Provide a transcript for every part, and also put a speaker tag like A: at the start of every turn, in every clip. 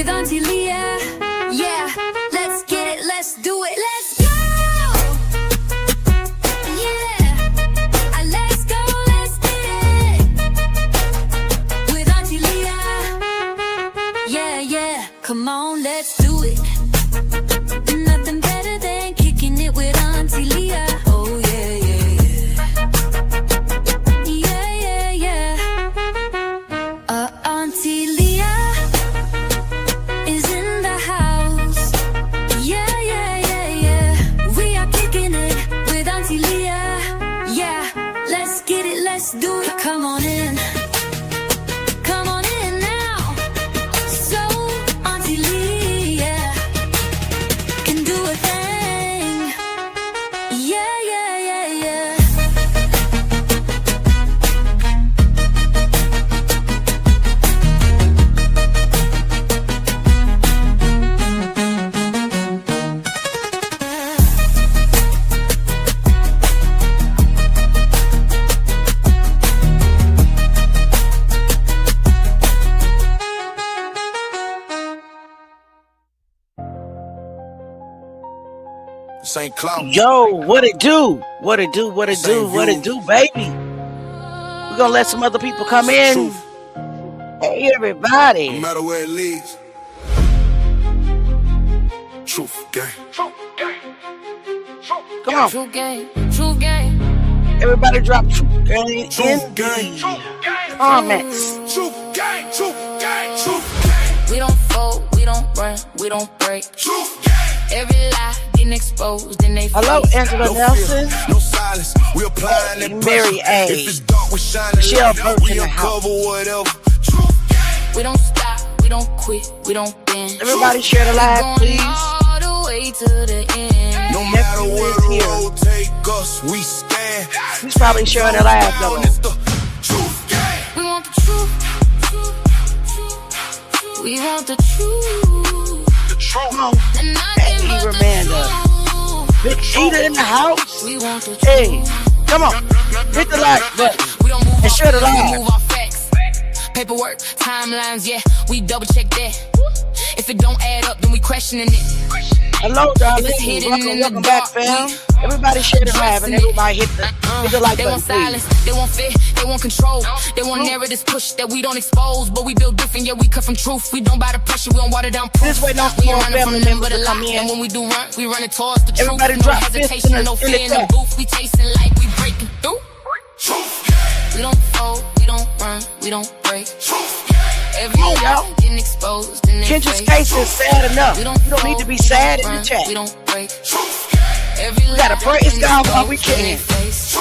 A: with Auntie Leah. Yeah, let's get it, let's do it, let's go. Yeah, let's go, let's get it with Auntie Leah. Yeah, come on, let's do it. Nothing better than kicking it with Auntie Leah. Oh yeah. Auntie Leah is in the house. Yeah. We are kicking it with Auntie Leah. Yeah, let's get it, let's do it. Come on in now. So Auntie Leah can do a thing. Yeah.
B: St. Cloud.
C: Yo, what it do, baby? We're gonna let some other people come in.
B: Truth.
C: Hey, everybody.
B: No matter where it leads. Truth gang.
C: Come on.
A: True game.
C: Everybody drop Truth Gang in
B: Truth gang.
C: the comments.
B: Truth gang.
A: We don't fold, we don't run, we don't break.
B: Truth gang.
A: Every lie getting exposed in they
C: Hello,
A: face.
C: Angela
B: No
C: Nelson.
B: fear, no silence. We applying that
C: Mary
B: pressure.
C: A.
B: If it's dark, we shining
C: Michelle
B: light.
C: Burke
B: We
C: in the house.
B: uncover whatever. Truth gang.
A: We don't stop, we don't quit, we don't bend.
C: Everybody share the live,
A: Going
C: please.
A: all the way to the end.
B: No matter
C: Nephew
B: where
C: is
B: the
C: here.
B: road take us, we stand.
C: He's probably sharing the live, though.
B: It's the truth gang.
A: We want the truth. We want the truth.
C: Come on.
A: And nothing
C: Hey,
A: but the
C: Ramanda.
A: truth.
C: Big Cheetah in the house.
A: We want the truth.
C: Hey, come on. Hit the like button.
A: We don't move
C: And
A: our
C: share the
A: facts, we
C: live.
A: move our facts. Paperwork, timelines, yeah, we double check that. If it don't add up, then we questioning it.
C: Hello, darling.
A: If it's hidden in
C: Welcome
A: the
C: back,
A: dark,
C: fam. Everybody share the live and everybody hit the like
A: They
C: button,
A: want
C: please.
A: silence, they want fear, they want control. They want narratives pushed that we don't expose. But we build different, yeah, we cut from truth. We don't buy the pressure, we don't water down proof.
C: This way, not
A: We
C: small
A: ain't running
C: family
A: from them,
C: members
A: but a
C: to come
A: lie.
C: in.
A: And when we do run, we running towards the truth.
C: Everybody
A: No
C: drop fists in
A: hesitation,
C: the-
A: no
C: in the
A: fear in the
C: chat.
A: booth. We chasing like we breaking through. We don't fold, we don't run, we don't break. Every
C: Come on,
A: lie
C: y'all.
A: getting exposed in their
C: Kendrick's
A: face.
C: case is sad enough. You don't need to be sad in the
A: run,
C: chat.
A: We don't break. Every
C: We gotta
A: lie
C: praise
A: getting
C: God while we
A: exposed in
C: can.
A: their face.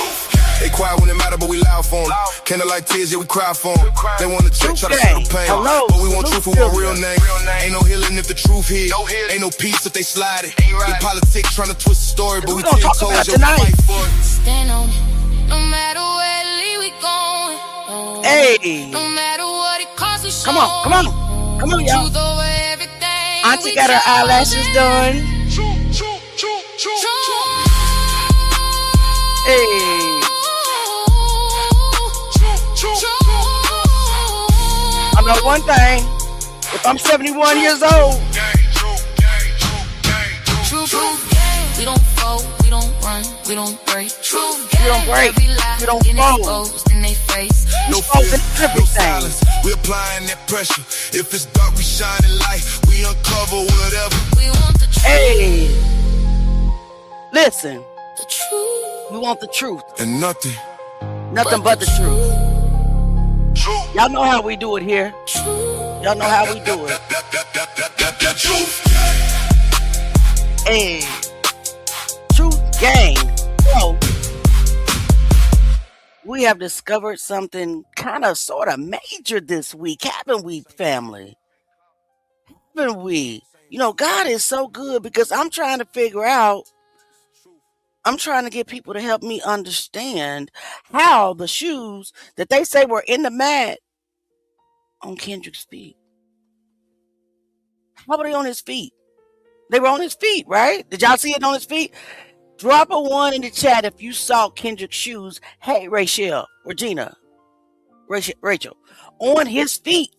B: They quiet when it matter, but we loud for them. Candlelight tears, yeah, we cry for them. They want to check, try to feel the pain.
C: Hello.
B: But we want truth for one
C: Salute.
B: real name. Ain't no healing if the truth here. Ain't no peace if they slide it. The politics trying to twist the story, but
C: We
B: we
C: gonna
B: 10
C: talk
B: toes,
C: about
B: yeah, we
C: tonight.
B: fight for it.
A: Stand on it. No matter where we going.
C: Hey,
A: No matter what it costs, we
C: come on, come on, come on, y'all.
A: Truth over everything.
C: Auntie
A: we
C: got her eyelashes
A: chosen.
C: done.
A: Truth.
C: Hey, I know one thing. If I'm 71 years old,
A: Truth. We don't fold, we don't run, we don't break. Truth.
C: We don't break,
A: Every lie
C: we don't
A: getting
C: fold.
A: exposed in their face.
B: No
C: Exposing
B: fear, no
C: everything.
B: silence. We applying that pressure. If it's dark, we shining light. We uncover whatever.
A: We want the truth.
C: hey, listen,
A: The truth.
C: we want the truth.
B: And nothing.
C: Nothing but the truth.
B: Truth.
C: Y'all know how we do it here. Y'all know how we do it.
B: Truth.
C: Hey, Truth Gang. So, we have discovered something kind of sort of major this week, haven't we, family? Haven't we? You know, God is so good because I'm trying to figure out, I'm trying to get people to help me understand how the shoes that they say were in the mat on Kendrick's feet. How were they on his feet? They were on his feet, right? Did y'all see it on his feet? Drop a 1 in the chat if you saw Kendrick's shoes. Hey, Rachel, Regina, Rachel, on his feet.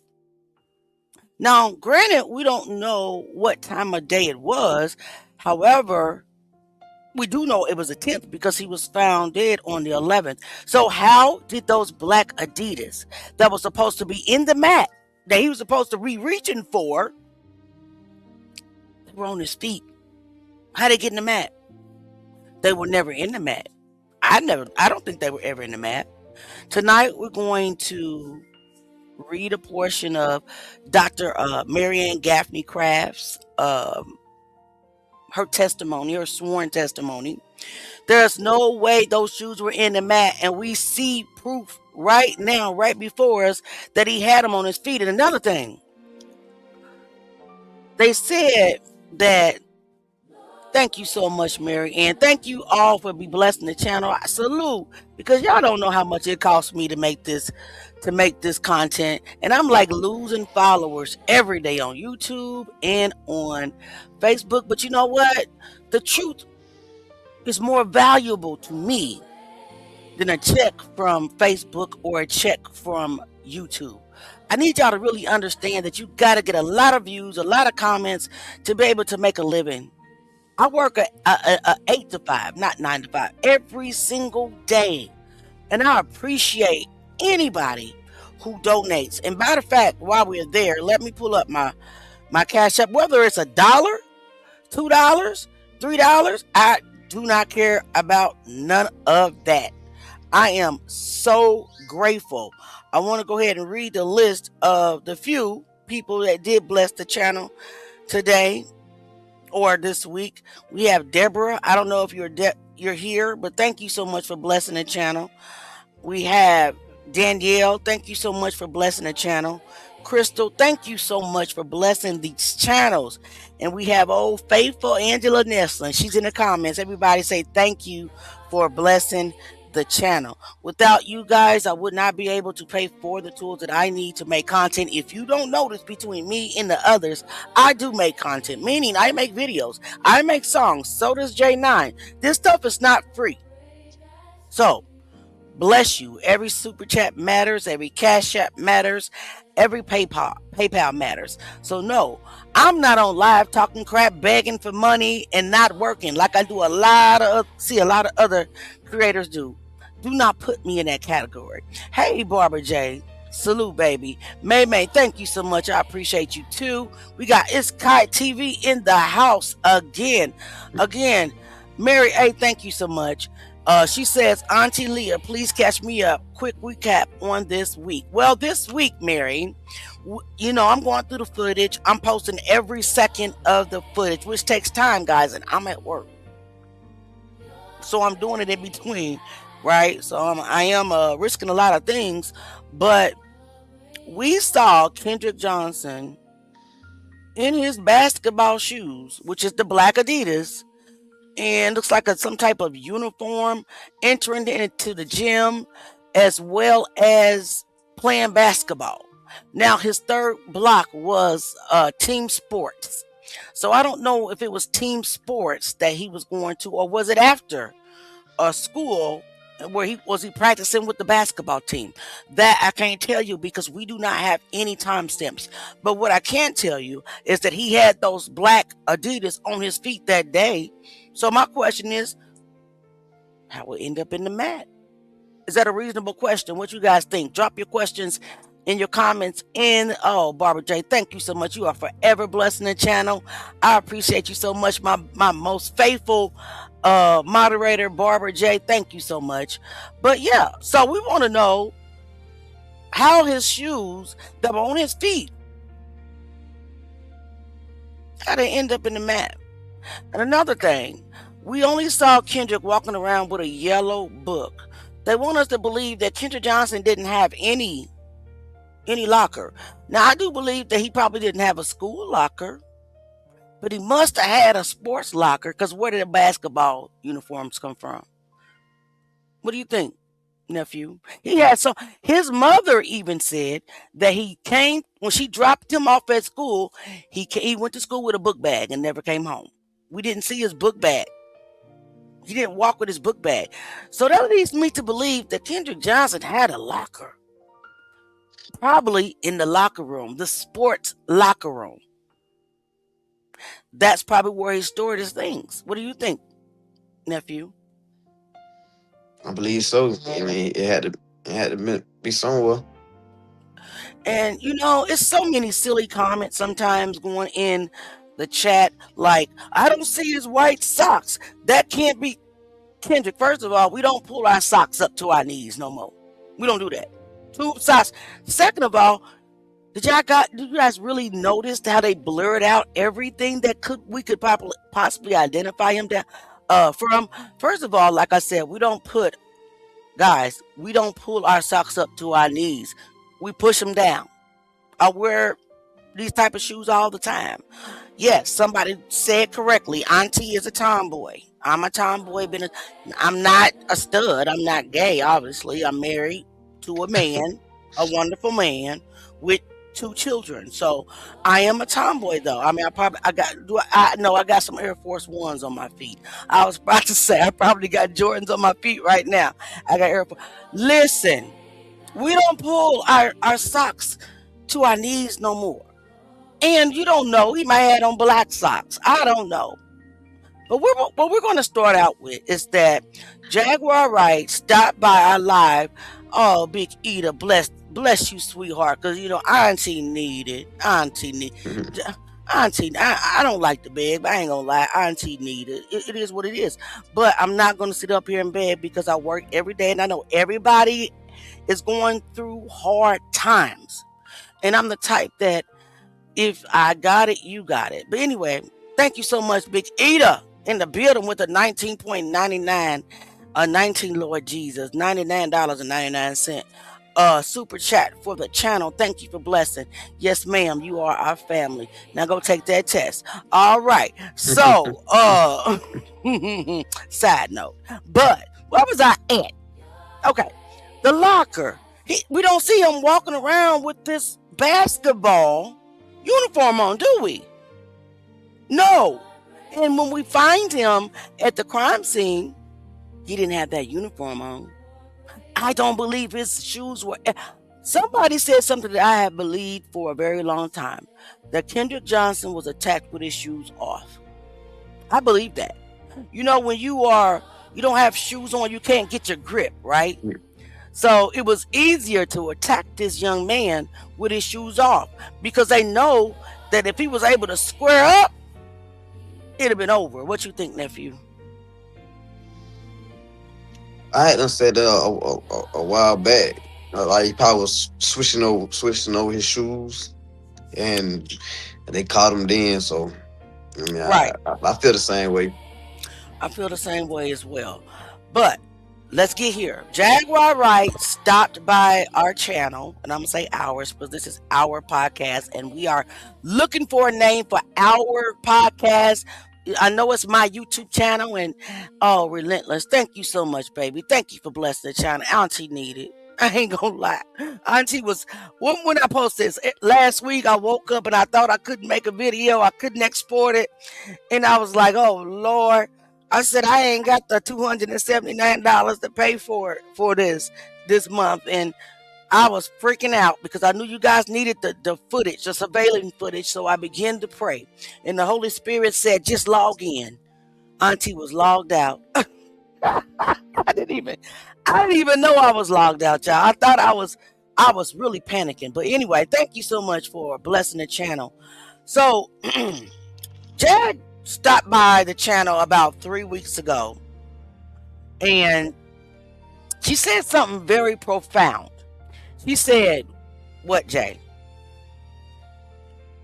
C: Now, granted, we don't know what time of day it was. However, we do know it was the 10th because he was found dead on the 11th. So, how did those black Adidas that was supposed to be in the mat, that he was supposed to be reaching for, they were on his feet? How they get in the mat? They were never in the mat. I don't think they were ever in the mat. Tonight, we're going to read a portion of Dr. Marianne Gaffney Craft's her testimony, her sworn testimony. There's no way those shoes were in the mat, and we see proof right now, right before us, that he had them on his feet. And another thing, they said that. Thank you so much, Mary, and thank you all for be blessing the channel. I salute because y'all don't know how much it costs me to make this content, and I'm like losing followers every day on YouTube and on Facebook. But you know what? The truth is more valuable to me than a check from Facebook or a check from YouTube. I need y'all to really understand that you got to get a lot of views, a lot of comments to be able to make a living. I work a 8 to 5, not 9 to 5, every single day. And I appreciate anybody who donates. And by the fact, while we're there, let me pull up my Cash App. Whether it's $1, $2, $3, I do not care about none of that. I am so grateful. I want to go ahead and read the list of the few people that did bless the channel today or this week. We have Deborah. I don't know if you're here, but thank you so much for blessing the channel. We have Danielle. Thank you so much for blessing the channel. Crystal, thank you so much for blessing these channels. And we have old faithful Angela Neslin. She's in the comments. Everybody say thank you for blessing the channel. Without you guys, I would not be able to pay for the tools that I need to make content. If you don't notice, between me and the others, I do make content, meaning I make videos, I make songs. So does J9. This stuff is not free. So bless you. Every super chat matters, every Cash App matters, every PayPal matters. So no, I'm not on live talking crap, begging for money and not working like I do a lot of other creators do. Do not put me in that category. Hey, Barbara J. Salute, baby. May, thank you so much. I appreciate you too. We got It's Kite TV in the house again. Mary A, thank you so much. She says, Auntie Leah, please catch me up. Quick recap on this week. Well, this week, Mary, I'm going through the footage. I'm posting every second of the footage, which takes time, guys, and I'm at work. So I'm doing it in between, right? So I am risking a lot of things, but we saw Kendrick Johnson in his basketball shoes, which is the black Adidas, and looks like some type of uniform, entering into the gym as well as playing basketball. Now, his third block was team sports. So I don't know if it was team sports that he was going to, or was it after school where he practicing with the basketball team. That I can't tell you because we do not have any timestamps. But what I can tell you is that he had those black Adidas on his feet that day. So my question is, how will it end up in the mat? Is that a reasonable question? What you guys think? Drop your questions in your comments. And Barbara J, thank you so much. You are forever blessing the channel. I appreciate you so much. My most faithful moderator, Barbara J, thank you so much. But yeah, so we want to know how his shoes that were on his feet, how they end up in the mat. And another thing, we only saw Kendrick walking around with a yellow book. They want us to believe that Kendrick Johnson didn't have any locker. Now, I do believe that he probably didn't have a school locker, but he must have had a sports locker, because where did the basketball uniforms come from? What do you think, nephew? He had some. His mother even said that he came, when she dropped him off at school, he went to school with a book bag and never came home. We didn't see his book bag. He didn't walk with his book bag. So that leads me to believe that Kendrick Johnson had a locker. Probably in the locker room, the sports locker room. That's probably where he stored his things. What do you think, nephew?
D: I believe so. I mean, it had to be somewhere.
C: And it's so many silly comments sometimes going in the chat, like, I don't see his white socks. That can't be Kendrick. First of all, we don't pull our socks up to our knees no more. We don't do that. Tube socks. Second of all, did you guys really notice how they blurred out everything that we could possibly identify him from? First of all, like I said, we don't pull our socks up to our knees. We push them down. I wear these type of shoes all the time. Yes, somebody said correctly. Auntie is a tomboy. I'm a tomboy. I'm not a stud. I'm not gay. Obviously, I'm married to a man, a wonderful man with two children. So I am a tomboy, though. I mean, I got some Air Force Ones on my feet. I was about to say I probably got Jordans on my feet right now. I got Air Force. Listen, we don't pull our socks to our knees no more. And you don't know, he might have on black socks. I don't know. But what we're going to start out with is that Jaguar Wright stopped by our live. Oh, Big Eda, bless you, sweetheart, because Auntie needed.
D: Mhm.
C: Auntie, I don't like to beg, but I ain't gonna lie, Auntie needed. It is what it is. But I'm not gonna sit up here in bed because I work every day, and I know everybody is going through hard times. And I'm the type that if I got it, you got it. But anyway, thank you so much, Big Eda, in the building with a 19.99, 19 Lord Jesus, $99.99. Super chat for the channel. Thank you for blessing. Yes, ma'am, you are our family. Now go take that test. All right. So, side note. But where was I at? Okay. The locker. We don't see him walking around with this basketball uniform on, do we? No. And when we find him at the crime scene, he didn't have that uniform on. I don't believe his shoes were. Somebody said something that I have believed for a very long time, that Kendrick Johnson was attacked with his shoes off. I believe that. When you don't have shoes on, you can't get your grip, right? So it was easier to attack this young man with his shoes off because they know that if he was able to square up, it'd have been over. What you think, nephew?
D: I had done said a while back, like he probably was switching over his shoes, and they caught him then. So I mean,
C: Right.
D: I feel the same way.
C: I feel the same way as well. But let's get here. Jaguar Wright stopped by our channel, and I'm gonna say ours because this is our podcast, and we are looking for a name for our podcast. I know it's my YouTube channel, and oh, relentless. Thank you so much, baby. Thank you for blessing the channel. Auntie needed. I ain't gonna lie. Auntie was when I posted this last week. I woke up and I thought I couldn't make a video. I couldn't export it. And I was like, oh Lord. I said I ain't got the $279 to pay for this month. And I was freaking out because I knew you guys needed the footage, the surveillance footage. So I began to pray. And the Holy Spirit said, just log in. Auntie was logged out. I didn't even know I was logged out, y'all. I thought I was really panicking. But anyway, thank you so much for blessing the channel. So Jag stopped by the channel about 3 weeks ago, and she said something very profound. She said, "What, Jay?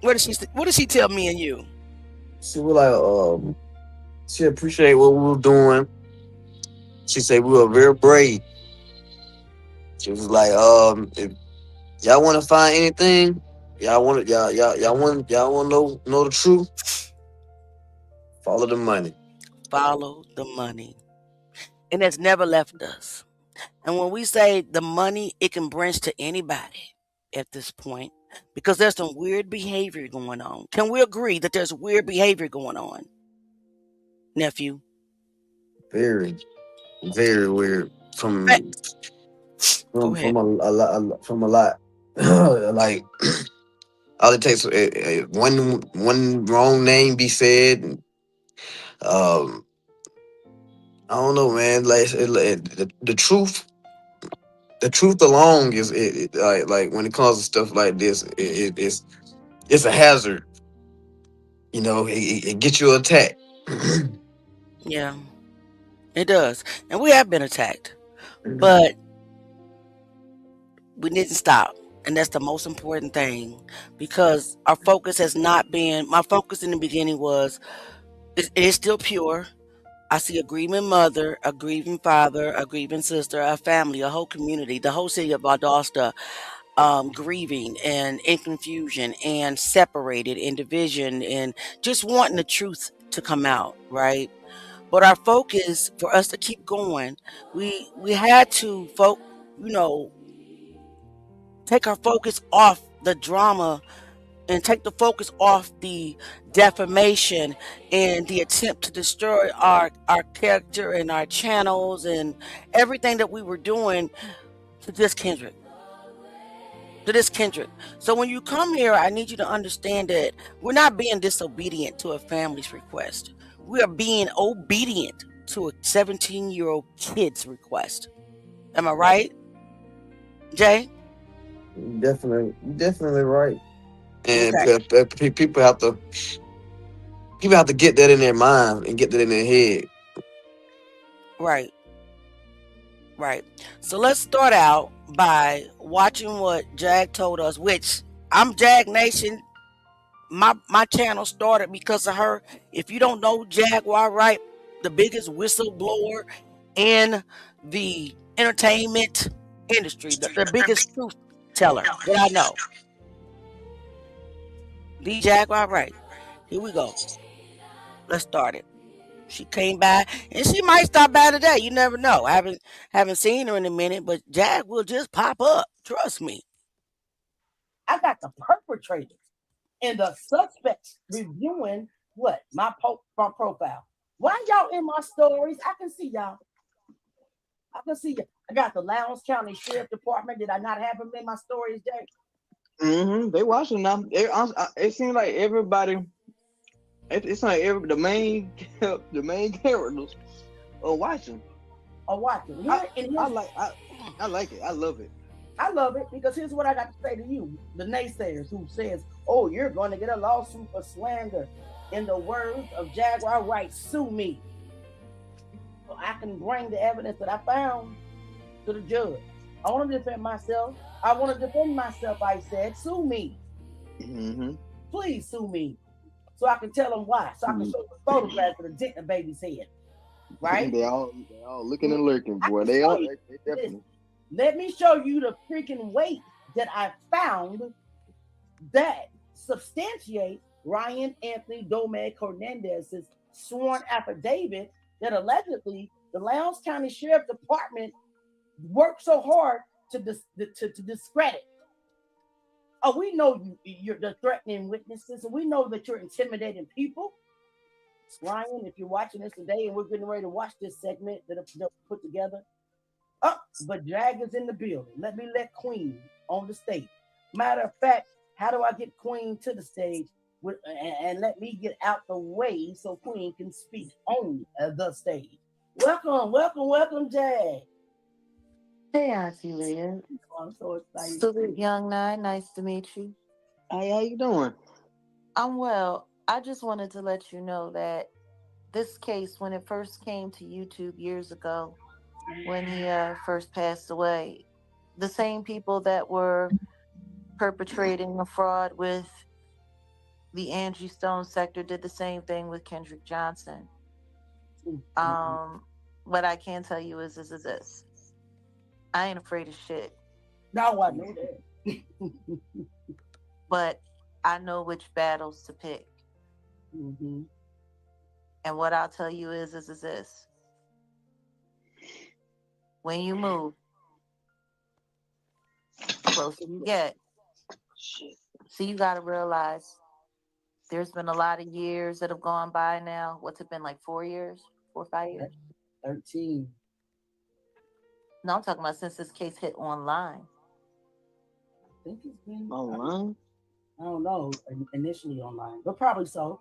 C: What did she tell me and you?"
D: She was like, she appreciate what we were doing. She said we were very brave. She was like, if y'all want to find anything, y'all want to know the truth, follow the money.
C: Follow the money, and it's never left us. And when we say the money, it can branch to anybody at this point because there's some weird behavior going on. Can we agree that there's weird behavior going on, nephew?
D: Very, very weird
C: Eh,
D: from
C: Go
D: from
C: ahead.
D: from a lot. like all it takes one wrong name be said. And, um, I don't know, man. The truth alone is like when it comes to stuff like this, it's a hazard. You know, it gets you attacked.
C: Yeah, it does. And we have been attacked. But we didn't stop. And that's the most important thing because our focus has not been, my focus in the beginning was, it is still pure. I see a grieving mother, a grieving father, a grieving sister, a family, a whole community, the whole city of Valdosta, grieving and in confusion and separated in division and just wanting the truth to come out, right? But our focus for us to keep going, we had to you know, take our focus off the drama and take the focus off the defamation and the attempt to destroy our character and our channels and everything that we were doing to this Kendrick. To this Kendrick. So when you come here, I need you to understand that we're not being disobedient to a family's request. We are being obedient to a 17-year-old kid's request. Am I right, Jay?
D: Definitely right. And
C: Okay.
D: people have to get that in their mind and get that in their head.
C: Right. Right. So let's start out by watching what Jag told us, which I'm Jag Nation. My channel started because of her. If you don't know Jaguar Wright, the biggest whistleblower in the entertainment industry, the biggest truth teller that I know. The Jaguar Wright. Here we go. Let's start it. She came by, and she might stop by today. You never know. I haven't seen her in a minute, but Jag will just pop up. Trust me. I got the perpetrators and the suspects reviewing what my profile. Why y'all in my stories? I can see y'all. I can see you. I got the Lowndes County Sheriff Department. Did I not have them in my stories, Jay?
E: They watching now. It seems like everybody. It's like the main the main characters are watching.
C: Or watching.
E: I like it. I love it.
C: I love it because here's what I got to say to you, the naysayers who says, "Oh, you're going to get a lawsuit for slander." In the words of Jaguar Wright, sue me, so I can bring the evidence that I found to the judge. I want to defend myself. I want to defend myself. I said, sue me,
E: Mm-hmm.
C: please sue me, so I can tell them why, so I can show the photograph of the dick in the baby's head, right?
E: They all looking and lurking,
C: I
E: boy.
C: can
E: They
C: show
E: are.
C: you
E: They
C: this.
E: definitely.
C: Let me show you the freaking weight that I found that substantiates Ryan Anthony Domecq Hernandez's sworn affidavit that allegedly the Lowndes County Sheriff Department worked so hard to discredit. Oh, we know you're the threatening witnesses, and we know that you're intimidating people. Ryan, if you're watching this today, and we're getting ready to watch this segment that they'll put together, oh, but Jag is in the building. Let Queen on the stage. Matter of fact, how do I get Queen to the stage and let me get out the way so Queen can speak on the stage? Welcome, Jag.
F: Hey, Auntie Leah.
C: Oh, I'm so excited.
F: Salute, Young Nine. Nice to meet you.
E: Hey, how you doing?
F: I'm well. I just wanted to let you know that this case, when it first came to YouTube years ago, when he first passed away, the same people that were perpetrating a fraud with the Angie Stone sector did the same thing with Kendrick Johnson. What I can tell you is this. I ain't afraid of shit.
C: Now I know that.
F: But I know which battles to pick.
C: Mm-hmm.
F: And what I'll tell you is this. When you move, the closer you get. So you got to realize there's been a lot of years that have gone by now. What's it been, like 4 years? 4 or 5 years?
C: 13.
F: No, I'm talking about since this case hit online.
C: think it's been.
E: Online.
C: I don't know. Initially online, but probably so.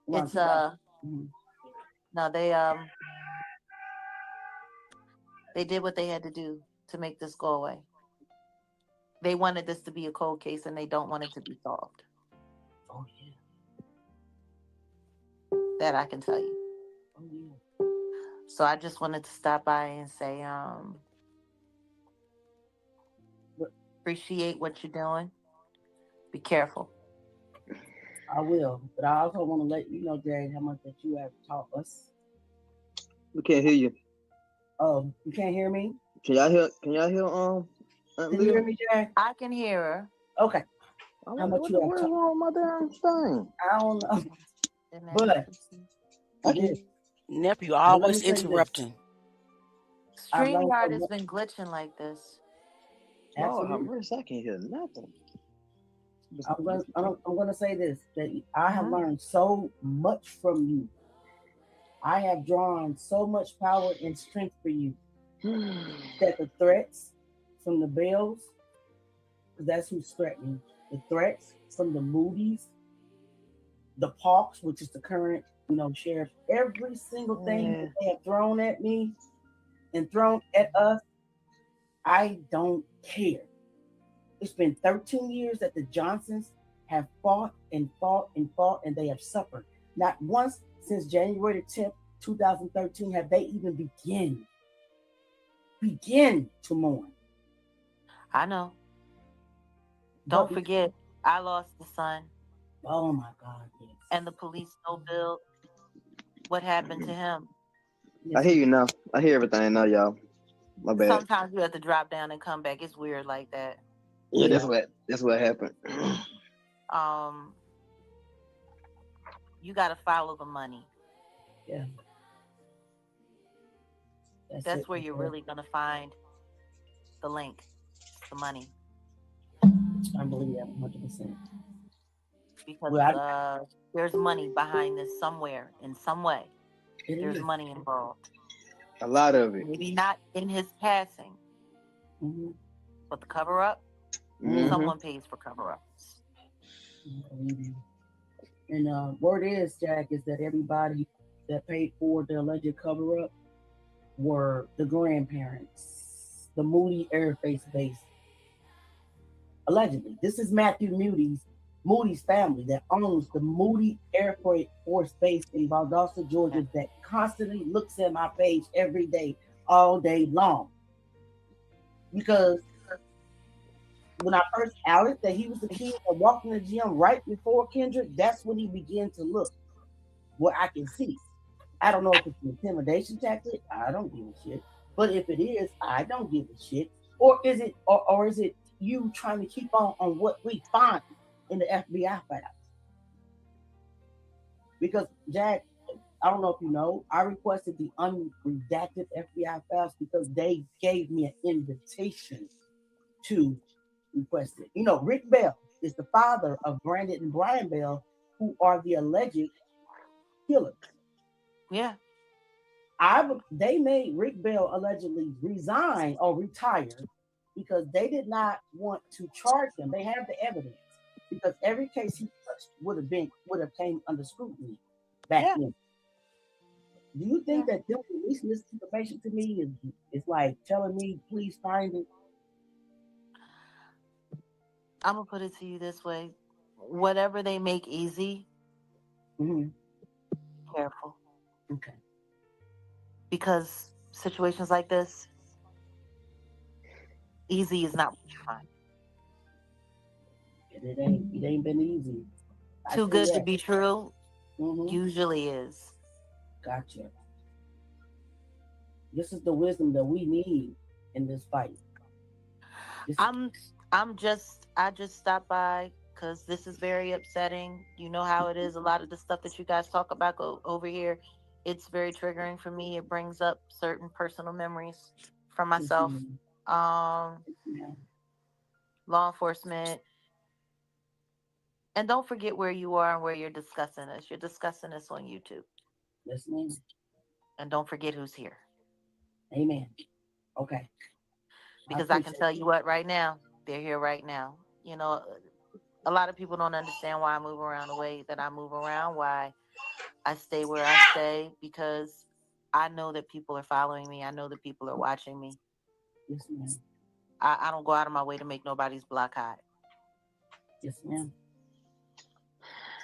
C: Around
F: It's
C: 2000. Mhm.
F: no, they did what they had to do to make this go away. They wanted this to be a cold case and they don't want it to be solved.
C: Oh yeah.
F: That I can tell you.
C: Oh yeah.
F: So I just wanted to stop by and say,
C: But
F: appreciate what you're doing. Be careful.
C: I will. But I also want to let you know, Jay, how much that you have taught us.
E: We can't hear you.
C: Oh, you can't hear me?
E: Can y'all hear? Can y'all hear? Aunt
C: Can you hear
E: Leah?
C: me, Jay?
F: I can hear her.
C: Okay.
E: I'm
C: How
E: like,
C: much
E: what
C: you
E: the
C: have
E: world
C: taught?
E: wrong with my damn thing?
C: I don't know.
F: And
C: But
F: then
E: I
C: this,
E: can.
C: nephew
E: But
C: always
E: let me say this.
C: interrupting. I've learned so
F: StreamYard has
C: much.
F: been glitching like this.
E: Lord, have
C: Absolutely.
E: mercy, I can't hear nothing.
C: I'm gonna say this that I have
F: Mhm.
C: learned so much from you. I have drawn so much power and strength for you. That the threats from the Bells, because that's who's threatening. The threats from the Moody's, the Parks, which is the current, sheriff. Every single thing that
E: Man,
C: they have thrown at me and thrown at us, I don't care. It's been 13 years that the Johnsons have fought and fought and fought, and they have suffered. Not once since January the 10th, 2013, have they even begin to mourn.
F: I know.
C: But
F: Don't forget, I lost the son,
C: oh my God, yes,
F: and the police no bill. What happened to him?
E: I
C: yes,
E: hear you now. I hear everything now, y'all. My bad.
F: Sometimes you have to drop down and come back. It's weird like that.
E: Yeah,
C: yeah,
E: that's what happened.
F: Um, you got to follow the money.
C: yeah. That's it.
F: That's where
C: Right
F: you're
C: there.
F: really gonna find the link. It's the money
C: I believe that 100%.
F: because
C: Well,
F: there's money behind this somewhere in some way.
C: it
F: There's
C: is.
F: money involved.
E: A lot of it.
F: Maybe not in his passing,
C: Mm-hmm.
F: but the cover up.
C: Mm-hmm.
E: Mm-hmm.
F: Someone pays for cover ups.
C: I believe you. And word is, Jack, is that everybody that paid for the alleged cover up were the grandparents, the Moody Air Force Base. Allegedly, this is Matthew Moody's family that owns the Moody Air Force Base in Valdosta,
F: Yeah.
C: Georgia, that constantly looks at my page every day, all day long. Because when I first outed that he was the kid that walked in the gym right before Kendrick, that's when he began to look what I can see. I don't know if it's an intimidation tactic. I don't give a shit. But if it is, I don't give a shit. Or is it you trying to keep on what we find in the FBI files? Because Jack, I don't know if you know, I requested the unredacted FBI files because they gave me an invitation to request it. Rick Bell is the father of Brandon and Brian Bell, who are the alleged killers.
F: Yeah.
C: They made Rick Bell allegedly resign or retire because they did not want to charge him. They have the evidence because every case he touched would have came under scrutiny back
F: Yeah.
C: then. Do you
F: Yeah.
C: think that them releasing this information to me is like telling me please find it?
F: I'm gonna put it to you this way: whatever they make easy,
C: Mm-hmm.
F: careful,
C: Okay.
F: because situations like this, easy is not what you find.
C: And it ain't been easy. I
F: Too
C: say
F: good to
C: that.
F: be true
C: Mm-hmm.
F: usually is.
C: Gotcha. This is the wisdom that we need in this fight. This is
F: I'm I just stopped by because this is very upsetting. You know how it is. A lot of the stuff that you guys talk about over here, it's very triggering for me. It brings up certain personal memories from myself.
C: Mhm.
F: Um,
C: Yeah.
F: Law enforcement, and don't forget where you are and where you're discussing this. You're discussing this on YouTube,
C: Listening.
F: and don't forget who's here
C: Amen. Okay. I
F: because I can
C: appreciate
F: tell you what right now. They're here right now. You know, a lot of people don't understand why I move around the way that I move around, why I stay where I stay, because I know that people are following me. I know that people are watching me.
C: Yes, ma'am.
F: I don't go out of my way to make nobody's block hot.
C: Yes, ma'am.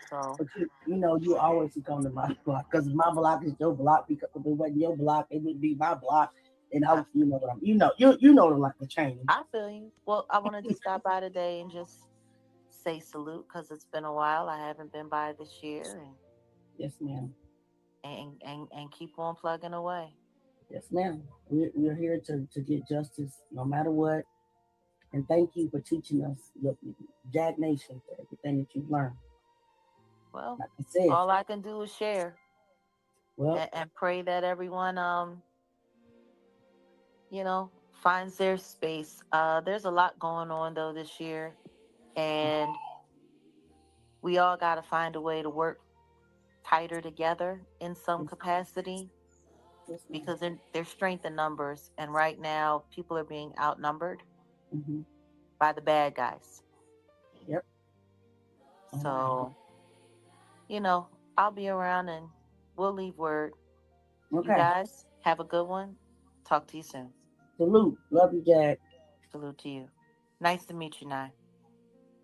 F: So,
C: But you always come to my block because my block is your block. Because if it wasn't your block, it would be my block. And I, you know what I'm, you know the chain.
F: I feel you. Well, I wanted to stop by today and just say salute because it's been a while. I haven't been by this year, and
C: Yes, ma'am.
F: and keep on plugging away.
C: Yes, ma'am. We're here to get justice no matter what. And thank you for teaching us, Jag Nation, for everything that you've learned.
F: Well,
C: Like I said,
F: all I can do is share
C: well,
F: and pray that everyone, finds their space. There's a lot going on though this year, and we all got to find a way to work tighter together in some capacity
C: yes, ma'am.
F: because there's strength in numbers, and right now people are being outnumbered
C: Mhm.
F: by the bad guys.
C: Yep.
F: So, I'll be around and we'll leave word.
C: Okay.
F: You guys have a good one. Talk to you soon.
C: Salute. Love you, Jag.
F: Salute to you. Nice to meet you, Nye.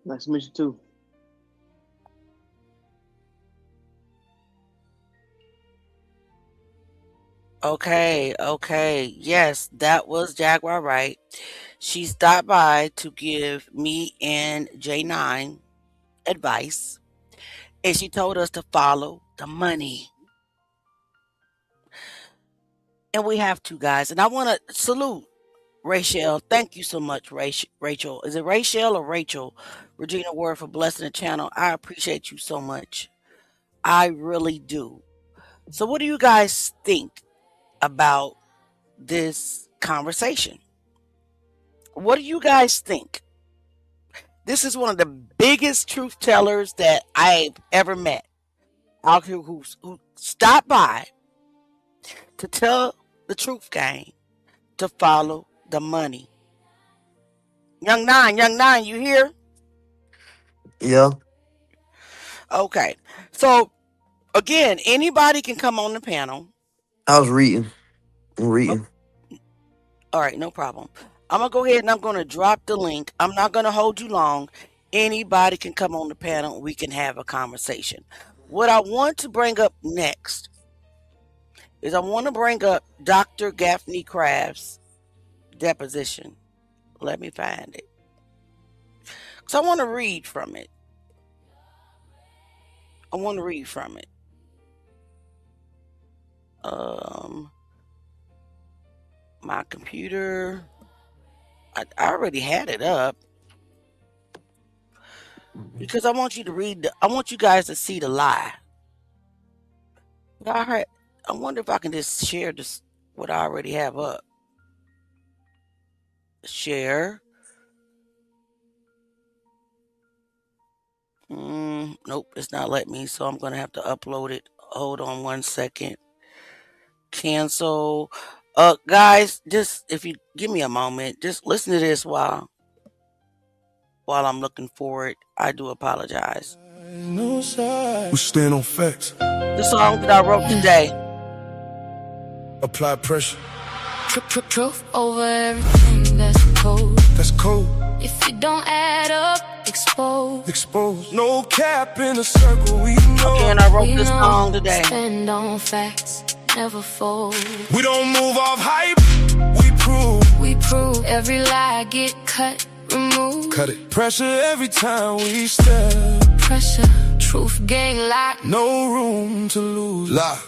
E: Nice to meet you too.
C: Okay. Yes, that was Jaguar Wright. She stopped by to give me and J9 advice, and she told us to follow the money. And we have to, guys. And I want to salute Rachel. Thank you so much, Rachel. Is it Rachel or Rachel? Regina Ward for blessing the channel. I appreciate you so much. I really do. So what do you guys think about this conversation? What do you guys think? This is one of the biggest truth tellers that I've ever met out here who stopped by to tell the truth game, to follow the money. Young Nine, you here?
D: Yeah.
C: Okay. So again, anybody can come on the panel.
D: I was reading. I'm reading.
C: All right, no problem. I'm going to go ahead and I'm going to drop the link. I'm not going to hold you long. Anybody can come on the panel. We can have a conversation. What I want to bring up next is I want to bring up Dr. Gaffney Craft's deposition. Let me find it. So I want to read from it. My computer, I already had it up because I want you to read. I want you guys to see the lie. But I wonder if I can just share this what I already have up. Share. Nope, it's not letting me, so I'm gonna have to upload it. Hold on 1 second. Cancel. Guys, just if you give me a moment, just listen to this while I'm looking for it. I do apologize.
B: We stand on facts.
C: The song that I wrote today.
B: Apply pressure.
A: Truth over everything that's cold.
B: That's cold.
A: If it don't add up, expose.
B: Exposed. No cap in the circle. We know.
C: Again, I wrote this song today.
A: Stand on facts, never fold.
B: We don't move off hype. We prove.
A: Every lie get cut, removed.
B: Cut it. Pressure every time we step.
A: Pressure, truth gang lock.
B: No room to lose. Lie.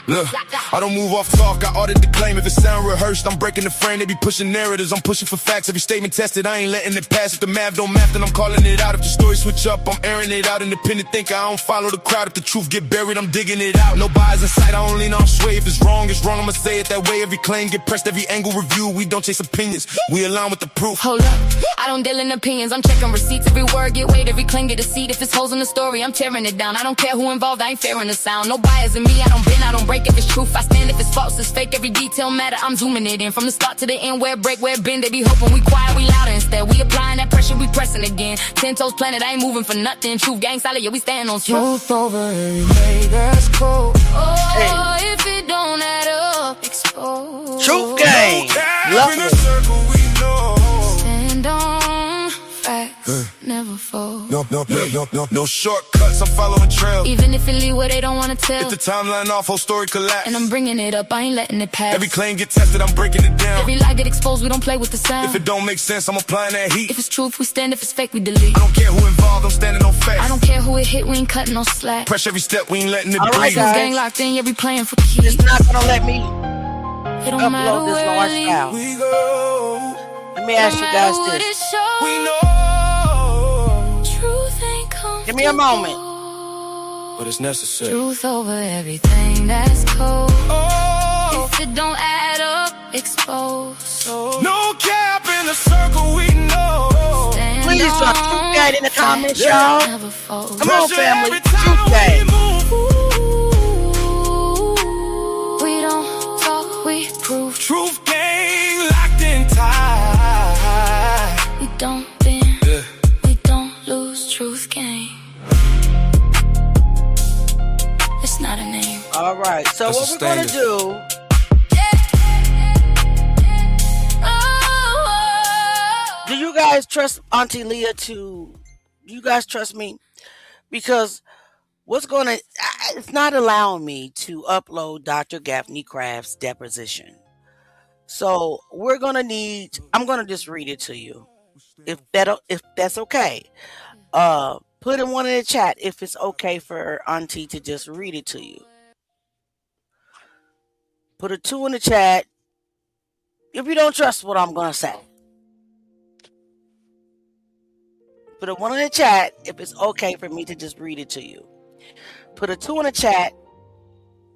B: Look, I don't move off talk. I audit the claim. If it sound rehearsed, I'm breaking the frame. They be pushing narratives. I'm pushing for facts. Every statement tested. I ain't letting it pass. If the math don't math, then I'm calling it out. If the story switch up, I'm airing it out. Independent thinker. I don't follow the crowd. If the truth get buried, I'm digging it out. No bias in sight. I don't lean on sway. If it's wrong, I'ma say it that way. Every claim get pressed. Every angle review. We don't chase opinions. We align with the proof.
A: Hold up, I don't deal in opinions. I'm checking receipts. Every word get weighed. Every claim get a seat. If it's holes in the story, I'm tearing tearing it down. I don't care who involved, I ain't fearing the sound. No bias in me, I don't bend, I don't break. If it's truth, I stand. If it's false, it's fake. Every detail matter, I'm zooming it in. From the start to the end, where it break, where it bend. They be hoping we quiet, we louder instead. We applying that pressure, we pressing again. 10 toes planted, I ain't moving for nothing. Truth gang solid, yeah, we stand on truth over everything that's cold. Oh, if it don't add up, expose.
C: Truth gang. Love
B: In a
C: it.
B: circle we know.
A: Stand on facts, never fold.
B: No shortcuts, I'm following trails.
A: Even if it lead where they don't wanna tell.
B: If the timeline off, whole story collapse.
A: And I'm bringing it up, I ain't letting it pass.
B: Every claim get tested, I'm breaking it down.
A: Every lie get exposed, we don't play with the sound.
B: If it don't make sense, I'm applying that heat.
A: If it's truth, we stand. If it's fake, we delete.
B: I don't care who involved, I'm standing on facts.
A: I don't care who it hit, we ain't cutting no slack.
B: Press every step, we ain't letting it
C: All right,
B: breathe.
C: guys.
A: Gang locked in, yeah, we playing for keys.
C: It's not gonna let me
A: It don't matter
C: upload this
A: where
C: large
A: it lead.
C: file.
B: We go,
C: Let me ask you
A: No
C: guys
A: matter what
C: this.
A: it show,
B: we know.
A: truth ain't comfortable.
C: Give me a moment.
B: But it's necessary.
A: Truth over everything that's cold.
B: Oh,
A: If it don't add up, expose.
B: no cap in the circle, we know.
A: Stand
C: Please drop
A: on
C: Truth Gang in the comments,
A: facts,
C: y'all.
A: never fold.
C: Come on,
B: Pressure
C: family.
B: every time
C: Truth
B: we
C: Gang.
B: move.
A: Ooh, we don't talk, we prove.
B: Truth gang locked in tight.
A: We don't bend, we don't lose. Truth game. It's not a name.
C: All right. So
B: That's
C: what
B: a
C: we're gonna
B: standard.
C: do? Do you guys trust Auntie Leah to? Do you guys trust me? Because it's not allowing me to upload Dr. Gaffney Craft's deposition. So I'm gonna just read it to you, if that's okay. Put in one in the chat if it's okay for Auntie to just read it to you. Put a 2 in the chat if you don't trust what I'm gonna say. Put a 1 in the chat if it's okay for me to just read it to you. Put a 2 in the chat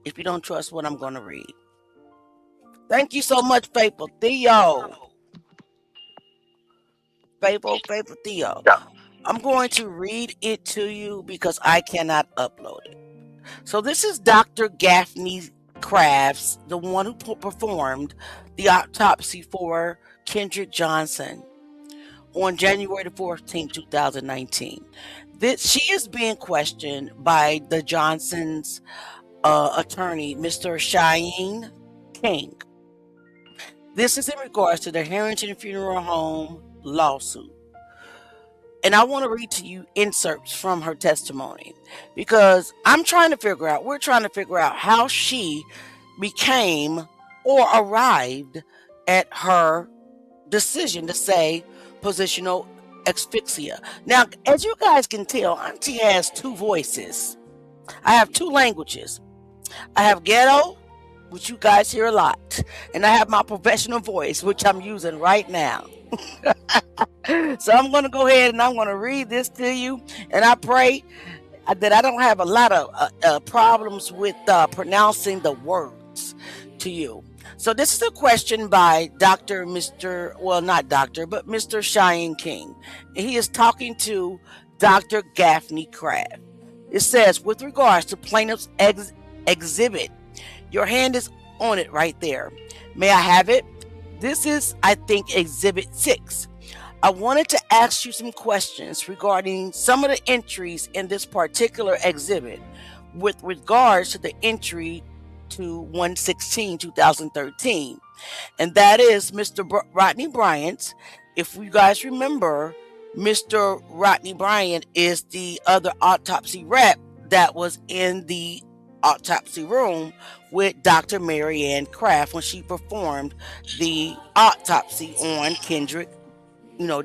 C: if you don't trust what I'm gonna read. Thank you so much, Faithful Theo. Faithful Theo. I'm going to read it to you because I cannot upload it. So this is Dr. Gaffney Crafts, the one who performed the autopsy for Kendrick Johnson on January the 14th, 2019. She is being questioned by the Johnson's attorney, Mr. Cheyenne King. This is in regards to the Harrington Funeral Home lawsuit. And I want to read to you inserts from her testimony because we're trying to figure out how she became or arrived at her decision to say positional asphyxia. Now, as you guys can tell, Auntie has 2 voices. I have 2 languages. I have ghetto, which you guys hear a lot, and I have my professional voice, which I'm using right now. So I'm going to go ahead and I'm going to read this to you, and I pray that I don't have a lot of problems with pronouncing the words to you. So this is a question by Mr. Cheyenne King. He is talking to Dr. Gaffney Craft. It says, with regards to plaintiff's exhibit, your hand is on it right there. May I have it? This is, I think, Exhibit 6. I wanted to ask you some questions regarding some of the entries in this particular exhibit with regards to the entry to 1/16/2013. And that is Mr. Rodney Bryant. If you guys remember, Mr. Rodney Bryant is the other autopsy rep that was in the autopsy room with Dr. Mary Ann Craft when she performed the autopsy on Kendrick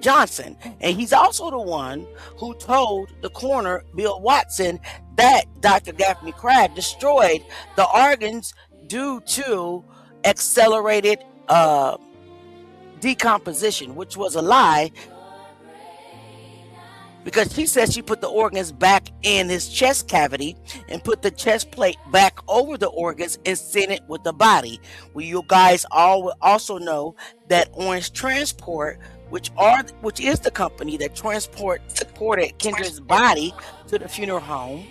C: Johnson. And he's also the one who told the coroner, Bill Watson, that Dr. Gaffney Craft destroyed the organs due to accelerated decomposition, which was a lie, because she said she put the organs back in his chest cavity and put the chest plate back over the organs and sent it with the body. Well, you guys all also know that on his transport which is the company that transported Kendrick's body to the funeral home.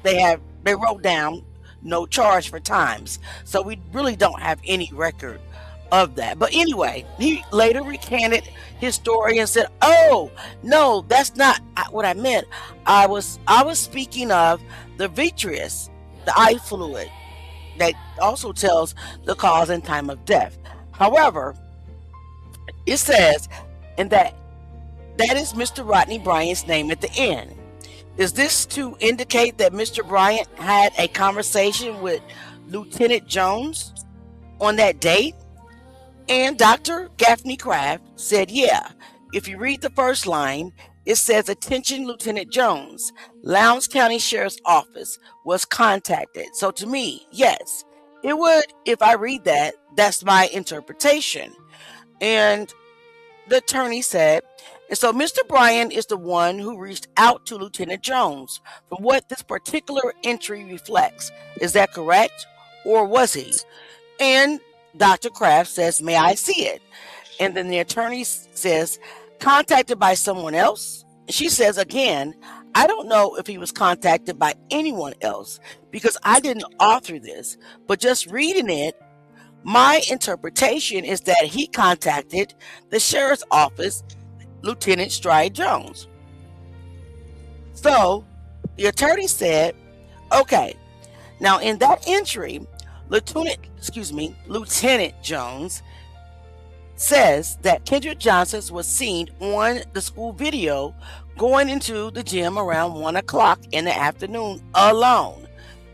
C: They wrote down no charge for times, so we really don't have any record of that. But anyway, he later recanted his story and said, "Oh no, that's not what I meant. I was speaking of the vitreous, the eye fluid that also tells the cause and time of death." However, it says, and that is Mr. Rodney Bryant's name at the end. Is this to indicate that Mr. Bryant had a conversation with Lieutenant Jones on that date? And Dr. Gaffney Kraft said, yeah. If you read the first line, it says, "Attention, Lieutenant Jones. Lowndes County Sheriff's Office was contacted." So to me, yes, it would. If I read that, that's my interpretation. And the attorney said, and so Mr. Bryan is the one who reached out to Lieutenant Jones from what this particular entry reflects. Is that correct? Or was he? And Dr. Kraft says, "May I see it?" And then the attorney says, "Contacted by someone else?" She says again, "I don't know if he was contacted by anyone else because I didn't author this, but just reading it, my interpretation is that he contacted the sheriff's office, Lieutenant Stride Jones." So the attorney said, okay, now in that entry, Lieutenant Jones says that Kendrick Johnson was seen on the school video going into the gym around 1 o'clock in the afternoon alone.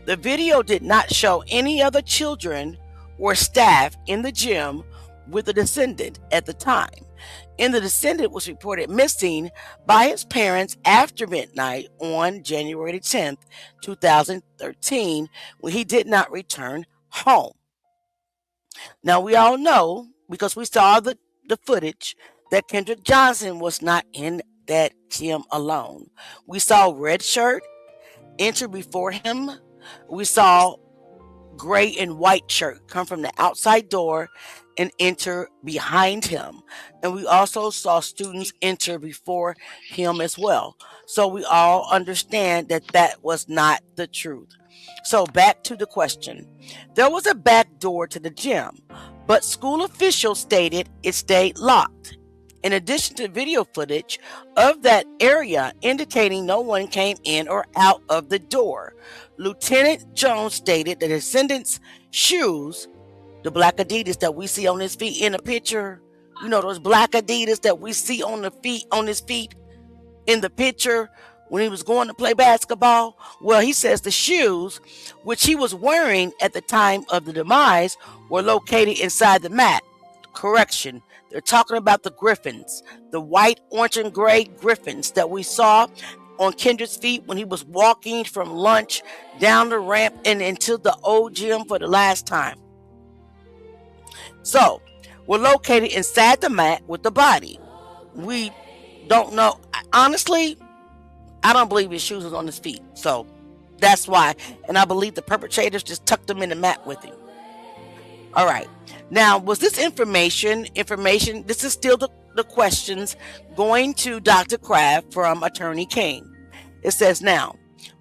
C: The video did not show any other children or staff in the gym with the descendant at the time. And the descendant was reported missing by his parents after midnight on January 10th, 2013, when he did not return home. Now, we all know, because we saw the footage, that Kendrick Johnson was not in that gym alone. We saw red shirt enter before him. We saw gray and white shirt come from the outside door and enter behind him. And we also saw students enter before him as well. So we all understand that that was not the truth. So back to the question. There was a back door to the gym, but school officials stated it stayed locked. In addition to video footage of that area indicating no one came in or out of the door, Lieutenant Jones stated that his descendant's shoes, the black Adidas that we see on his feet in the picture, you know, those black Adidas that we see on his feet in the picture when he was going to play basketball. Well, he says the shoes, which he was wearing at the time of the demise, were located inside the mat. Correction, they're talking about the Griffins, the white, orange, and gray Griffins that we saw on Kendrick's feet when he was walking from lunch down the ramp and into the old gym for the last time. So, we're located inside the mat with the body. We don't know. Honestly, I don't believe his shoes was on his feet. So, that's why. And I believe the perpetrators just tucked them in the mat with him. All right. Now, was this information, this is still the questions going to Dr. Kraft from Attorney King. It says, now,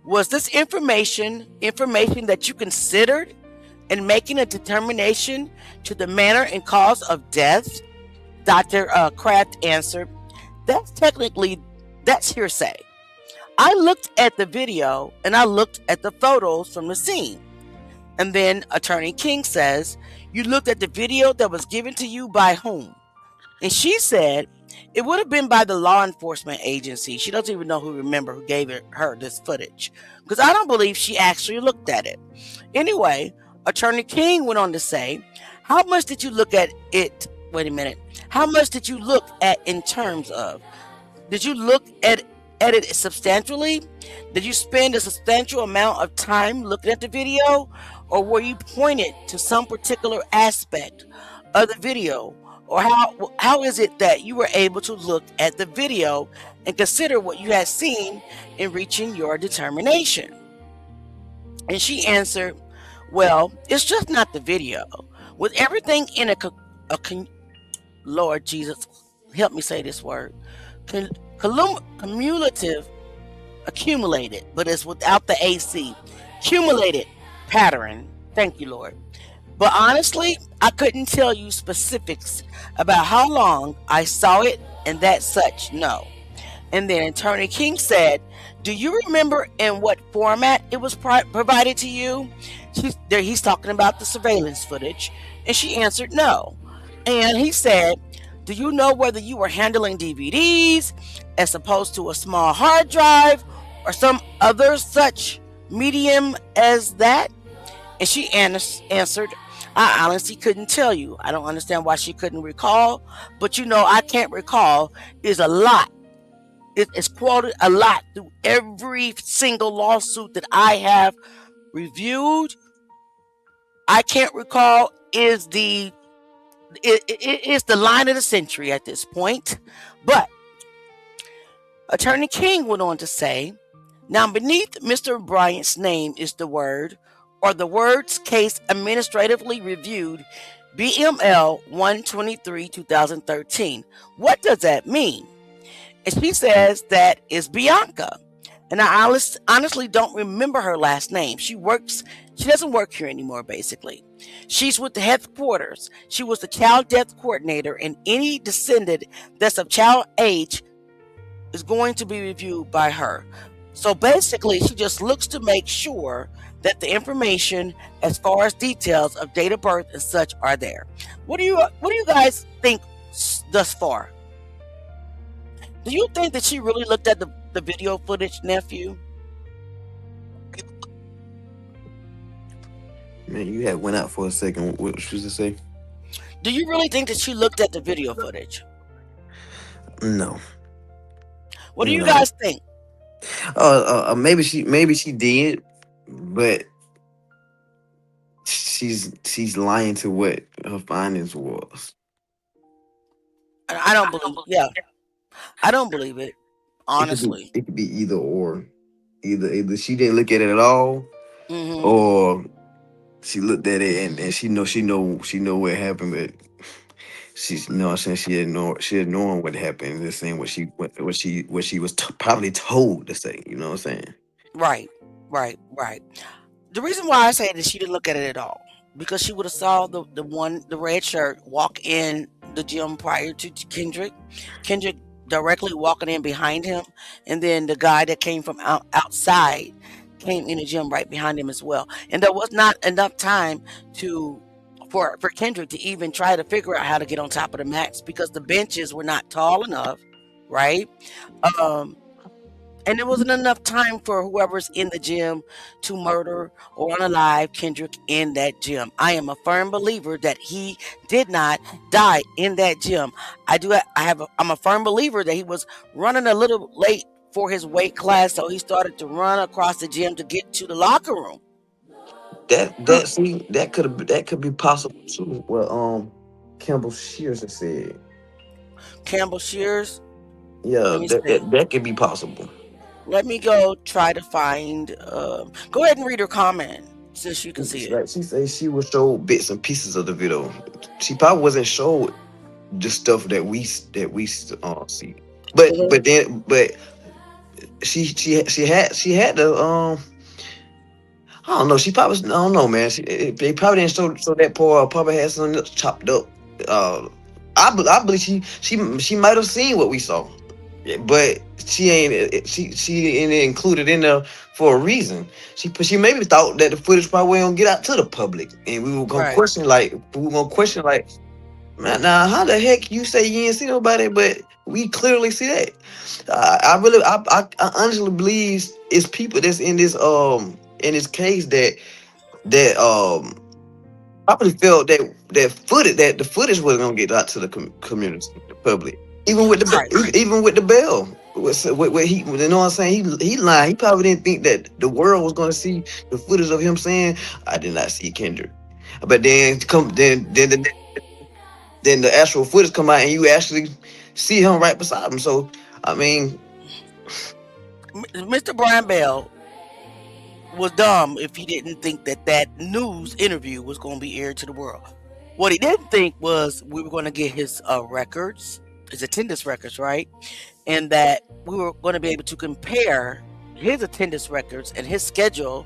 C: was this information that you considered in making a determination to the manner and cause of death? Dr. Kraft answered, that's hearsay. I looked at the video and I looked at the photos from the scene. And then Attorney King says, you looked at the video that was given to you by whom? And she said, it would have been by the law enforcement agency. She doesn't even know who gave her this footage, because I don't believe she actually looked at it. Anyway, Attorney King went on to say, how much did you look at it? Wait a minute. How much did you look at in terms of? Did you look at it substantially? Did you spend a substantial amount of time looking at the video? Or were you pointed to some particular aspect of the video? Or how is it that you were able to look at the video and consider what you had seen in reaching your determination? And she answered, well, it's just not the video. With everything in Lord Jesus, help me say this word. Cul- Cumulative, accumulated, but it's without the AC. Cumulated pattern. Thank you, Lord. But honestly, I couldn't tell you specifics about how long I saw it and that such. No. And then Attorney King said, "Do you remember in what format it was provided to you?" He's talking about the surveillance footage. And she answered no. And he said, "Do you know whether you were handling DVDs as opposed to a small hard drive or some other such medium as that?" And she answered, "I honestly couldn't tell you. I don't understand why she couldn't recall. But I can't recall is a lot. It's quoted a lot through every single lawsuit that I have reviewed. I can't recall is the line of the century at this point." But Attorney King went on to say, "Now beneath Mr. Bryant's name is the word or the words case administratively reviewed BML 123 2013. What does that mean?" And she says that is Bianca. And I honestly don't remember her last name. She doesn't work here anymore, basically. She's with the headquarters. She was the child death coordinator, and any descendant that's of child age is going to be reviewed by her. So basically, she just looks to make sure that the information as far as details of date of birth and such are there. What do you guys think thus far? Do you think that she really looked at the video footage, nephew?
D: Man, you had went out for a second. What was you to say?
C: Do you really think that she looked at the video footage?
D: No,
C: What do you
D: no.
C: guys think?
D: Maybe she did, but she's lying to what her findings was.
C: I don't believe. Yeah, I don't believe it.
D: It could be
C: Honestly.
D: it could be either or. Either she didn't look at it at all,
C: Hmm.
D: or she looked at it and she know what happened, but she's you know what I'm saying she ignoring what happened, just saying what she was probably told to say. You know what I'm saying?
C: Right. Right. Right. The reason why I say that she didn't look at it at all because she would have saw the red shirt walk in the gym prior to Kendrick directly walking in behind him, and then the guy that came from outside came in the gym right behind him as well. And there was not enough time to for Kendrick to even try to figure out how to get on top of the mats because the benches were not tall enough, right? Um, and there wasn't enough time for whoever's in the gym to murder or unalive Kendrick in that gym. I am a firm believer that he did not die in that gym. I'm a firm believer that he was running a little late for his weight class, so he started to run across the gym to get to the locker room.
D: That could be possible too. Well, Campbell Shears has said,
C: Campbell Shears.
D: yeah,
C: Let me
D: that
C: see.
D: that, that could be possible.
C: Let me go try to find. Go ahead and read her comment since you can see it.
D: Like she says, she was showed bits and pieces of the video. She probably wasn't showed the stuff that we see. But
C: Mhm.
D: but then but she had the I don't know. She probably I don't know, man. They probably didn't show that poor. Probably had something else chopped up. Uh, I believe she might have seen what we saw. Yeah, but she ain't included in there for a reason. She maybe thought that the footage probably won't get out to the public, and
C: Right.
D: we were gonna question like, man, now how the heck you say you didn't see nobody, but we clearly see that. I honestly believe it's people that's in this case that probably felt that the footage wasn't gonna get out to the community, the public. Even with
C: Right.
D: even with the bell, what he, you know what I'm saying? He lied. He probably didn't think that the world was gonna see the footage of him saying, "I did not see Kendrick." But then the actual footage come out and you actually see him right beside him. So I mean,
C: Mr. Brian Bell was dumb if he didn't think that that news interview was going to be aired to the world. What he didn't think was we were going to get his records. his attendance records, right? And that we were going to be able to compare his attendance records and his schedule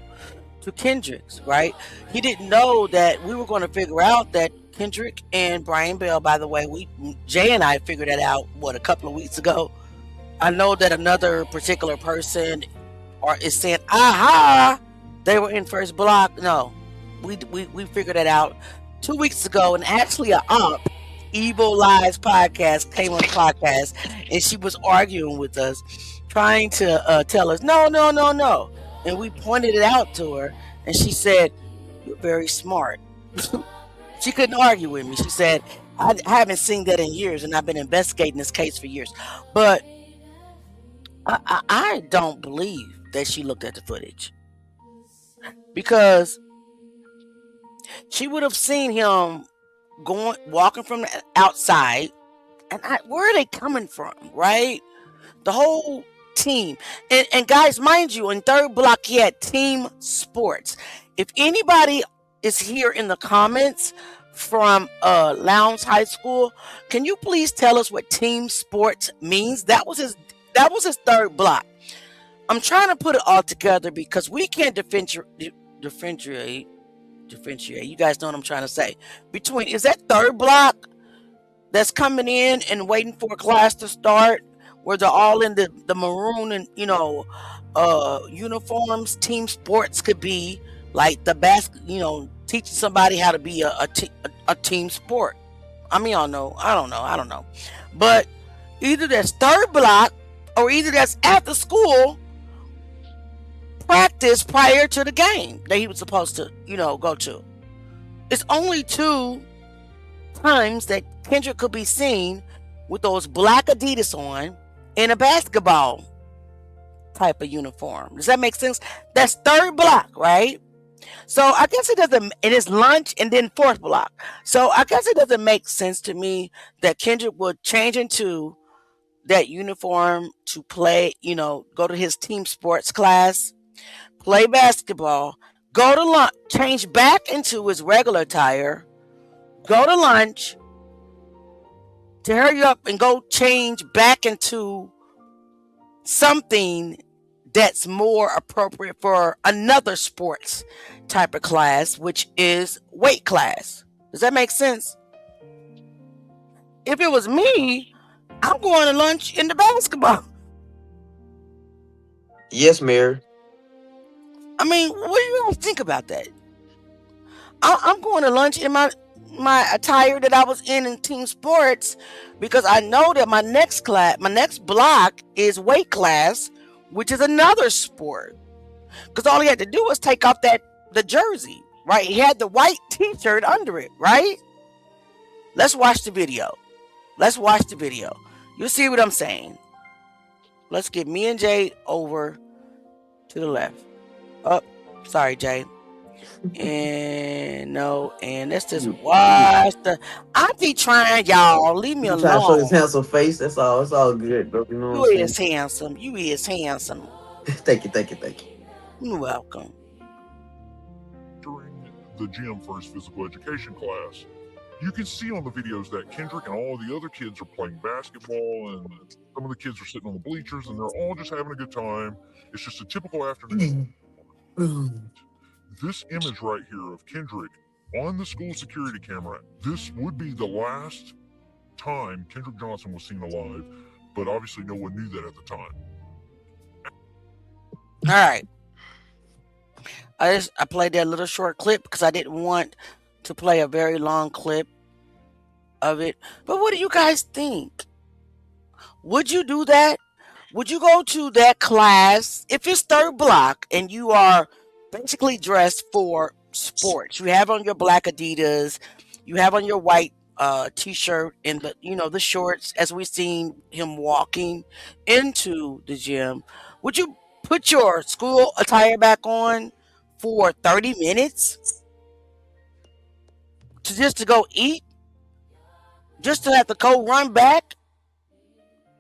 C: to Kendrick's, right? He didn't know that we were going to figure out that Kendrick and Brian Bell, by the way, Jay and I figured that out a couple of weeks ago. I know that another particular person is saying, aha, they were in first block. No, we figured that out 2 weeks ago, and actually Evil Lies podcast came on the podcast, and she was arguing with us, trying to tell us, no, and we pointed it out to her, and she said, "You're very smart." She couldn't argue with me. She said, "I haven't seen that in years, and I've been investigating this case for years." But I don't believe that she looked at the footage, because she would have seen him walking from the outside, and where are they coming from, right? The whole team. And guys, mind you, in third block, he had team sports. If anybody is here in the comments from Lowndes High School, can you please tell us what team sports means? That was his third block. I'm trying to put it all together because we can't differentiate. You guys know what I'm trying to say. Between, is that third block that's coming in and waiting for a class to start, where they're all in the maroon and uniforms? Team sports could be like the teaching somebody how to be a team sport. I mean, I don't know. But either that's third block or either that's after school practice prior to the game that he was supposed to, go to. It's only 2 times that Kendrick could be seen with those black Adidas on in a basketball type of uniform. Does that make sense? That's third block, right? So I guess it doesn't, it is lunch and then fourth block. So I guess it doesn't make sense to me that Kendrick would change into that uniform to play, go to his team sports class, play basketball, go to lunch, change back into his regular attire, go to lunch, to hurry up and go change back into something that's more appropriate for another sports type of class, which is weight class. Does that make sense? If it was me, I'm going to lunch in the basketball.
D: Yes, Mary.
C: I mean, what do you guys think about that? I'm going to lunch in my attire that I was in team sports, because I know that my next block is weight class, which is another sport. Because all he had to do was take off the jersey, right? He had the white t-shirt under it, right? Let's watch the video. You'll see what I'm saying. Let's get me and Jay over to the left. Oh, sorry, Jay. And let's just watch the auntie trying, y'all. Leave me alone.
D: Trying to show his handsome face. That's all. It's all good, bro. You know what I'm saying?
C: You is handsome.
D: Thank you.
C: You're welcome.
G: During the gym for his physical education class, you can see on the videos that Kendrick and all the other kids are playing basketball, and some of the kids are sitting on the bleachers, and they're all just having a good time. It's just a typical afternoon. This image right here of Kendrick on the school security camera, this would be the last time Kendrick Johnson was seen alive, but obviously no one knew that at the time.
C: All right. I played that little short clip because I didn't want to play a very long clip of it. But what do you guys think? Would you do that? Would you go to that class if it's third block and you are basically dressed for sports? You have on your black Adidas, you have on your white t-shirt and the shorts, as we've seen him walking into the gym. Would you put your school attire back on for 30 minutes to go eat, just to have to go run back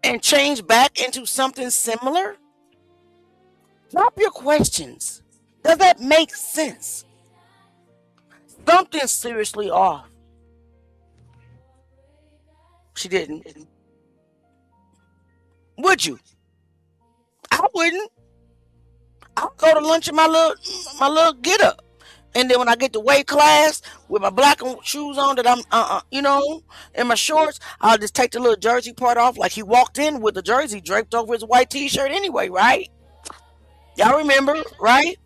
C: and change back into something similar? Drop your questions. Does that make sense? Something's seriously off. She didn't. Would you? I wouldn't. I'll go to lunch in my little get up. And then when I get to weight class with my black shoes on that I'm in my shorts, I'll just take the little jersey part off like he walked in with the jersey draped over his white t-shirt anyway, right? Y'all remember, right?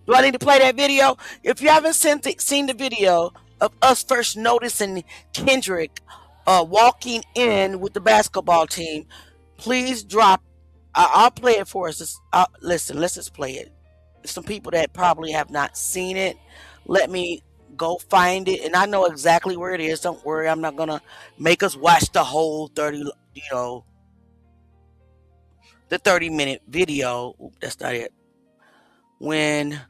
C: Do I need to play that video? If you haven't seen the video of us first noticing Kendrick walking in with the basketball team, please drop. I'll play it for us. Listen, let's just play it. Some people that probably have not seen it, let me go find it. And I know exactly where it is. Don't worry. I'm not going to make us watch the whole the 30-minute video. Oop, that's not it. When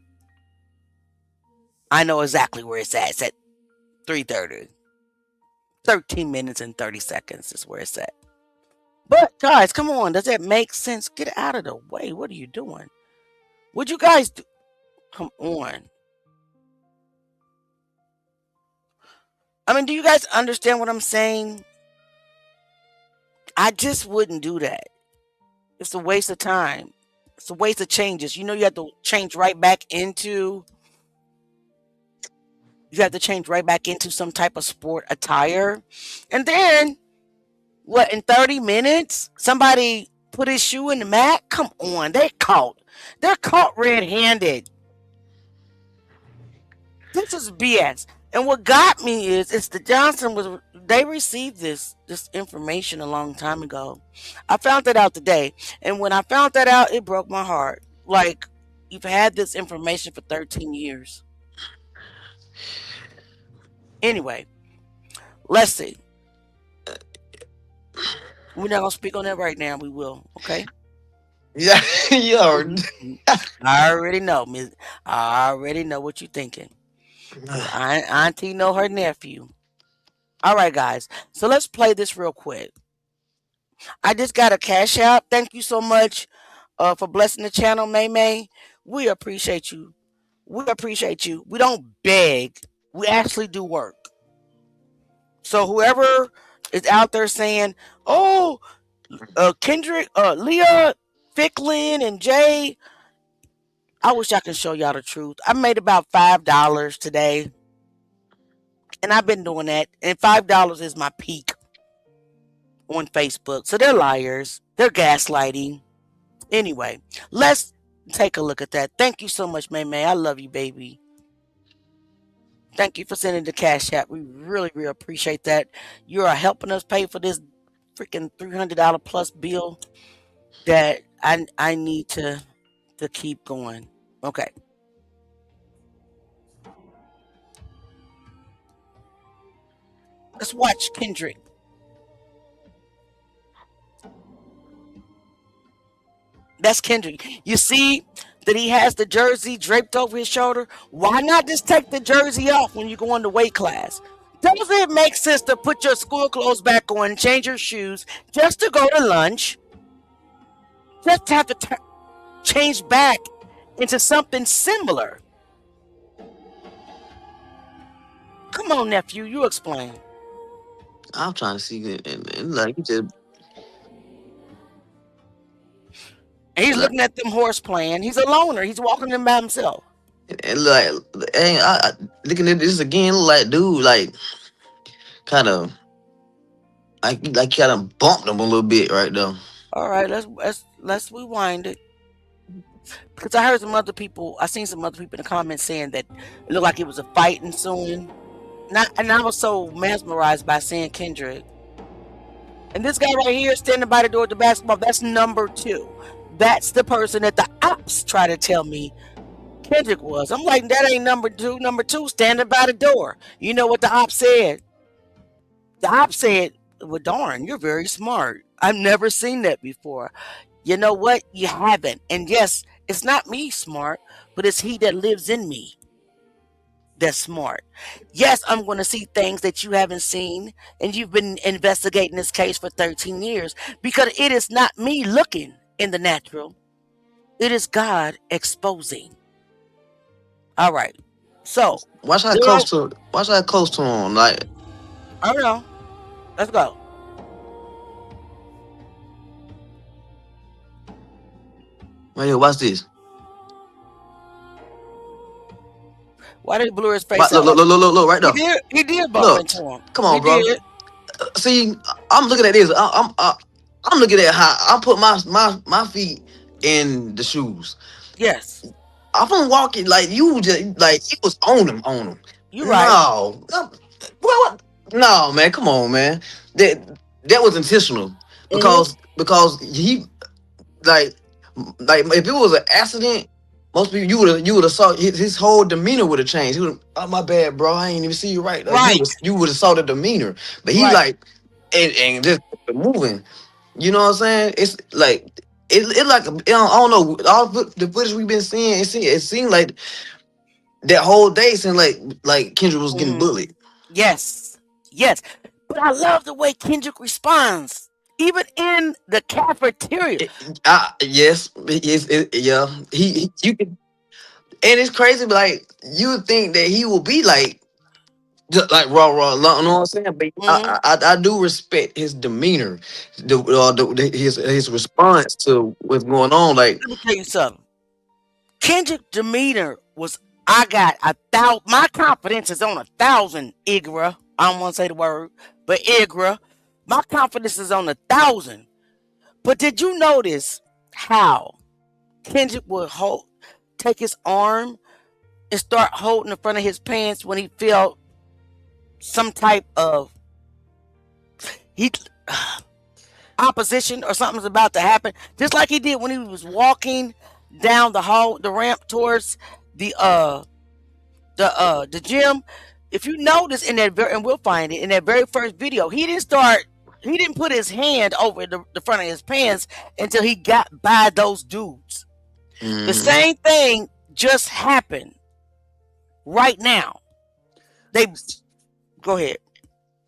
C: I know exactly where it's at. It's at 3:30. 13 minutes and 30 seconds is where it's at. But guys, come on. Does that make sense? Get out of the way. What are you doing? Would you guys do? Come on. I mean, do you guys understand what I'm saying? I just wouldn't do that. It's a waste of time. It's a waste of changes. You have to change right back into some type of sport attire. And then what, in 30 minutes, somebody put his shoe in the mat? Come on, they're caught red-handed. This is BS. And what got me is the Johnson they received this information a long time ago. I found that out today. And when I found that out, it broke my heart. Like, you've had this information for 13 years. Anyway, let's see. We're not gonna speak on that right now. We will, okay?
D: Yeah, yeah.
C: I already know, Miss. I already know what you're thinking. Auntie know her nephew. All right, guys. So let's play this real quick. I just got a cash out. Thank you so much for blessing the channel, May May. We appreciate you. We appreciate you. We don't beg. We actually do work. So whoever is out there saying, "Oh, Kendrick, Leah, Ficklin, and Jay," I wish I could show y'all the truth. I made about $5 today, and I've been doing that. And $5 is my peak on Facebook. So they're liars. They're gaslighting. Anyway, let's take a look at that. Thank you so much, May May. I love you, baby. Thank you for sending the cash app. We really, really appreciate that. You are helping us pay for this freaking $300 plus bill that I need to keep going. Okay. Let's watch Kendrick. That's Kendrick. You see that he has the jersey draped over his shoulder? Why not just take the jersey off when you go into weight class? Doesn't it make sense to put your school clothes back on, change your shoes, just to go to lunch? Just to have to change back into something similar. Come on, nephew, you explain.
D: I'm trying to see it, and like you said,
C: And he's looking at them horse playing. He's a loner. He's walking them by himself.
D: and like, and looking at this again, like dude, like kind of, like kind of bumped him a little bit right there.
C: All right, let's rewind it. Because I heard some other people, I seen some other people in the comments saying that it looked like it was a fight ensuing. And I was so mesmerized by seeing Kendrick. And this guy right here standing by the door at the basketball, that's number 2. That's the person that the ops try to tell me Kendrick was. I'm like, that ain't number 2. Number 2 standing by the door. You know what the ops said? The ops said, well, darn, you're very smart. I've never seen that before. You know what? You haven't. And yes, it's not me smart, but it's he that lives in me that's smart. Yes, I'm going to see things that you haven't seen, and you've been investigating this case for 13 years, because it is not me looking in the natural. It is God exposing. All right. So
D: Watch how close to him. Like,
C: I don't know. Let's go.
D: Right here, watch this.
C: Why did he blur his
D: Right,
C: face out like that?
D: look, right
C: He
D: there.
C: did. He did bump
D: Look,
C: into him.
D: come
C: He
D: on, bro.
C: did.
D: See, I'm looking at this. I'm looking at how I put my feet in the shoes.
C: Yes.
D: I'm gonna walk it like you just like he was on him.
C: You're right.
D: No, what? No, man, come on, man. That was intentional
C: Hmm.
D: because he like if it was an accident, most people you would have saw his whole demeanor would have changed. He would, oh my bad, bro, I ain't even see you right. Like
C: Right.
D: you would have saw the demeanor, but he
C: Right.
D: like and just moving. You know what I'm saying? It's like it like I don't know all the footage we've been seeing. It seemed like that whole day seemed like Kendrick was getting
C: Hmm.
D: bullied.
C: Yes. Yes. But I love the way Kendrick responds, even in the cafeteria.
D: Yes, yeah. You can, and it's crazy. But like you would think that he will be like just like raw. You know what I'm saying? But
C: Hmm.
D: I do respect his demeanor, his response to what's going on. Like
C: Let me tell you something. Kendrick demeanor was. I got 1,000. My confidence is on 1,000. Igra. I don't want to say the word, but Igra. My confidence is on 1,000. But did you notice how Kendrick would take his arm and start holding the front of his pants when he felt some type of he opposition or something's about to happen, just like he did when he was walking down the ramp towards the the gym. If you notice in that and we'll find it in that very first video, he didn't put his hand over the front of his pants until he got by those dudes. The
D: mhm.
C: same thing just happened right now. They go ahead.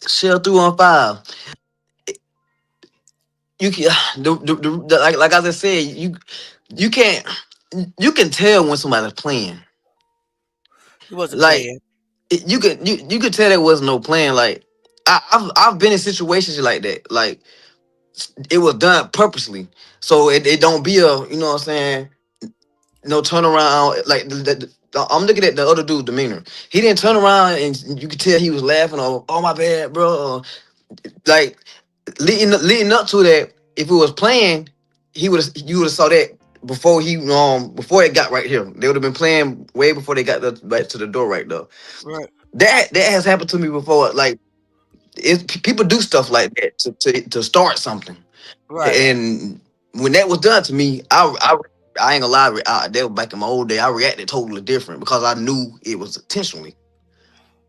D: Shell through on 5. You can like as I said, you can't you can tell when somebody's playing.
C: He wasn't
D: Like
C: playing.
D: you could tell there was no plan. Like I've been in situations like that. Like it was done purposely, so it don't be a you know what I'm saying. No turnaround. Like I'm looking at the other dude's demeanor. He didn't turn around and you could tell he was laughing. Or oh my bad, bro. Like leading up to that, if it was playing, you would have saw that before it got right here. They would have been playing way before they got back to the door right there.
C: Right.
D: That has happened to me before. Like people do stuff like that to start something,
C: Right.
D: and when that was done to me, I ain't gonna lie. That was back in my old day. I reacted totally different because I knew it was intentionally.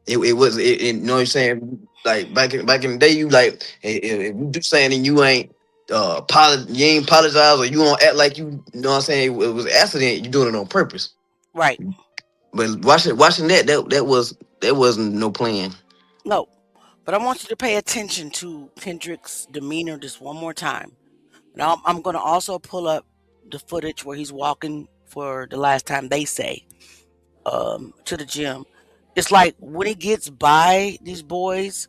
D: It was you know what I'm saying? Like back in the day, you like if you do something and you ain't you ain't apologize or you don't act like you know what I'm saying it was an accident, you doing it on purpose.
C: Right.
D: But watching that wasn't no plan.
C: No. But I want you to pay attention to Kendrick's demeanor just one more time. Now I'm going to also pull up the footage where he's walking for the last time they say to the gym. It's like when he gets by these boys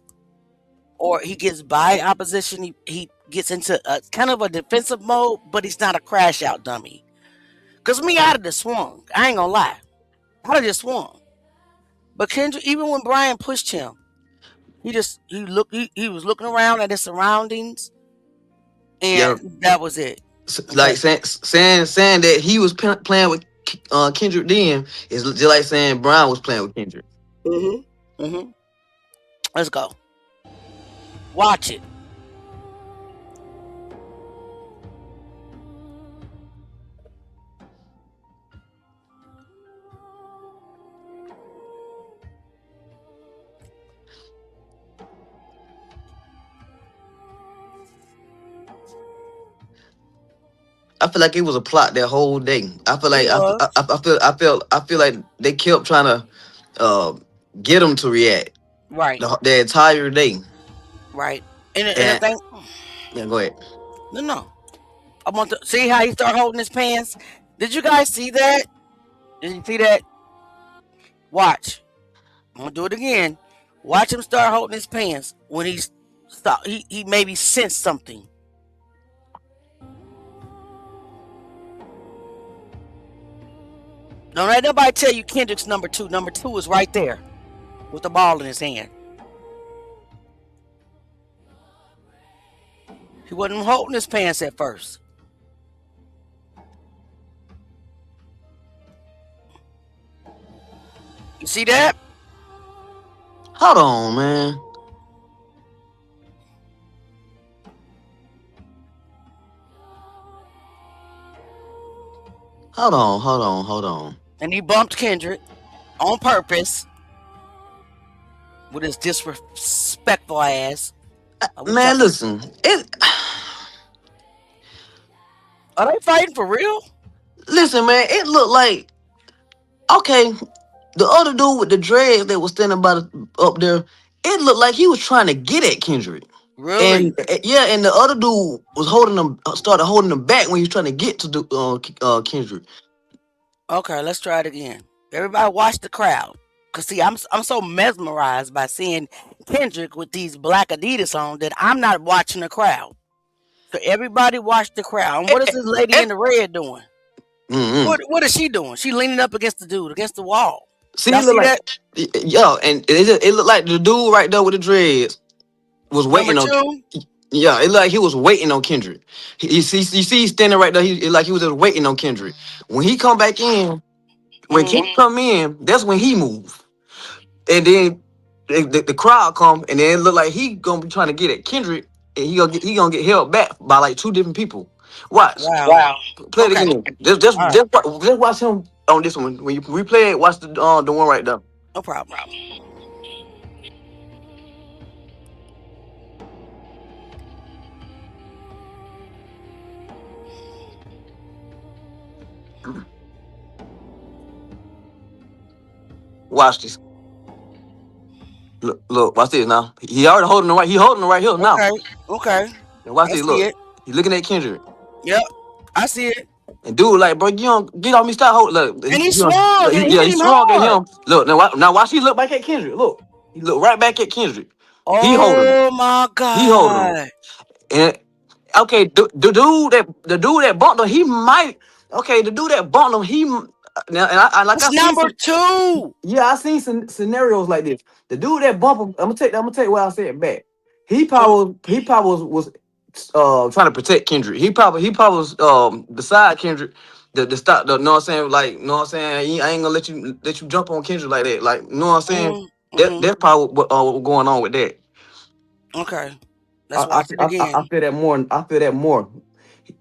C: or he gets by opposition, he gets into a kind of a defensive mode, but he's not a crash out dummy. Cause me, I'd have just swung. I ain't gonna lie, I'd have just swung. But Kendrick, even when Brian pushed him, he was looking around at his surroundings,
D: Yeah,
C: and that was it.
D: like
C: Okay.
D: saying that he was playing with Kendrick then is just like saying Brian was playing with Kendrick.
C: Mhm. Mhm. Let's go. Watch it.
D: I feel like it was a plot that whole day. I feel
C: It
D: like
C: was
D: I feel like they kept trying to uh, get him to react
C: right.
D: the entire day.
C: Right. And the
D: And
C: thing,
D: yeah, go ahead.
C: no, no. I want to see how he start holding his pants. Did you guys see that? Did you see that? Watch. I'm gonna do it again. Watch him start holding his pants when he's stop. He maybe sensed something. Don't let nobody tell you Kendrick's number 2. Number 2 is right there with the ball in his hand. He wasn't holding his pants at first. You see that?
D: Hold on, man. Hold on.
C: And he bumped Kendrick on purpose with his disrespectful ass.
D: Man, listen.
C: Are they fighting for real?
D: Listen, man. It looked like okay. The other dude with the dreads that was standing up there, it looked like he was trying to get at Kendrick.
C: Really?
D: And yeah, and the other dude was holding him, started holding him back when he was trying to get to Kendrick.
C: Okay, let's try it again. Everybody watch the crowd. Cause see, I'm so mesmerized by seeing Kendrick with these black Adidas on that I'm not watching the crowd. So everybody watch the crowd. And what is this lady in the red doing? What is she doing? She leaning up against the dude, against the wall.
D: See,
C: Y'all
D: it look
C: see
D: like, yo, and it looked like the dude right there with the dreads was waiting
C: Number
D: on.
C: 2?
D: Yeah, it looked like he was waiting on Kendrick. You see, he's standing right there. It like he was just waiting on Kendrick. When he come back in, when Kendrick come in, that's when he move. And then the crowd come, and then it look like he gonna be trying to get at Kendrick, and he gonna get held back by like 2 different people. Watch.
C: Wow.
D: Play it
C: Okay.
D: again. Just
C: All right.
D: just watch him on this one. When you replay it, watch the one right there.
C: No problem.
D: Watch this. Look, watch this now. He already holding the right. He holding the right heel now.
C: Okay.
D: And watch
C: I
D: this.
C: see
D: Look,
C: it.
D: he looking at Kendrick.
C: Yep. I see it.
D: And dude, like, bro, you don't get off me. Stop holding. Look,
C: And he
D: you know,
C: swung.
D: look,
C: And he
D: yeah,
C: hit
D: he
C: him
D: swung at
C: hard.
D: him. Look, now watch. He look back at Kendrick. Look, he look right back at Kendrick. He holding him.
C: Oh my
D: He holding him.
C: God.
D: And okay, the dude that bumped him, he might. Okay, the dude that bumped him, he now and I like
C: It's
D: I seen
C: number 2.
D: yeah, I seen some scenarios like this. The dude that bumped him, I'm gonna take what I said back. He probably was trying to protect Kendrick. He probably was beside Kendrick the stop the know what I'm saying, like know what I'm saying, I ain't gonna let you jump on Kendrick like that. Like, know what I'm saying? That's probably what was going on with that.
C: Okay. Let's watch it again.
D: I feel that more. I feel that more.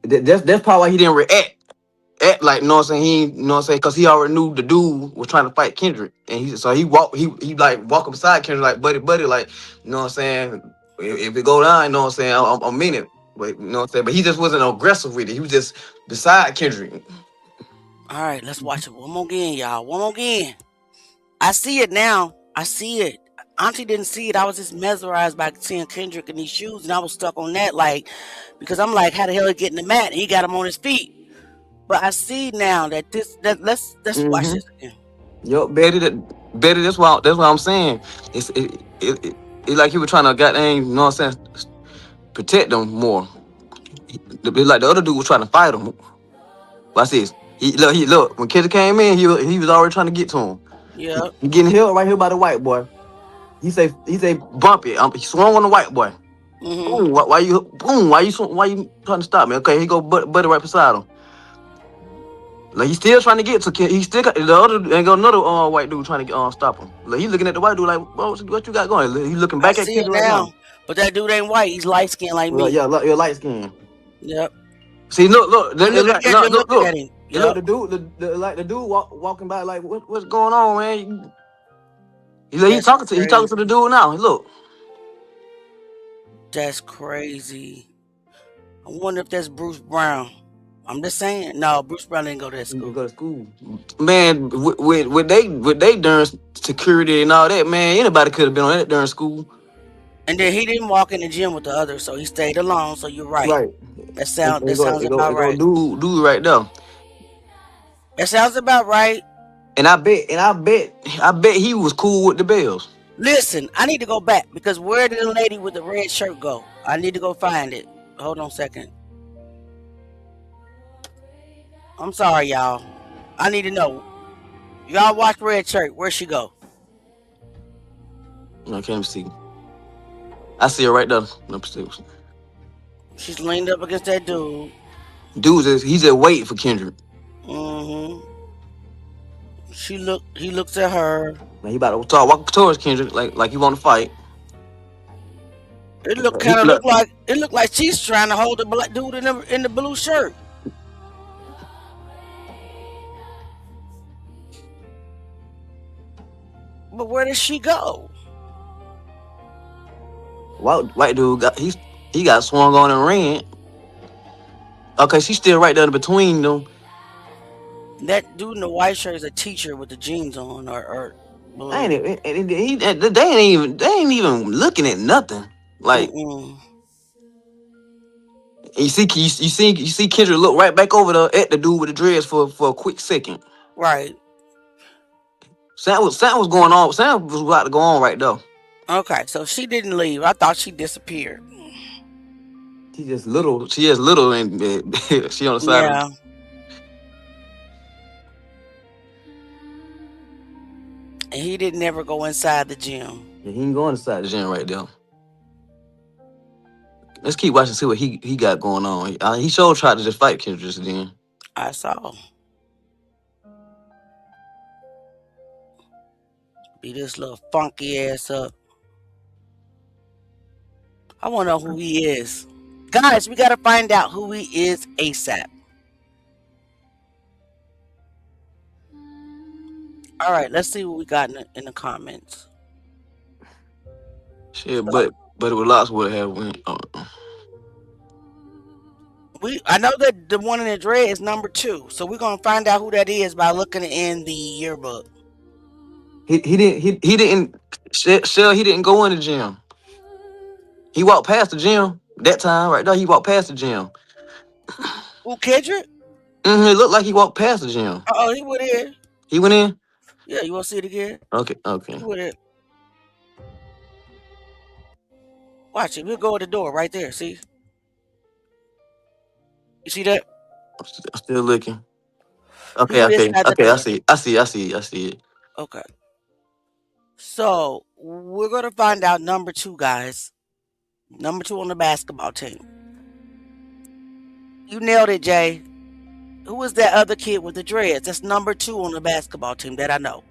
D: That's probably why he didn't react. Act like, know what I'm saying, he know what I'm saying, because he already knew the dude was trying to fight Kendrick, and he like walking beside Kendrick like buddy, like, you know what I'm saying, if it go down, you know what I'm saying, I'm mean it, but you know what I'm saying, but he just wasn't aggressive with it. He was just beside Kendrick.
C: All right, let's watch it one more again, y'all. One more again. I see it now. I see it. Auntie didn't see it. I was just mesmerized by seeing Kendrick in these shoes, and I was stuck on that, like, because I'm like, how the hell he get in the mat? And he got him on his feet. But I see now that let's watch this again.
D: Yo, Betty, that's what I'm saying. It like he was trying to goddamn, you know what I'm saying, protect them more. Like the other dude was trying to fight him. Watch this. He look when Kendrick came in, he was already trying to get to him.
C: Yeah.
D: He getting held right here by the white boy. He say bump it. He swung on the white boy. Boom. Why you trying to stop me? Okay, he go buddy right beside him. Like he's still trying to get to. He still got the other and got another white dude trying to stop him. Like he looking at the white dude like, what you got going? He looking back
C: I
D: at
C: see
D: Kendrick
C: it
D: right
C: now.
D: now.
C: But that dude ain't white. He's light skinned like me.
D: Yeah, you're light skin.
C: Yep.
D: See, look.
C: Look at him.
D: Look, the dude walking by like, what's going on, man? He talking to the dude now. Look.
C: That's crazy. I wonder if that's Bruce Brown. I'm just saying. No, Bruce Brown didn't go to that school.
D: Man, with they during security and all that, man, anybody could have been on that during school.
C: And then he didn't walk in the gym with the others, so he stayed alone. So you're right.
D: Right.
C: That sounds about right.
D: Dude right there.
C: That sounds about right.
D: And I bet he was cool with the Bells.
C: Listen, I need to go back because where did the lady with the red shirt go? I need to go find it. Hold on a second. I'm sorry, y'all. I need to know. Y'all watch Red Shirt. Where'd she go?
D: I can't even see. I see her right there. Upstairs.
C: She's leaned up against that dude.
D: He's just waiting for Kendrick.
C: Mm-hmm. He looks at her.
D: Now he about to walk towards Kendrick like he want to fight.
C: It look
D: He
C: kind of
D: look.
C: look like she's trying to hold the black dude in the blue shirt. But where does she go?
D: White dude he got swung on and ran. Okay, she's still right there in between them.
C: That dude in the white shirt is a teacher with the jeans on, or
D: I
C: blue.
D: ain't they ain't even looking at nothing. Like
C: Mm-mm.
D: you see Kendrick look right back over there at the dude with the dreads for a quick second.
C: Right.
D: Something was going on. Something was about to go on right there.
C: Okay, so she didn't leave. I thought she disappeared.
D: She just little. She is little and she on the side of.
C: Yeah. And he didn't ever go inside the gym.
D: Yeah, he ain't going inside the gym right there. Let's keep watching, see what he got going on. He sure tried to just fight Kendrick just then.
C: I saw. Beat this little funky ass up. I want to know who he is. Guys, we got to find out who he is ASAP. All right, let's see what we got in the comments.
D: Shit, but it was lots would have went.
C: I know that the one in the dread is number 2, so we're gonna find out who that is by looking in the yearbook.
D: He didn't Shell, he didn't go in the gym. He walked past the gym that time right there. He walked past the gym.
C: Who, Kendrick?
D: It looked like he walked past the gym.
C: Oh, he went in.
D: He went in.
C: Yeah, you want to see it again?
D: Okay.
C: He went in. Watch it. We'll go at the door right there. See? You see that?
D: I'm still looking.
C: He went
D: Okay.
C: inside the
D: I
C: door.
D: see it.
C: Okay. So we're gonna find out number 2, guys. Number 2 on the basketball team. You nailed it, Jay. Who was that other kid with the dreads? That's number 2 on the basketball team that I know.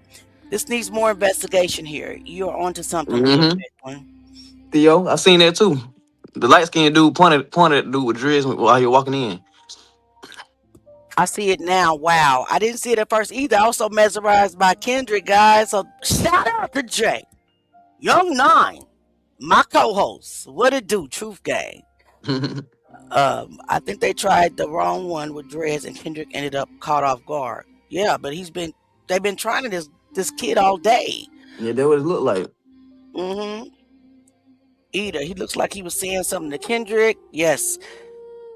C: This needs more investigation here. You're onto something real
D: Mm-hmm.
C: big one.
D: Theo, I seen that too. The light skinned dude pointed at the dude with dreads while he was walking in.
C: I see it now. Wow. I didn't see it at first either. Also mesmerized by Kendrick, guys. So shout out to Jay. Young 9. My co-host. What it do, Truth Gang. I think they tried the wrong one with dreads and Kendrick ended up caught off guard. Yeah, but they've been trying this kid all day.
D: Yeah, that what it looked like.
C: Mm-hmm. Either he looks like he was saying something to Kendrick. Yes.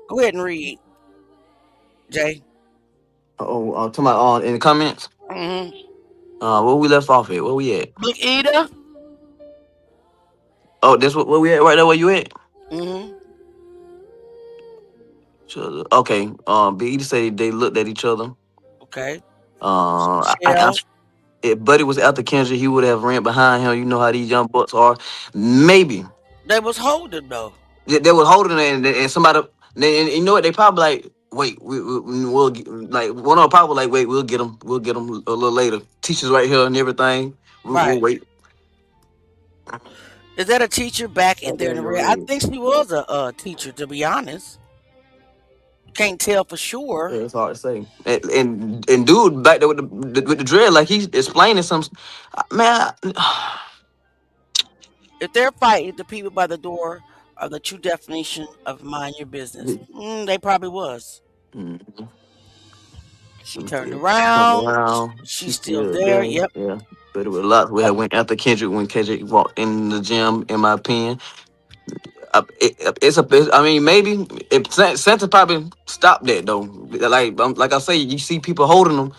C: Go ahead and read, Jay.
D: Talking about in the comments.
C: Mm-hmm.
D: Where we left off at? Where we at?
C: Big Ida.
D: Oh, that's where we at right there. Where you at?
C: Mm-hmm.
D: Okay. Big E say they looked at each other.
C: Okay.
D: I, if Buddy was after Kendrick, he would have ran behind him. You know how these young bucks are. Maybe
C: They was holding though.
D: they was holding it, and somebody. And you know what? They probably like, wait, we'll like one of them probably like, wait, we'll get them a little later. Teachers right here and everything. We'll wait.
C: Is that a teacher back in there in the red? I think she was a teacher, to be honest. Can't tell for sure.
D: Yeah, it's hard to say. And dude back there with the dread, like he's explaining some. Man,
C: If they're fighting, the people by the door are the true definition of mind your business. They probably was.
D: mm-hmm.
C: She turned around.
D: Around.
C: She's still there. Yep.
D: Yeah. But it was a lot. We had went after Kendrick when Kendrick walked in the gym. In my opinion, I mean, maybe if Santa probably stopped that though. Like I say, you see people holding them,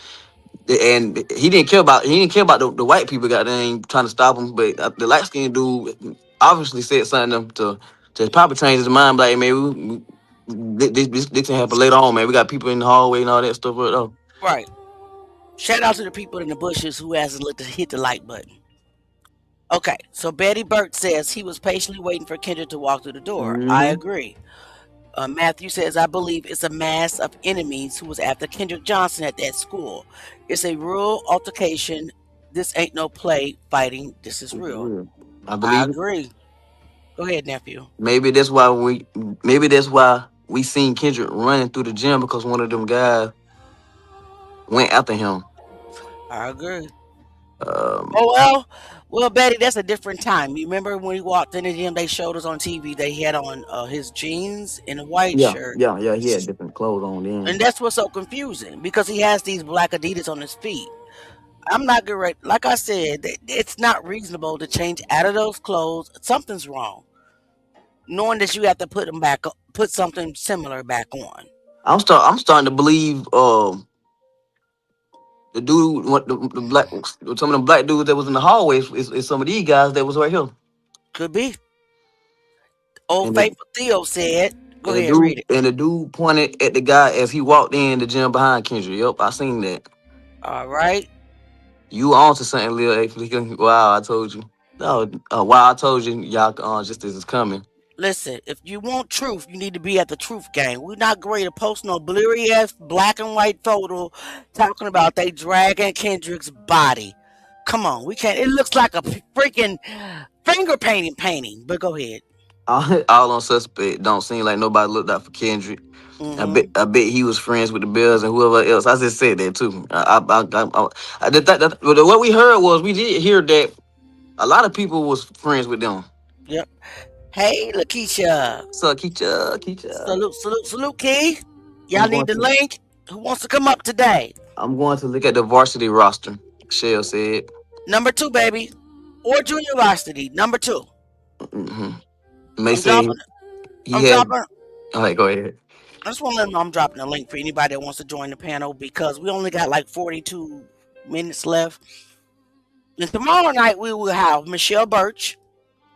D: and he didn't care about the white people. Got there trying to stop him, but the light skinned dude obviously said something to probably change his mind. Like, man, this can happen later on, man. We got people in the hallway and all that stuff.
C: Right. Shout out to the people in the bushes who hasn't hit the like button. Okay, so Betty Burt says he was patiently waiting for Kendrick to walk through the door. I
D: Mm-hmm.
C: agree. Matthew says, I believe it's a mass of enemies who was after Kendrick Johnson at that school. It's a real altercation. This ain't no play fighting. This is
D: It's
C: real.
D: real. I
C: I
D: believe it.
C: agree. Go ahead, nephew.
D: Maybe that's why we seen Kendrick running through the gym because one of them guys went after him.
C: I agree.
D: Um,
C: Oh well, Betty, that's a different time. You remember when he walked in the gym? They showed us on TV. They had on his jeans and a white
D: yeah,
C: shirt,
D: yeah, yeah. He had different clothes on
C: and
D: then.
C: that's what's so confusing because he has these black Adidas on his feet. I'm not good. Right, like I said, it's not reasonable to change out of those clothes. Something's wrong, knowing that you have to put them back, put something similar back on.
D: I'm starting to believe the dude what the black some of the black dudes that was in the hallways is some of these guys that was right here.
C: Could be. Old
D: And the
C: faithful Theo said, "Go
D: and the
C: ahead, read
D: dude
C: it."
D: and the dude pointed at the guy as he walked in the gym behind Kendrick. Yep, I seen that.
C: All right.
D: You on to something, Lil A. Wow, I told you. No, wow, I told you, y'all. Just as it's coming.
C: Listen, if you want truth, you need to be at the truth game. We're not going to post no blurry ass black and white photo talking about they dragging Kendrick's body. Come on, we can't. It looks like a freaking finger painting. But go ahead.
D: All on suspect. Don't seem like nobody looked out for Kendrick.
C: Mm-hmm.
D: I bet he was friends with the Bills and whoever else. I just said that too. I did that. What we heard was we did hear that a lot of people was friends with them.
C: Yep. Hey, Lakeisha.
D: So Keisha,
C: Salute, Key.
D: I'm
C: Y'all
D: going
C: need the
D: to
C: link. Who wants to come up today?
D: I'm going to look at the varsity roster. Shell said.
C: Number two, baby. Or junior varsity. Number two.
D: Mm-hmm. May
C: I'm
D: say
C: dropping.
D: he
C: I'm
D: had.
C: dropping.
D: All right, go ahead.
C: I just want to let them know I'm dropping a link for anybody that wants to join the panel because we only got like 42 minutes left. And tomorrow night we will have Michelle Birch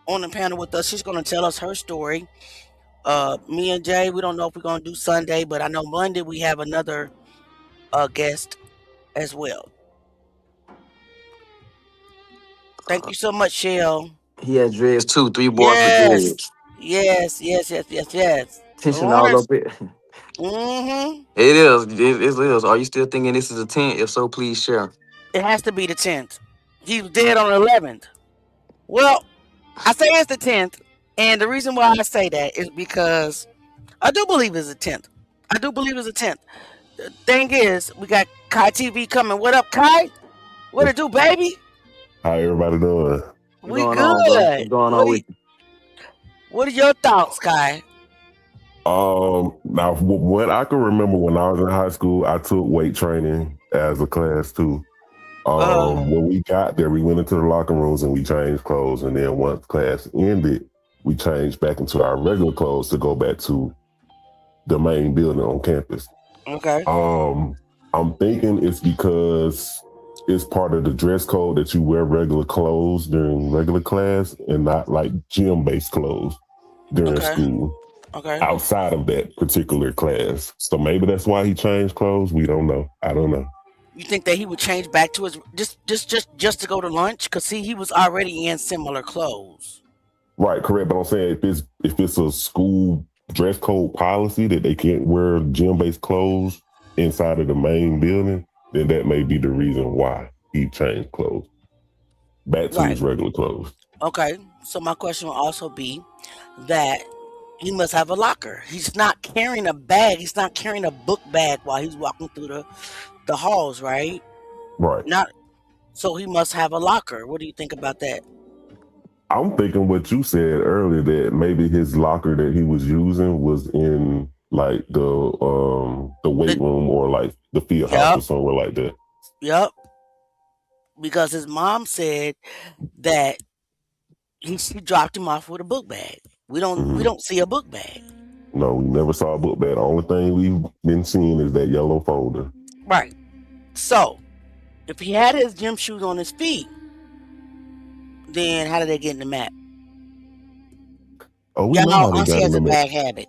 C: on the panel with us. She's going to tell us her story. Me and Jay, we don't know if we're going to do Sunday, but I know Monday we have another guest as well. Thank you so much, Shell.
D: He had dreads too. 3 bars with
C: Yes,
D: dreads.
C: yes.
D: Tension all
C: Lawrence.
D: up it.
C: Mm-hmm.
D: It is. It is. Are you still thinking this is a 10? If so, please share.
C: It has to be the 10th. He was dead on the 11th. Well, I say it's the 10th, and the reason why I say that is because I do believe it's the 10th. I do believe it's the 10th. The thing is, we got Kai TV coming. What up, Kai? What it do, baby?
G: How everybody doing?
D: What's
C: We
D: going on, bro?
C: good.
D: What's going on with you?
C: What are your thoughts, Kai?
G: Now what I can remember when I was in high school, I took weight training as a class too. When we got there, we went into the locker rooms and we changed clothes, and then once class ended, we changed back into our regular clothes to go back to the main building on campus.
C: Okay.
G: I'm thinking it's because it's part of the dress code that you wear regular clothes during regular class and not like gym-based clothes during
C: Okay.
G: school
C: Okay.
G: outside of that particular class. So maybe that's why he changed clothes. We don't know. I don't know.
C: You think that he would change back to his just to go to lunch? Because see, he was already in similar clothes.
G: Right, correct. But I'm saying if it's a school dress code policy that they can't wear gym-based clothes inside of the main building, then that may be the reason why he changed clothes back to
C: Right.
G: his regular clothes.
C: Okay. So my question will also be that he must have a locker. He's not carrying a bag. He's not carrying a book bag while he's walking through the halls, right?
G: Right.
C: Not. So he must have a locker. What do you think about that?
G: I'm thinking what you said earlier, that maybe his locker that he was using was in like the weight room or like the field house or
C: Yep.
G: somewhere like that.
C: Yep. Because his mom said that she dropped him off with a book bag. We don't see a book bag.
G: No, we never saw a book bag. The only thing we've been seeing is that yellow folder.
C: Right. So, if he had his gym shoes on his feet, then how did they get in the map?
G: Oh, we
C: Y'all
G: know
C: know
G: how they
C: Auntie
G: got in
C: has
G: the
C: a
G: mat.
C: bad habit.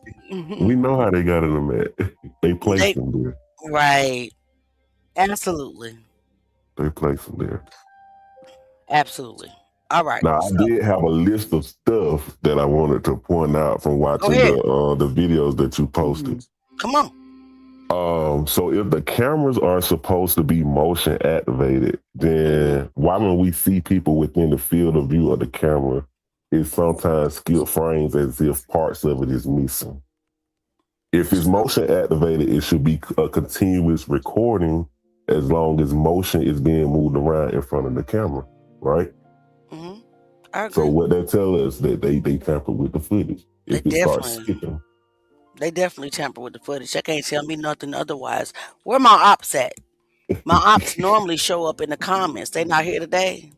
G: We know how they got in the mat. They placed
C: They
G: him there.
C: right. Absolutely.
H: they place them there.
C: Absolutely. All right.
H: Now I
C: So
H: did have a list of stuff that I wanted to point out from
C: go
H: watching
C: ahead.
H: the videos that you posted.
C: Come on.
H: So if the cameras are supposed to be motion activated, then why when we see people within the field of view of the camera, it sometimes skip frames as if parts of it is missing? If it's motion activated, it should be a continuous recording as long as motion is being moved around in front of the camera, right?
C: Hmm. I
H: So
C: agree.
H: what that tells us that they tamper with the footage.
C: They
H: If it starts
C: definitely,
H: skipping,
C: they definitely tamper with the footage. They can't tell me nothing otherwise. Where my ops at? My ops normally show up in the comments. They not here today.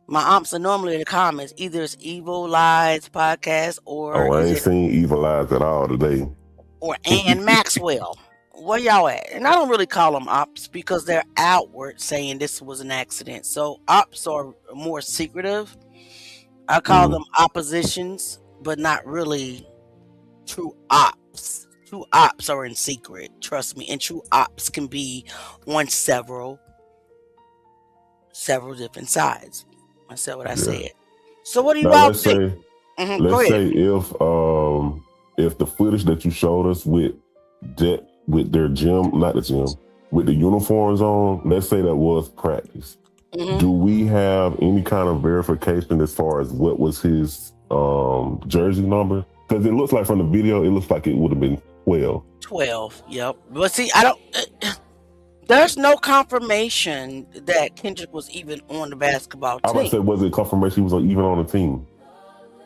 C: My ops are normally in the comments. Either it's Evil Lies podcast or
H: oh, I
C: is
H: ain't
C: it
H: seen Evil Eyes at all today.
C: or Ann Maxwell. Where y'all at? And I don't really call them ops because they're outward saying this was an accident. So ops are more secretive. I call
H: Mhm.
C: them oppositions, but not really true ops. True ops are in secret, trust me. And true ops can be on several different sides. I said what I
H: Yeah.
C: said. So what do you
H: Now
C: all think? Go
H: let's
C: ahead.
H: say if the footage that you showed us with their gym, not the gym, with the uniforms on, let's say that was practice.
C: Hmm.
H: Do we have any kind of verification as far as what was his jersey number? Because it looks like from the video, it looks like it would have been 12.
C: 12. Yep. But see, I don't. There's no confirmation that Kendrick was even on the basketball
H: I was about to
C: team.
H: say, was it confirmation he was even on the team?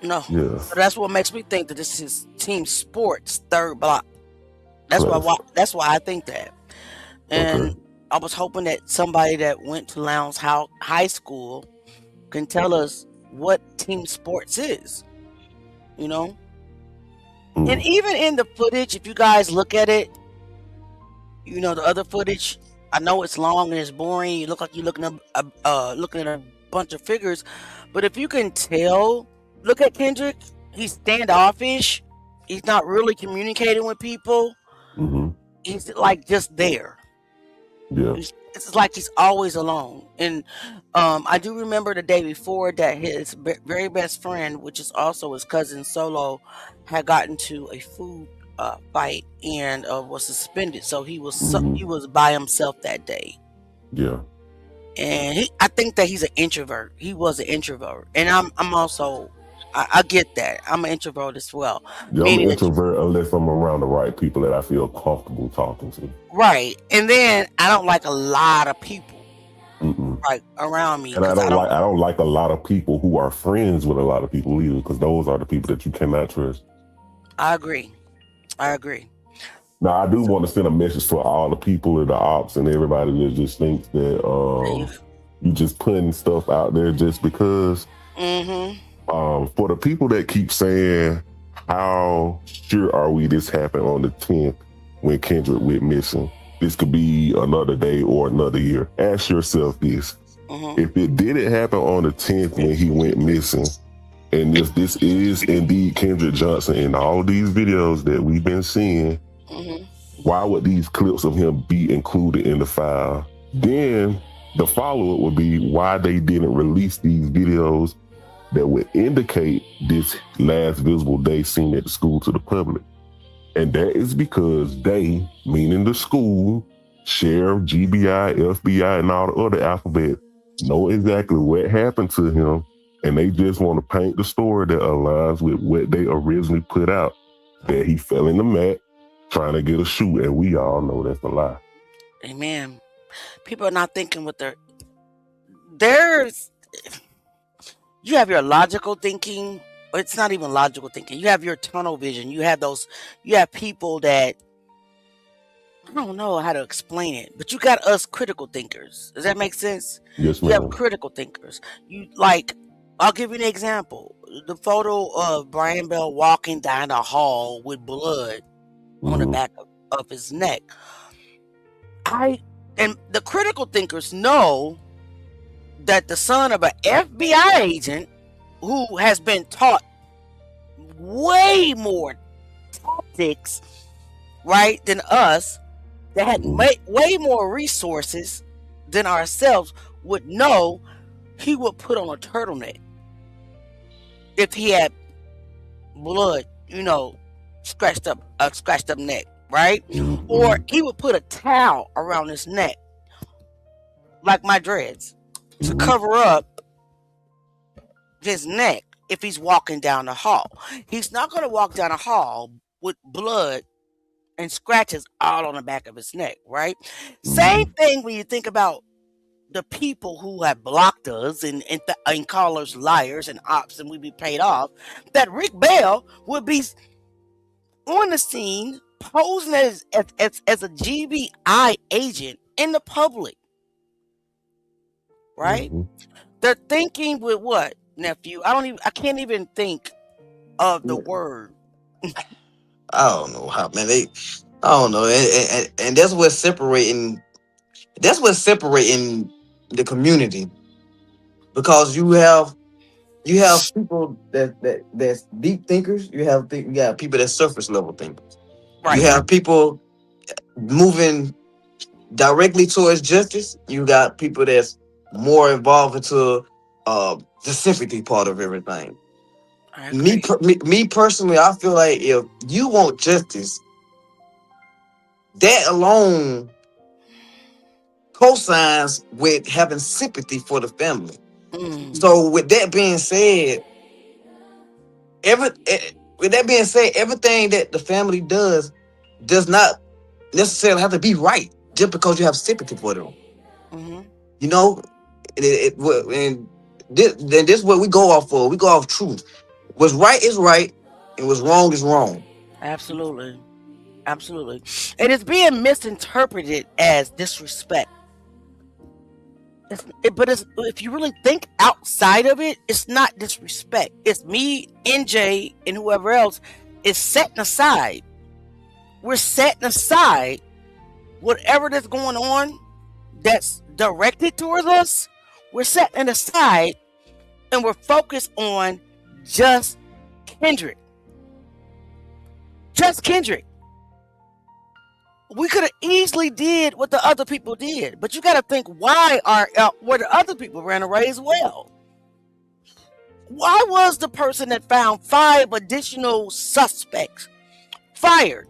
C: No.
H: Yes.
C: So that's what makes me think that this is team sports third block. That's why.
H: Class.
C: That's why I think that. And
H: Okay.
C: I was hoping that somebody that went to Lowndes High School can tell us what team sports is. You know. And
H: Mm.
C: even in the footage, if you guys look at it, you know the other footage. I know it's long and it's boring. You look like you're looking at a bunch of figures, but if you can tell, look at Kendrick. He's standoffish. He's not really communicating with people.
H: Hmm.
C: He's like just there.
H: Yeah.
C: It's like he's always alone. And I do remember the day before that his very best friend, which is also his cousin Solo, had gotten to a food fight and was suspended. So he was
H: Mhm.
C: he was by himself that day.
H: Yeah.
C: And I think that he's an introvert. He was an introvert, and I'm also I get that. I'm an introvert as well.
H: Yeah, I'm an
C: Meaning that
H: introvert unless I'm around the right people that I feel comfortable talking to.
C: right, and then I don't like a lot of people
H: Mm-mm.
C: right around me
H: And I
C: because
H: don't like a lot of people who are friends with a lot of people either, because those are the people that you cannot trust.
C: I agree.
H: Now I do want to send a message for all the people in the ops and everybody that just thinks that you just putting stuff out there just because.
C: Mm-hmm.
H: For the people that keep saying, how sure are we this happened on the 10th when Kendrick went missing? This could be another day or another year. Ask yourself this.
C: Mm-hmm.
H: If it didn't happen on the 10th when he went missing, and if this is indeed Kendrick Johnson in all these videos that we've been seeing,
C: Mm-hmm.
H: why would these clips of him be included in the file? Then the follow-up would be why they didn't release these videos that would indicate this last visible day seen at the school to the public. And that is because they, meaning the school, sheriff, GBI, FBI, and all the other alphabet, know exactly what happened to him, and they just want to paint the story that aligns with what they originally put out, that he fell in the mat trying to get a shoe, and we all know that's a lie.
C: Amen. People are not thinking with there's you have your logical thinking. It's not even logical thinking. You have your tunnel vision. You have people that I don't know how to explain it, but you got us critical thinkers. Does that make sense?
H: Yes,
C: You have
H: ma'am.
C: critical thinkers. I'll give you an example. The photo of Brian Bell walking down the hall with blood on the
H: Mhm.
C: back of his neck. And the critical thinkers know that the son of an FBI agent who has been taught way more tactics, right, than us, that had way more resources than ourselves would know he would put on a turtleneck if he had blood, scratched up neck, right? Or he would put a towel around his neck, like my dreads, to cover up his neck if he's walking down the hall. He's not going to walk down the hall with blood and scratches all on the back of his neck, right? Same thing when you think about the people who have blocked us and call us liars and ops and we be paid off, that Rick Bell would be on the scene posing as a GBI agent in the public, right? They're thinking with what, nephew? I can't even think of the word.
D: I don't know how, man. I don't know, and that's what's separating. That's what's separating the community, because you have people that's deep thinkers. You got people that's surface level thinkers.
C: Right.
D: You have people moving directly towards justice. You got people that's more involved into the sympathy part of everything. Me personally, I feel like if you want justice, that alone cosigns with having sympathy for the family. So with that being said, everything that the family does not necessarily have to be right just because you have sympathy for them. You know, and this is what we go off for. We go off truth. What's right is right, and what's wrong is wrong.
C: Absolutely. And it's being misinterpreted as disrespect. But if you really think outside of it, it's not disrespect. It's me, NJ, and whoever else is setting aside. We're setting aside whatever that's going on that's directed towards us. We're setting aside and we're focused on just Kendrick. We could have easily did what the other people did, but you got to think, why were the other people ran away as well? Why was the person that found 5 additional suspects fired?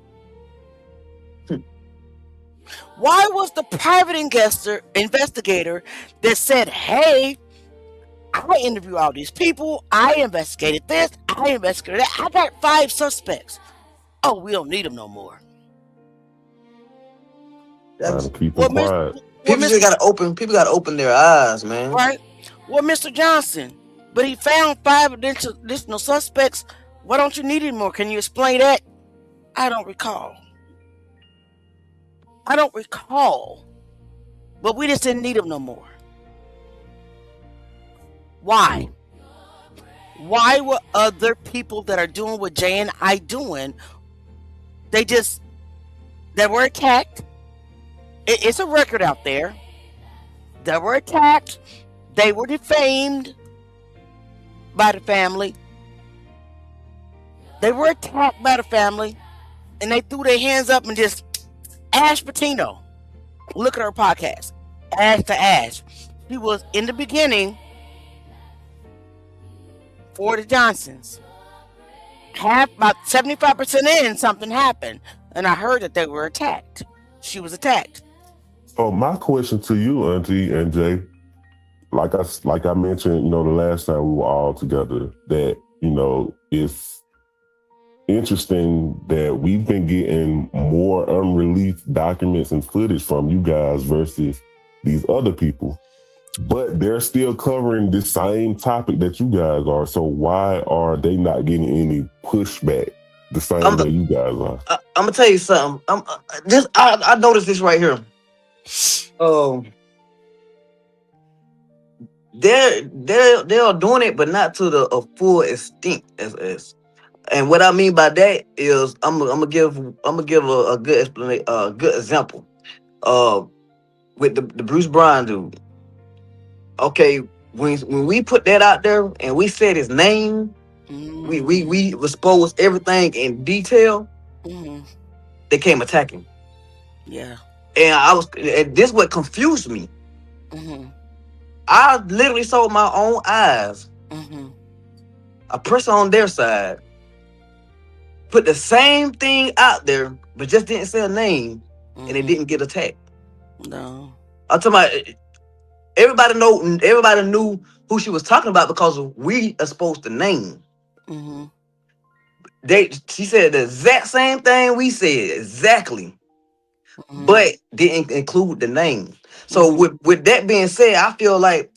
C: Why was the private investigator that said, hey, I interviewed all these people, I investigated this, I investigated that, I got 5 suspects. Oh, we don't need them no more.
D: People gotta open their eyes, man.
C: Right? Well, Mr. Johnson, but he found 5 additional suspects. Why don't you need any more? Can you explain that? I don't recall. But we just didn't need them no more. Why? Why were other people that are doing what Jay and I doing, they were attacked? It's a record out there. They were attacked. They were defamed by the family. And they threw their hands up and just, Ash Patino, look at her podcast, Ash to Ash. She was in the beginning for the Johnsons. About 75% in, something happened. And I heard that they were attacked. She was attacked.
H: Oh, my question to you, Auntie and Jay, like I mentioned, the last time we were all together, that, it's interesting that we've been getting more unreleased documents and footage from you guys versus these other people, but they're still covering the same topic that you guys are. So why are they not getting any pushback the same way you guys are?
D: I'm gonna tell you something. I noticed this right here. They're doing it, but not to the full extent as. And what I mean by that is, I'm gonna give a good explanation, a good example. With the Bruce Bryan dude. Okay, when we put that out there and we said his name, we exposed everything in detail. They came attacking.
C: Yeah.
D: And this what confused me.
C: Mm-hmm.
D: I literally saw with my own eyes
C: Mm-hmm.
D: a person on their side put the same thing out there, but just didn't say a name, and it
C: Mm-hmm.
D: didn't get attacked.
C: No.
D: I'm talking about everybody knew who she was talking about because we are supposed to name.
C: Mm-hmm.
D: She said the exact same thing we said, exactly,
C: Mm-hmm.
D: but didn't include the name. So
C: Mm-hmm.
D: with that being said, I feel like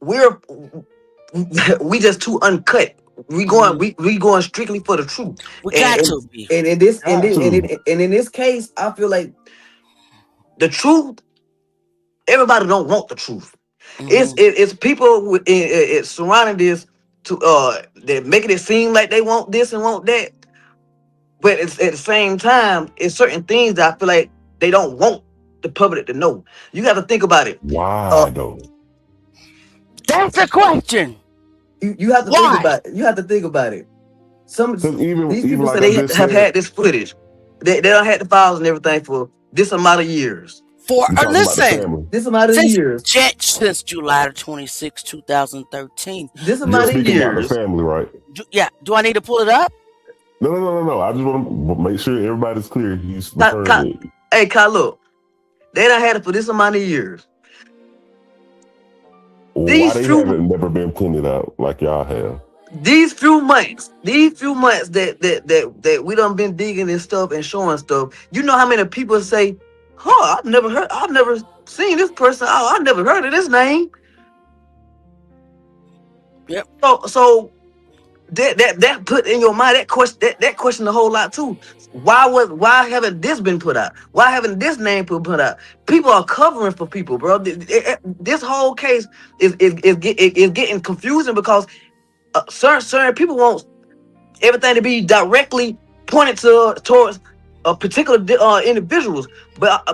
D: we're we just too uncut.
C: Mm-hmm.
D: We going strictly for the truth.
C: We
D: And
C: got
D: and,
C: to be.
D: and in this and,
C: Got
D: in,
C: to.
D: and, in, and in this case, I feel like the truth, everybody don't want the truth.
C: Mm-hmm.
D: It's people surrounding this to that making it seem like they want this and want that, but it's at the same time, it's certain things that I feel like they don't want the public to know. You got to think about it.
H: Why though?
C: That's the question.
D: You have to think
C: Why?
D: about it. You have to think about it. Some
H: Because even
D: these people say
H: like I
D: they
H: just
D: have
H: said,
D: had this footage. They don't had the files and everything for this amount of years.
C: For
H: you talking about the
C: listen,
H: family.
D: This amount of years.
C: since July 26, 2013.
D: This
H: You're
D: amount of
H: speaking about the
D: years.
H: family, right?
C: Do I need to pull it up?
H: No. I just want to make sure everybody's clear. He's
D: Ka-
H: referring
D: Ka-
H: to.
D: Hey, Kyle, look. They done had it for this amount of years.
H: Why they haven't never been pointed out like y'all have?
D: These few months that we done been digging and stuff and showing stuff. You know how many people say, "Huh, I've never seen this person. Oh, I've never heard of this name."
C: Yep.
D: So that put in your mind that question a whole lot too. Why haven't this been put out? Why haven't this name put out? People are covering for people, bro. This whole case is getting confusing because certain people want everything to be directly pointed towards a particular individuals, but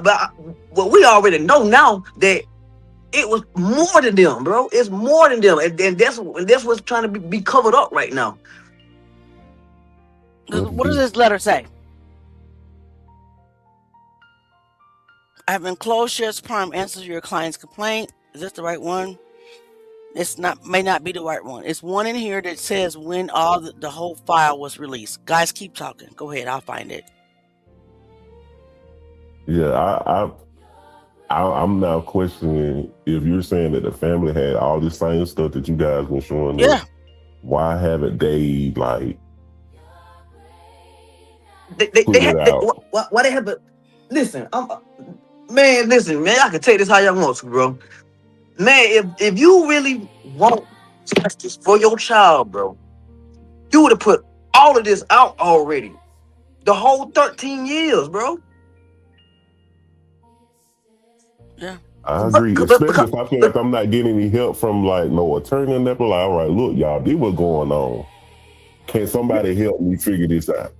D: what we already know now that it was more than them, bro. It's more than them, and that's what's trying to be covered up right now.
C: What does this letter say? I have enclosed shares prime answers your client's complaint. Is this the right one? May not be the right one. It's one in here that says when all the whole file was released. Guys, keep talking. Go ahead, I'll find it.
H: Yeah, I'm now questioning if you're saying that the family had all this same stuff that you guys were showing.
C: Yeah.
H: Why haven't they
D: They
H: out?
D: Why they have to listen? Listen, man. I can take this how y'all want to, bro. Man, if you really want justice for your child, bro, you would have put all of this out already. The whole 13 years, bro.
C: Yeah.
H: I agree, especially if I feel like I'm not getting any help from like no attorney and that. Like, all right, look, y'all, this what's going on. Can somebody help me figure this out?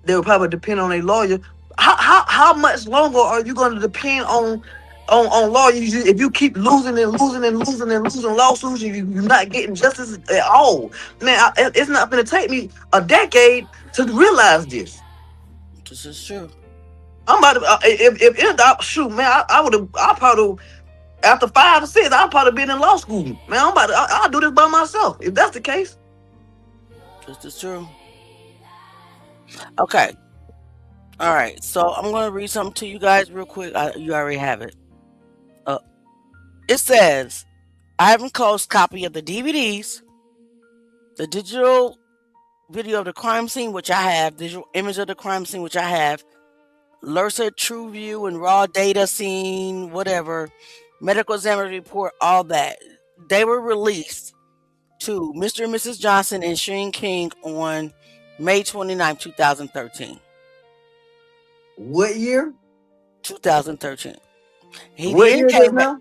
D: They would probably depend on a lawyer. How much longer are you going to depend on lawyers if you keep losing lawsuits and you're not getting justice at all? Man, it's not going to take me a decade to realize this.
C: This is true.
D: I'm about to if shoot, man, I probably after 5 or 6, I'll probably been in law school. Man, I'll do this by myself if that's the case.
C: This is true. Okay. All right. So I'm going to read something to you guys real quick. You already have it. It says, I have enclosed copy of the DVDs, the digital video of the crime scene, which I have, digital image of the crime scene, which I have, Lursa True View and raw data scene, whatever, medical examiner report, all that. They were released to Mr. and Mrs. Johnson and Sheen King on May 29, 2013.
D: What year?
C: 2013.
D: What year is it now?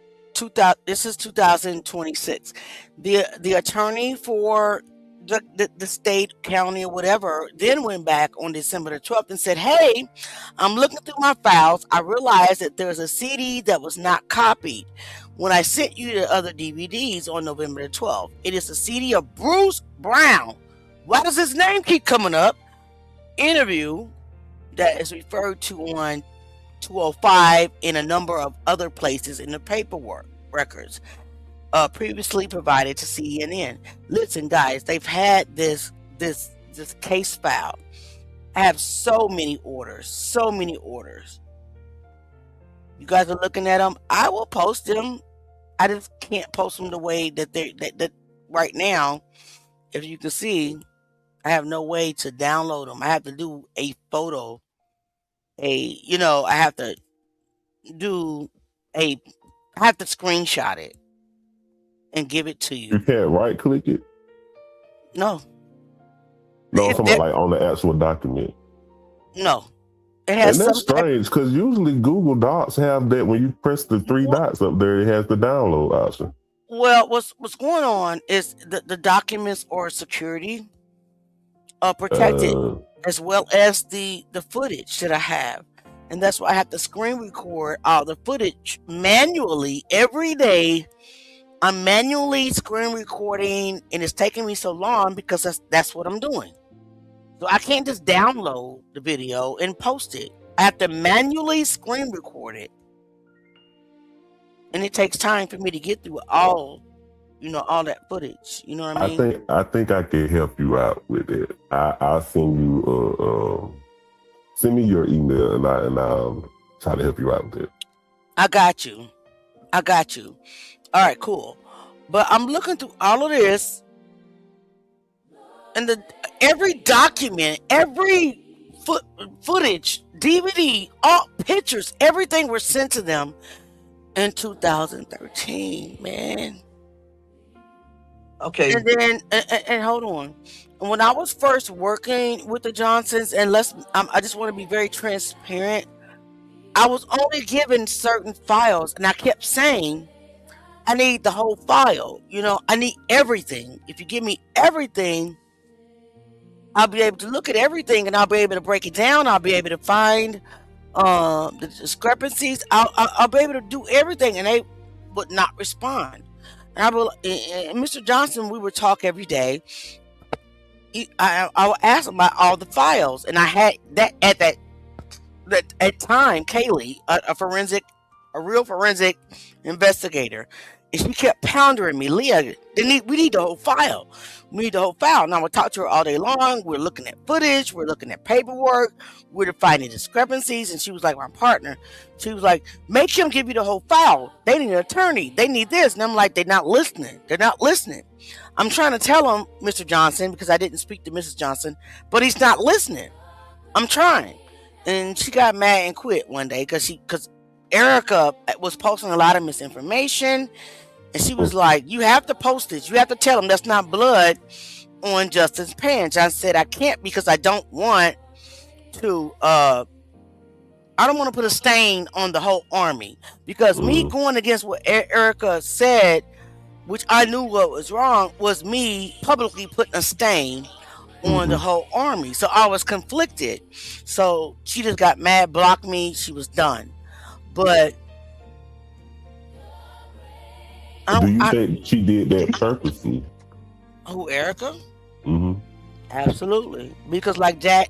C: This is 2026. The attorney for the state, county, or whatever, then went back on December the 12th and said, hey, I'm looking through my files. I realized that there's a CD that was not copied when I sent you the other DVDs on November the 12th. It is a CD of Bruce Brown. Why does his name keep coming up? Interview that is referred to on 205 and a number of other places in the paperwork records previously provided to CNN. Listen, guys, they've had this case file. I have so many orders. You guys are looking at them. I will post them. I just can't post them the way that that right now. If you can see, I have no way to download them. I have to do a photo. I have to screenshot it and give it to
H: You
C: you.
H: can't right click it.
C: No,
H: No, I'm
C: If
H: talking
C: there-
H: about like on the actual document.
C: no. It has
H: And that's
C: some type.
H: strange because usually Google Docs have that when you press the three dots up there, it has the download option.
C: Well, what's going on is the documents are security protected, as well as the footage that I have, and that's why I have to screen record all the footage manually every day. I'm manually screen recording, and it's taking me so long because that's what I'm doing. So I can't just download the video and post it. I have to manually screen record it, and it takes time for me to get through all that footage. You know what I mean?
H: I think I can help you out with it. I'll send you send me your email and I'll try to help you out with it.
C: I got you. All right, cool. But I'm looking through all of this, and every document, every footage, DVD, all pictures, everything were sent to them in 2013, man.
D: Okay.
C: And then, and hold on. When I was first working with the Johnsons, and I just want to be very transparent. I was only given certain files, and I kept saying, I need the whole file. I need everything. If you give me everything, I'll be able to look at everything, and I'll be able to break it down. I'll be able to find the discrepancies. I'll be able to do everything, and they would not respond. And Mr. Johnson, we would talk every day. I would ask him about all the files, and I had that at time, Kaylee, a real forensic investigator, and she kept pounding me, Leah, we need the whole file. We need the whole file. And I would talk to her all day long. We're looking at footage. We're looking at paperwork. We're finding discrepancies. And she was like my partner. She was like, make him give you the whole file. They need an attorney. They need this. And I'm like, they're not listening. I'm trying to tell him, Mr. Johnson, because I didn't speak to Mrs. Johnson, but he's not listening. I'm trying. And she got mad and quit one day because Erica was posting a lot of misinformation. And she was like, you have to post this. You have to tell them that's not blood on Justin's pants. I said, I can't because I don't want to put a stain on the whole army. Because me going against what Erica said, which I knew what was wrong, was me publicly putting a stain on the whole army. So I was conflicted. So she just got mad, blocked me. She was done. But
H: do you think she did that purposely?
C: Who, Erica?
H: Mm-hmm.
C: Absolutely. Because like Jay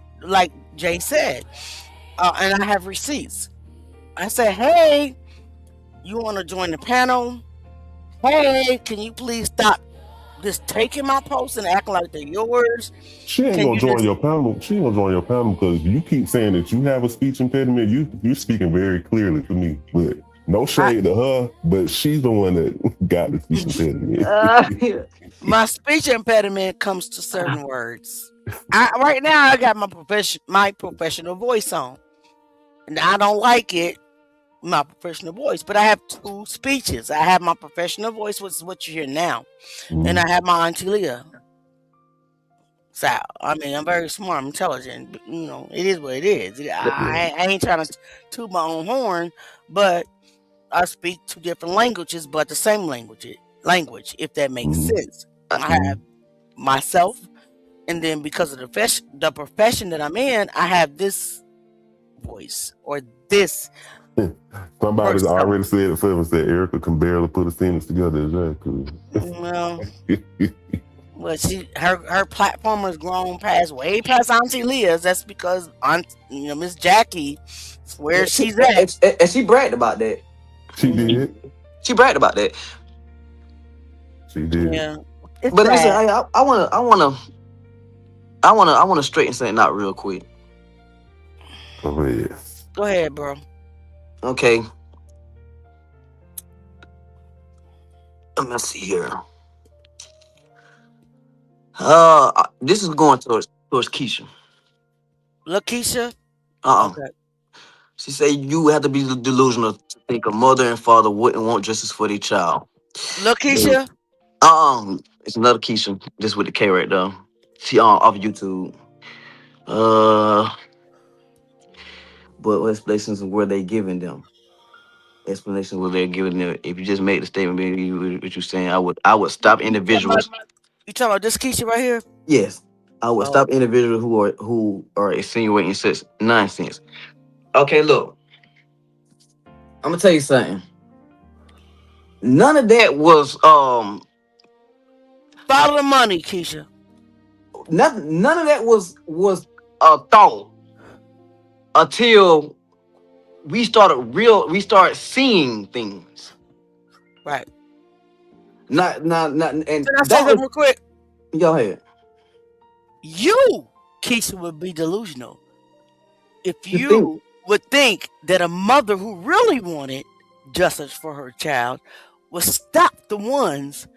C: said, and I have receipts. I said, hey, you want to join the panel? Hey, can you please stop just taking my posts and acting like they're yours?
H: She ain't gonna join your panel. She ain't gonna join your panel because you keep saying that you have a speech impediment. You're speaking very clearly to me, but no shade to her, but she's the one that got the speech impediment.
C: My speech impediment comes to certain words. Right now, I got my professional voice on, and I don't like it. My professional voice, but I have two speeches. I have my professional voice, which is what you hear now, and I have my Auntie Leah. So I mean, I'm very smart, I'm intelligent. But, it is what it is. I ain't trying to toot my own horn, but I speak two different languages, but the same language, if that makes sense. I have myself, and then because of the profession that I'm in, I have this voice or this.
H: Somebody's already said it for me, said Erica can barely put a sentence together. Exactly.
C: Well, Well, her platform has grown past way past Auntie Leah's. That's because Miss Jackie, where
D: Yeah,
C: she's at.
D: and she bragged about that.
H: She
C: Hmm.
H: did.
D: She bragged about that.
H: She did.
C: Yeah, it's
D: But listen,
C: sad.
D: I wanna straighten something out real quick.
H: Go ahead.
C: Go ahead, bro.
D: Okay, let me see here. This is going towards Keisha.
C: Lakeisha.
D: Uh-uh.
C: Okay.
D: She said you have to be delusional to think a mother and father wouldn't want justice for their child. They-
C: Lakeisha.
D: it's another Keisha, just with the K right there. She off YouTube. Uh, but what explanations were they giving them? Explanations were they giving them? If you just made the statement, maybe what you saying, I would stop
C: You talking about,
D: individuals.
C: you talking about this Keisha right here?
D: Yes, I would
C: Oh,
D: stop individuals who are insinuating such nonsense. Okay, look, I'm gonna tell you something. None of that was
C: follow the money, Keisha.
D: none of that was a thought until we started seeing things.
C: Right.
D: Not, and
C: Can I say
D: that
C: something
D: was
C: real quick?
D: go ahead.
C: You, Keisha, would be delusional if
D: You think
C: you would think that a mother who really wanted justice for her child would stop the ones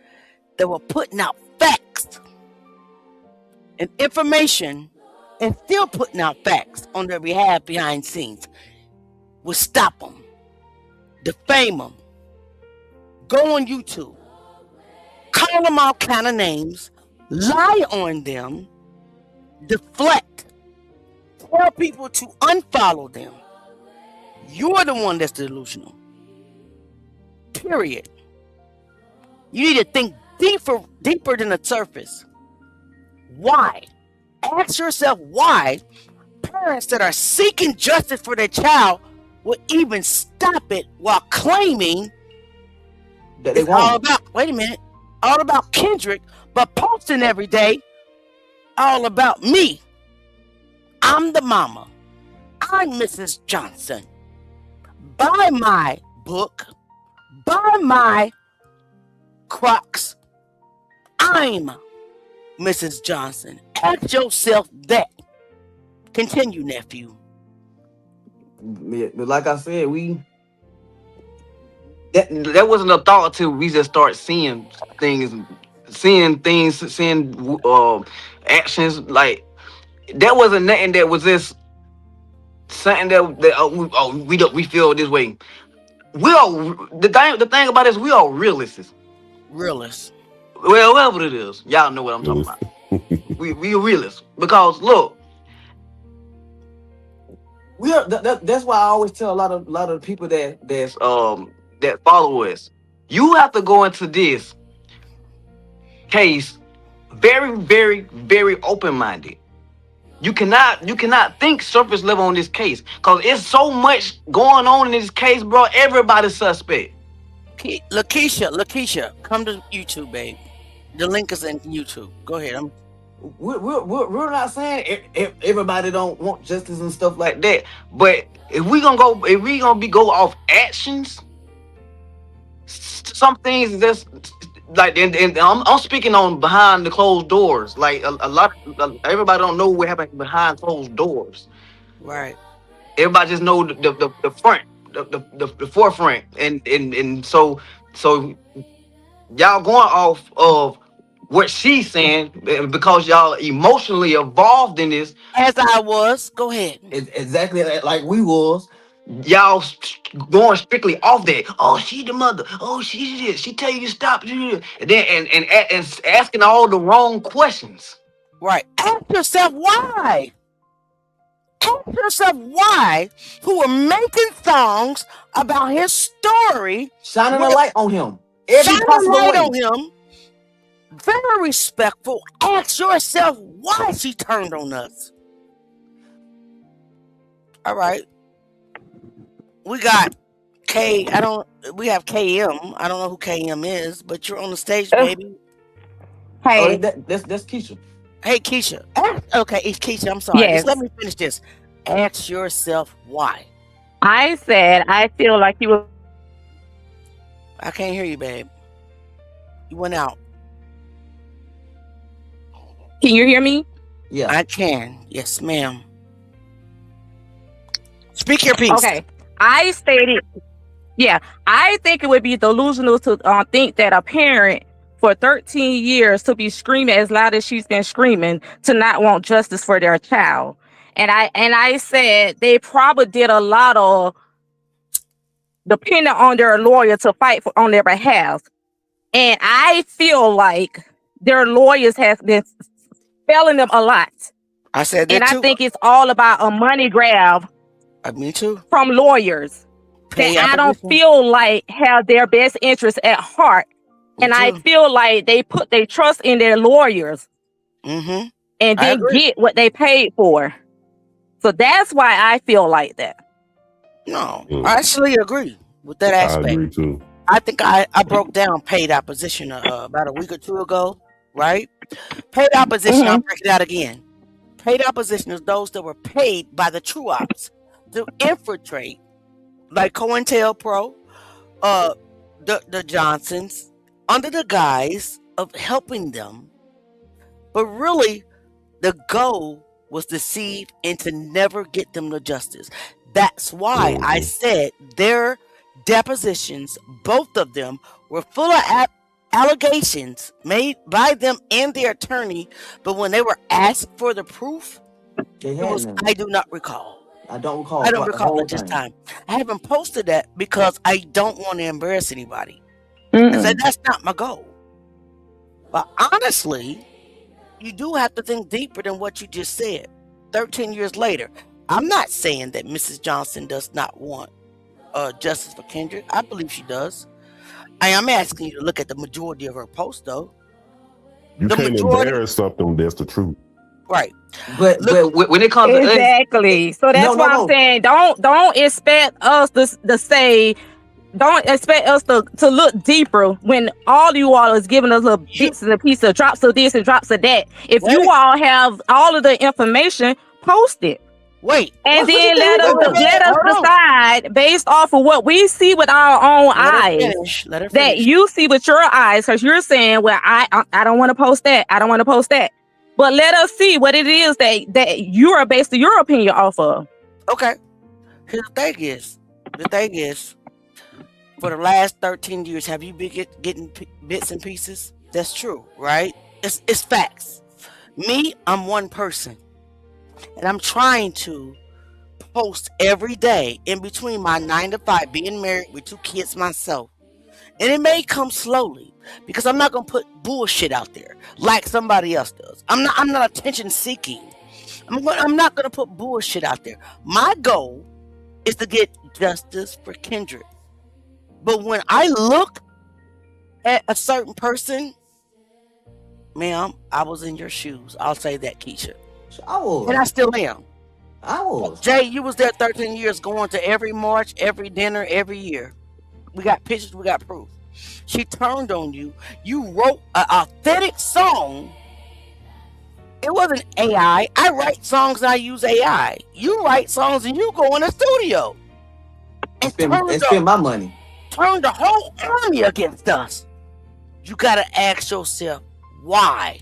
C: that were putting out facts and information and still putting out facts on their behalf behind scenes, would stop them, defame them, go on YouTube, call them all kind of names, lie on them, deflect, tell people to unfollow them. You're the one that's delusional. Period. You need to think deeper than the surface. Why? Ask yourself why parents that are seeking justice for their child would even stop it while claiming
D: that they
C: it's all
D: want
C: about, wait a minute, all about Kendrick, but posting every day all about me. I'm the mama. I'm Mrs. Johnson. Buy my book. Buy my Crocs. I'm Mrs. Johnson. Ask yourself that. Continue, nephew.
D: but like I said, that wasn't a thought until we just start things, seeing actions. Like that wasn't nothing that was just something that we feel this way. We are the thing about it is we are realists.
C: Realist.
D: Well, whatever it is, y'all know what I'm
H: It
D: talking
H: was
D: about. We are realists because look, that's why I always tell a lot of people that follow us. You have to go into this case very, very, very open minded. You cannot think surface level on this case because it's so much going on in this case, bro. Everybody's suspect.
C: Lakeisha, come to YouTube, babe. The link is in YouTube. Go ahead.
D: We're not saying everybody don't want justice and stuff like that, but if we gonna go off actions, some things that's like, and I'm speaking on behind the closed doors. Like a lot, everybody don't know what happened behind closed doors.
C: Right.
D: Everybody just know the front, the forefront, and so y'all going off of what she's saying because y'all emotionally involved in this.
C: As I was. Go ahead.
D: Exactly like we was. Y'all going strictly off that. Oh, she the mother. Oh, she did. She tell you to stop. And then and asking all the wrong questions.
C: Right. Ask yourself why. Ask yourself why who are making songs about his story,
D: Shining a
C: with
D: light on him every
C: shining a
D: possible
C: light
D: way.
C: on him. Very respectful. Ask yourself why she turned on us. All right. We got we have KM. I don't know who KM is, but you're on the stage, baby.
E: Oh,
I: Hey,
E: that's Keisha.
C: Hey, Keisha. Okay, it's Keisha. I'm sorry. Just let
I: yes.
C: me finish this. Ask yourself why.
I: I said I feel like he was.
C: I can't hear you, babe. You went out.
I: Can you hear me?
E: Yeah.
C: I can. Yes, ma'am. Speak your piece.
I: Okay. I stated, yeah, I think it would be delusional to think that a parent for 13 years to be screaming as loud as she's been screaming to not want justice for their child. And I said they probably did a lot of depending on their lawyer to fight on their behalf. And I feel like their lawyers have been failing them a lot.
C: I said
I: And
C: that
I: I
C: too.
I: think it's all about a money grab
C: Me too.
I: from lawyers
C: Pay
I: that I don't
C: opposition.
I: feel like have their best interests at heart.
C: Me
I: And I
C: too.
I: feel like they put their trust in their lawyers
C: Mm-hmm.
I: and
C: I
I: then
C: agree.
I: get what they paid for. So that's why I feel like that.
C: No,
H: Mm.
C: I actually agree with that
H: I
C: aspect.
H: agree too.
C: I think I broke down paid opposition about a week or two ago, right? Paid opposition, I'll break it out again. Paid opposition is those that were paid by the true ops to infiltrate, like COINTELPRO, the Johnsons, under the guise of helping them. But really, the goal was deceive and to never get them to justice. That's why I
H: Mhm.
C: said their depositions, both of them, were full of allegations made by them and their attorney. But when they were asked for the proof,
E: They
C: it
E: had
C: was,
E: none.
C: I do not recall.
E: I don't recall
C: I don't
E: the
C: recall
E: whole
C: at this
E: thing.
C: time. I haven't posted that because I don't want to embarrass anybody. I said
I: Mm-mm.
C: that's not my goal. But honestly, you do have to think deeper than what you just said. 13 years later, I'm not saying that Mrs. Johnson does not want justice for Kendrick. I believe she does. I am asking you to look at the majority of her posts, though.
H: You
C: The
H: can't
C: majority,
H: embarrass something that's the truth.
C: right?
E: But
C: Look,
E: when it comes to us,
I: Exactly. So that's why I'm saying don't expect us to say, don't expect us to look deeper when all you all is giving us little
C: you
I: bits and pieces, drops of this and drops of that. If you
C: wait,
I: all have all of the information, post it.
C: wait.
I: And
C: What you
I: then
C: think?
I: let us
C: Hold on.
I: decide based off of what we see with our own
C: Let her
I: eyes.
C: finish. Let her
I: That
C: finish.
I: you see with your eyes, because you're saying, well, I don't want to post that. I don't want to post that. But let us see what it is that you are basing your opinion off of.
C: Okay. Here's the thing is, for the last 13 years, have you been getting bits and pieces? That's true, right? It's facts. Me, I'm one person, and I'm trying to post every day in between my 9 to 5, being married with 2 kids myself. And it may come slowly because I'm not gonna put bullshit out there like somebody else does. I'm not attention seeking. I'm not gonna put bullshit out there. My goal is to get justice for Kendrick. But when I look at a certain person, ma'am, I was in your shoes. I'll say that, Keisha.
E: I was.
C: And I still am.
E: I was.
C: Jay, you was there 13 years going to every march, every dinner, every year. We got pictures, we got proof. She turned on you. You wrote an authentic song. It wasn't AI. I write songs and I use AI. You write songs and you go in the studio and
E: Spend my money.
C: turn the whole army against us. You gotta ask yourself why.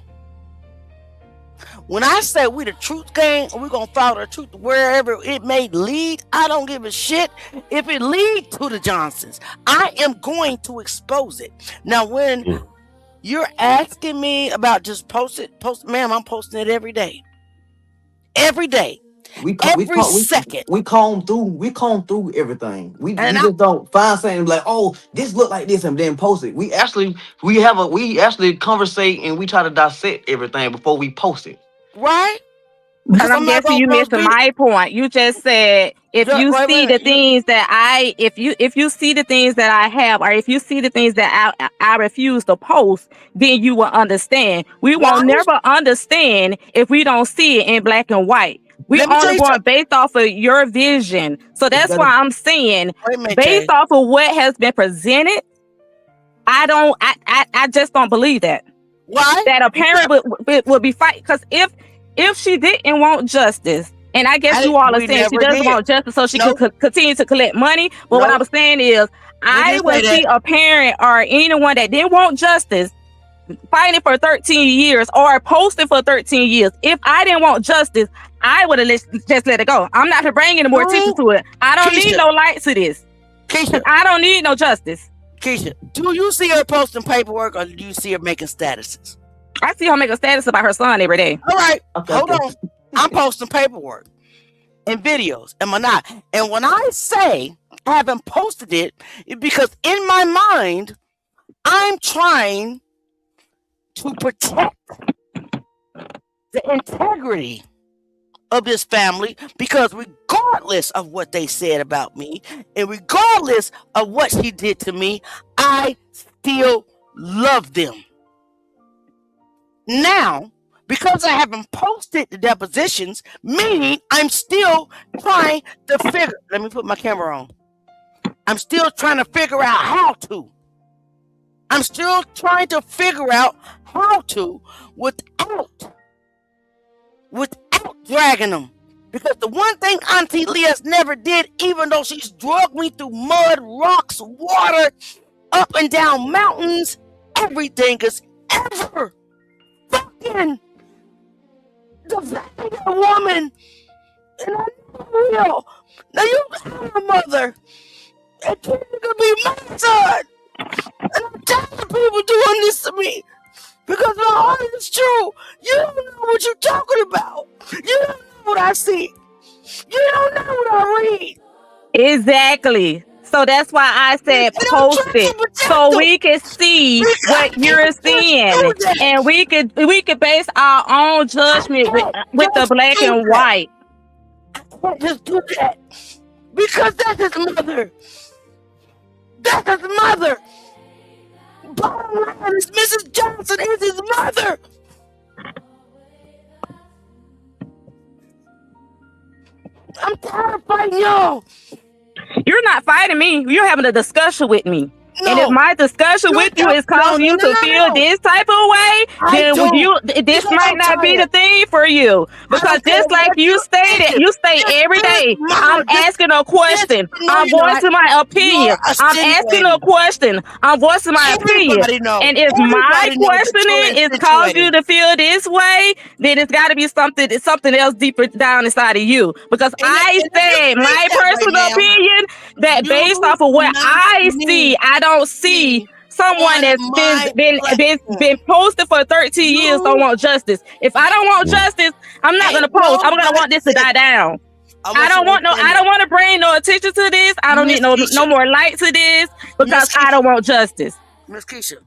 C: When I say we the truth gang, we're gonna follow the truth wherever it may lead. I don't give a shit if it leads to the Johnsons. I am going to expose it. Now, when you're asking me about just post, ma'am, I'm posting it every day. Every day. Every second.
E: We comb through everything. We
C: And
E: just don't find something like, oh, this look like this, and then post it. We actually conversate and we try to dissect everything before we post it.
C: right?
I: Because
C: I'm
I: I'm
C: not
I: guessing
C: gonna
I: you
C: post
I: missing my point. You just said if
C: Just-
I: you
C: wait a
I: see
C: minute,
I: the things that if you see the things that I have, or if you see the things that I refuse to post, then you will understand. We won't
C: Why?
I: never understand if we don't see it in black and white. We
C: Let me tell
I: only
C: you
I: going
C: something.
I: based off of your vision. So that's
E: gotta-
I: why I'm saying,
C: Wait a minute, Jay.
I: based off of what has been presented, I just don't believe that.
C: Why?
I: that a parent would be fighting. Because if she didn't want justice, and I guess you all are
C: We
I: saying she
C: never
I: doesn't
C: did.
I: want justice so she
C: Nope.
I: could continue to collect money. But what
C: Nope.
I: I was saying is, I
C: didn't
I: would
C: say
I: see a parent or anyone that didn't want justice fighting for 13 years or posting for 13 years. If I didn't want justice, I would have just let it go. I'm not to bring any more attention to it. I don't need
C: Keisha.
I: no light to this.
C: Keisha,
I: I don't need no justice.
C: Keisha, do you see her posting paperwork or do you see her making statuses?
I: I see her make a status about her son every day.
C: All right,
D: Okay,
C: hold
D: okay.
C: on. I'm posting paperwork and videos, am I not? And when I say I haven't posted it, it's because in my mind, I'm trying to protect the integrity of this family, because regardless of what they said about me and regardless of what she did to me, I still love them. Now, because I haven't posted the depositions, meaning I'm still trying to figure, let me put my camera on. I'm still trying to figure out how to. I'm still trying to figure out how to without dragging them. Because the one thing Auntie Leah's never did, even though she's drugged me through mud, rocks, water, up and down mountains, everything is ever fucking defending a woman. And I never will. Now you have a mother. And Kendrick could be my son. And I'm tired of people doing this to me. Because my heart is true. You don't know what you're talking about. You don't know what I see. You don't know what I read.
I: Exactly. So that's why I said
C: And I'm
I: post
C: trying to
I: it
C: protect
I: so
C: them.
I: we can see
C: We
I: what
C: gotta
I: you're
C: keep pushing
I: seeing,
C: through that.
I: and we could base our own judgment with the black
C: do
I: and
C: that.
I: white.
C: I can't just do that. Because that's his mother. That's his mother. Bottom line is Mrs. Johnson is his mother. I'm tired of fighting y'all.
I: You're not fighting me. You're having a discussion with me.
C: No.
I: And if my discussion with you is causing you to feel this type of way, then this might not be the thing for you. Because just like you stated, you state every day, I'm asking a question. I'm voicing my opinion. I'm asking a question. I'm voicing my opinion. And if my questioning is causing you to feel this way, then it's got to be something else deeper down inside of you. Because I said my personal opinion that based off of what I see, I don't see someone that's been posted for 13 years don't want justice. If I don't want justice, I'm not gonna post. I'm gonna want this to die down. I don't want to bring no attention to this. I don't need no more light to this because I don't want justice.
C: Miss Keisha,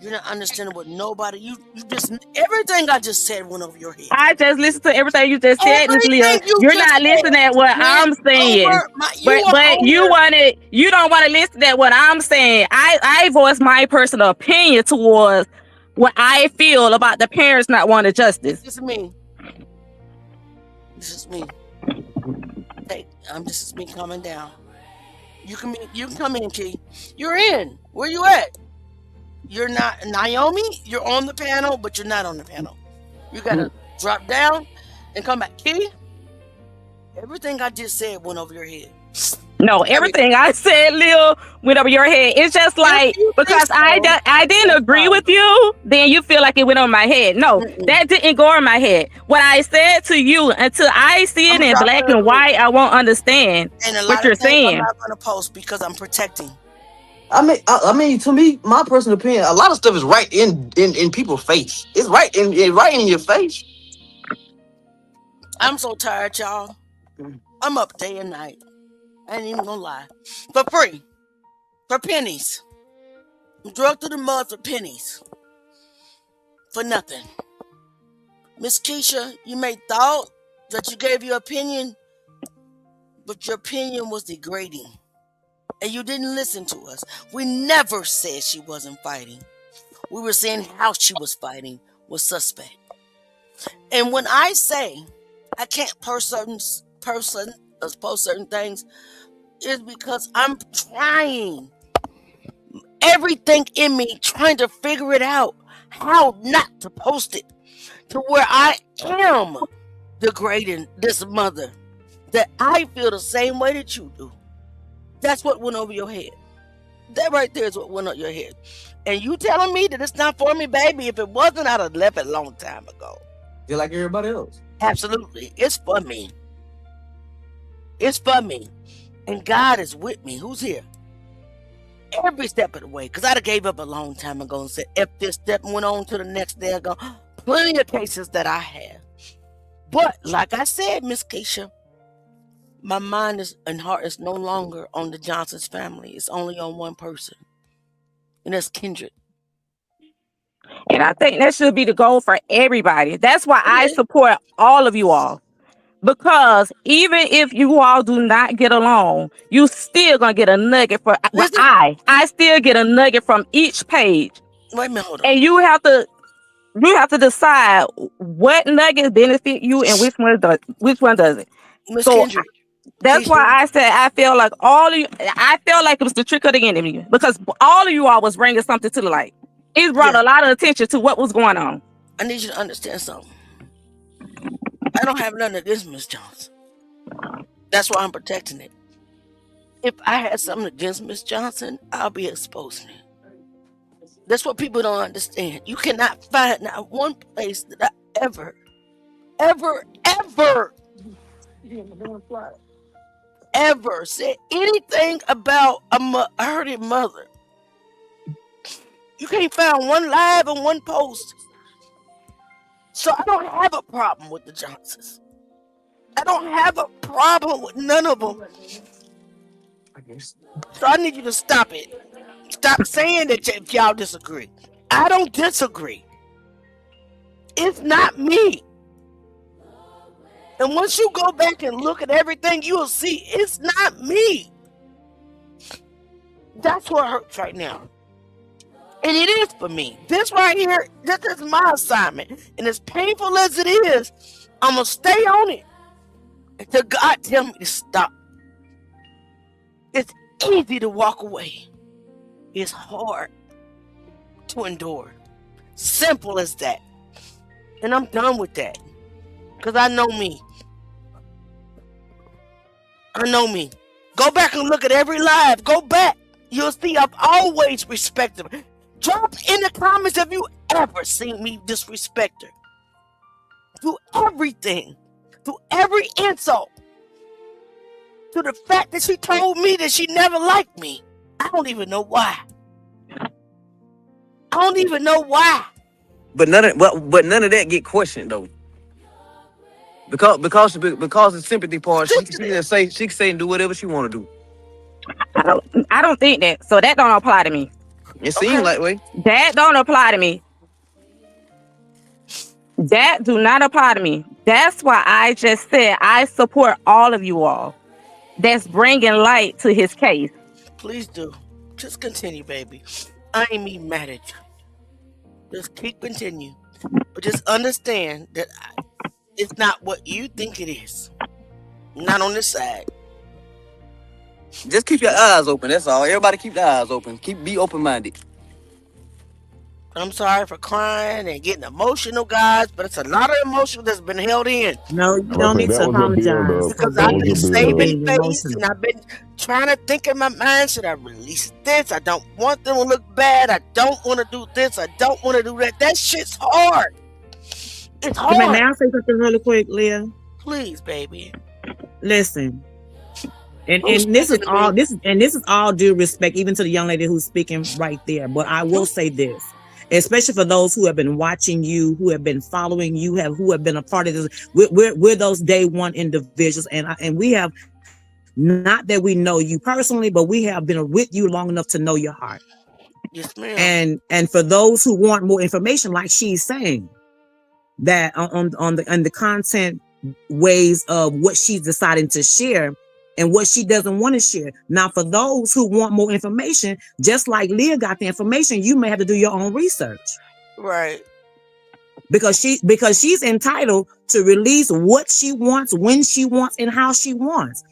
C: you're not understanding what nobody, you just, everything I just said went over your head.
I: I just listened to everything you just said, Miss Leah. You're not listening at what I'm saying. But you don't want to listen at what I'm saying. I voice my personal opinion towards what I feel about the parents not wanting justice.
C: This is me. This is me. Hey, this is me coming down. You can come in, Key. You're in. Where you at? You're not Naomi. You're on the panel, but you're not on the panel. You gotta drop down and come back. Key, everything I just said went over your head.
I: No, everything I said, Lil, went over your head. It's just like because I didn't agree with you, then you feel like it went on my head. No, that didn't go on my head. What I said to you, until I see it in black and white, I won't understand what you're saying.
C: I'm not gonna post because I'm protecting.
D: I mean, to me, my personal opinion, a lot of stuff is right in people's face. It's right in your face.
C: I'm so tired, y'all. I'm up day and night. I ain't even gonna lie. For free. For pennies. I'm drugged through the mud for pennies. For nothing. Miss Keisha, you may thought that you gave your opinion, but your opinion was degrading. And you didn't listen to us. We never said she wasn't fighting. We were saying how she was fighting was suspect. And when I say I can't post certain things, is because I'm trying everything in me, trying to figure it out. how not to post it to where I am degrading this mother, that I feel the same way that you do. That's what went over your head. That right there is what went over your head. And you telling me that it's not for me, baby? If it wasn't, I'd have left it a long time ago.
D: Just like everybody else.
C: Absolutely. It's for me. It's for me. And God is with me. Who's here? Every step of the way. Because I'd have gave up a long time ago and said, if this step went on to the next day ago, plenty of cases that I have. But like I said, Miss Keisha, my mind and heart is no longer on the Johnson's family. It's only on one person. And that's Kendrick.
I: And I think that should be the goal for everybody. That's why I support all of you all. Because even if you all do not get along, you still gonna get a nugget for I still get a nugget from each page.
C: Wait a minute, hold on.
I: And you have to decide what nuggets benefit you and which one doesn't.
C: Miss
I: So
C: Kendrick.
I: that's why I said I feel like I felt like it was the trick of the enemy, because all of you all was bringing something to the light. It brought a lot of attention to what was going on.
C: I need you to understand something. I don't have nothing against Miss Johnson. That's why I'm protecting it. If I had something against Miss Johnson, I'll be exposing it. That's what people don't understand. You cannot find not one place that I ever said anything about a hurting mother. You can't find one live and one post. So I don't have a problem with the Johnsons. I don't have a problem with none of them. So I need you to stop it. Stop saying that if y'all disagree. I don't disagree. It's not me. And once you go back and look at everything, you will see it's not me. That's what hurts right now. And it is for me. This right here, this is my assignment. And as painful as it is, I'm going to stay on it until God tell me to stop. It's easy to walk away. It's hard to endure. Simple as that. And I'm done with that. Because I know me. I know me. Go back and look at every live. Go back. You'll see I've always respected her. Drop in the comments if you ever seen me disrespect her. Through everything. Through every insult. To the fact that she told me that she never liked me. I don't even know why. I don't even know why.
D: But none of that get questioned though. Because the sympathy part, she can say and do whatever she want to do.
I: I don't think that. So that don't apply to me.
D: It seems like way.
I: That don't apply to me. That do not apply to me. That's why I just said I support all of you all that's bringing light to his case.
C: Please do. Just continue, baby. I ain't even mad at you. Just keep continue. But just understand that it's not what you think it is. Not on this side.
D: Just keep your eyes open. That's all. Everybody keep their eyes open. Be open-minded.
C: I'm sorry for crying and getting emotional, guys, but it's a lot of emotion that's been held in.
J: No, you don't need to apologize.
C: Because I've been saving face and I've been trying to think in my mind, should I release this? I don't want them to look bad. I don't want to do this. I don't want to do that. That shit's hard. It's hard.
J: May I say something really quick, Leah?
C: Please, baby.
J: Listen. And this is all due respect, even to the young lady who's speaking right there. But I will say this, especially for those who have been watching you, who have been following you, who have been a part of this. We're those day one individuals, and we have, not that we know you personally, but we have been with you long enough to know your heart.
C: Yes, ma'am.
J: And for those who want more information, like she's saying, that on the content ways of what she's deciding to share and what she doesn't want to share. Now, for those who want more information, just like Leah got the information, you may have to do your own research.
C: Right.
J: Because she's entitled to release what she wants, when she wants, and how she wants.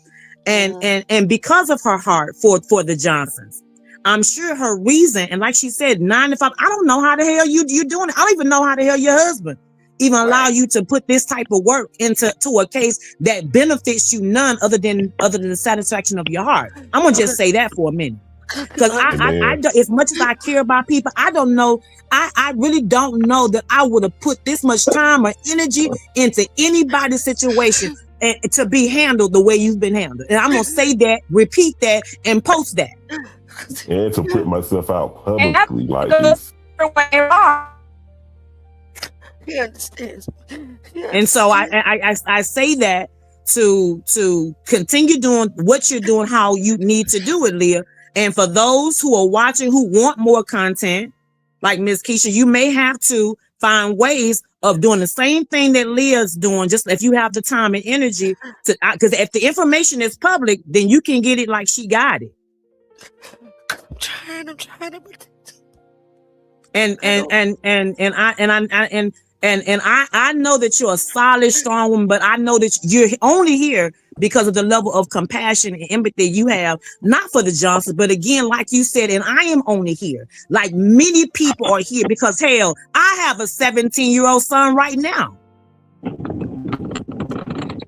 J: And because of her heart for the Johnsons. I'm sure her reason, and like she said, 9 to 5. I don't know how the hell you doing it. I don't even know how the hell your husband even allow you to put this type of work into a case that benefits you none other than the satisfaction of your heart. I'm gonna just say that for a minute. Because I don't, as much as I care about people, I don't know. I really don't know that I would have put this much time or energy into anybody's situation and to be handled the way you've been handled. And I'm gonna say that, repeat that, and post that.
H: And to put myself out publicly like this.
C: He understands.
J: And so I say that to continue doing what you're doing, how you need to do it, Leah. And for those who are watching who want more content, like Miss Keisha, you may have to find ways of doing the same thing that Leah's doing, just if you have the time and energy to, because if the information is public, then you can get it like she got it.
C: I'm trying to.
J: And I know that you're a solid, strong woman, but I know that you're only here because of the level of compassion and empathy you have, not for the Johnsons, but again, like you said, and I am only here, like many people are here because, hell, I have a 17-year-old son right now.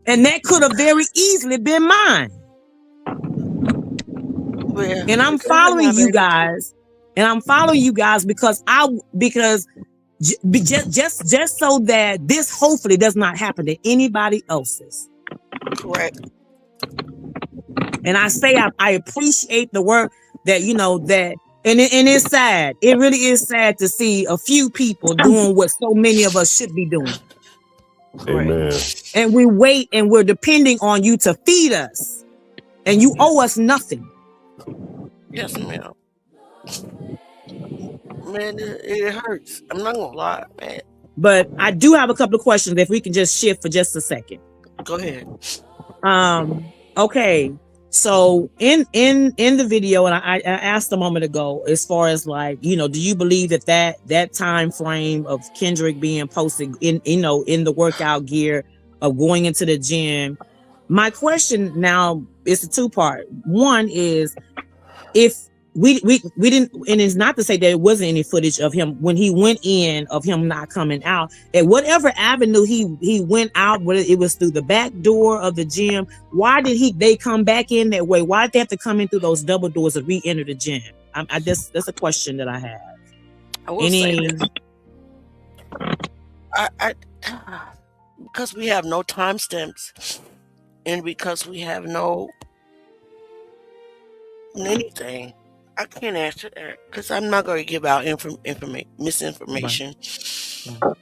J: And that could have very easily been mine. And I'm following you guys. And I'm following you guys because just so that this hopefully does not happen to anybody else's.
C: Correct.
J: And I say I appreciate the work that that, and it's sad. It really is sad to see a few people doing what so many of us should be doing.
H: Amen.
J: And we wait and we're depending on you to feed us, and you owe us nothing.
C: Yes, ma'am. Man, it hurts. I'm not gonna lie, man.
J: But I do have a couple of questions. If we can just shift for just a second.
C: Go ahead.
J: Okay. So in the video, and I asked a moment ago, as far as like, do you believe that time frame of Kendrick being posted in the workout gear of going into the gym? My question now is a two-part. One is, if we didn't, and it's not to say that it wasn't any footage of him when he went in, of him not coming out at whatever avenue he went out, whether it was through the back door of the gym. Why did they come back in that way? Why did they have to come in through those double doors to re-enter the gym? That's a question that I have.
C: I will say this. I because we have no timestamps, and because we have no anything, I can't answer that because I'm not going to give out misinformation.
J: Right.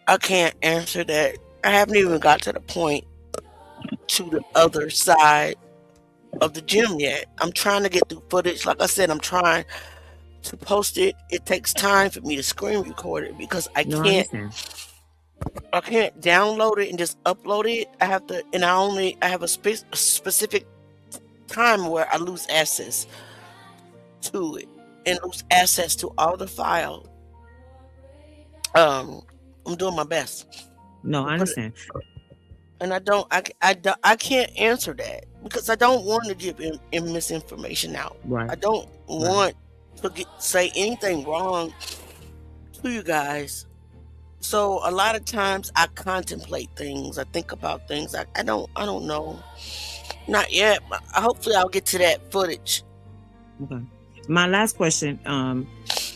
C: I can't answer that. I haven't even got to the point to the other side of the gym yet. I'm trying to get through footage. Like I said, I'm trying to post it. It takes time for me to screen record it because I can't download it and just upload it. I have to, and I have a specific time where I lose access to it and lose access to all the file. I'm doing my best.
J: No, I understand.
C: And I can't answer that because I don't want to give misinformation out.
J: Right.
C: I don't want to say anything wrong to you guys. So a lot of times I contemplate things. I think about things. I don't know. Not yet. But hopefully I'll get to that footage.
J: Okay. My last question,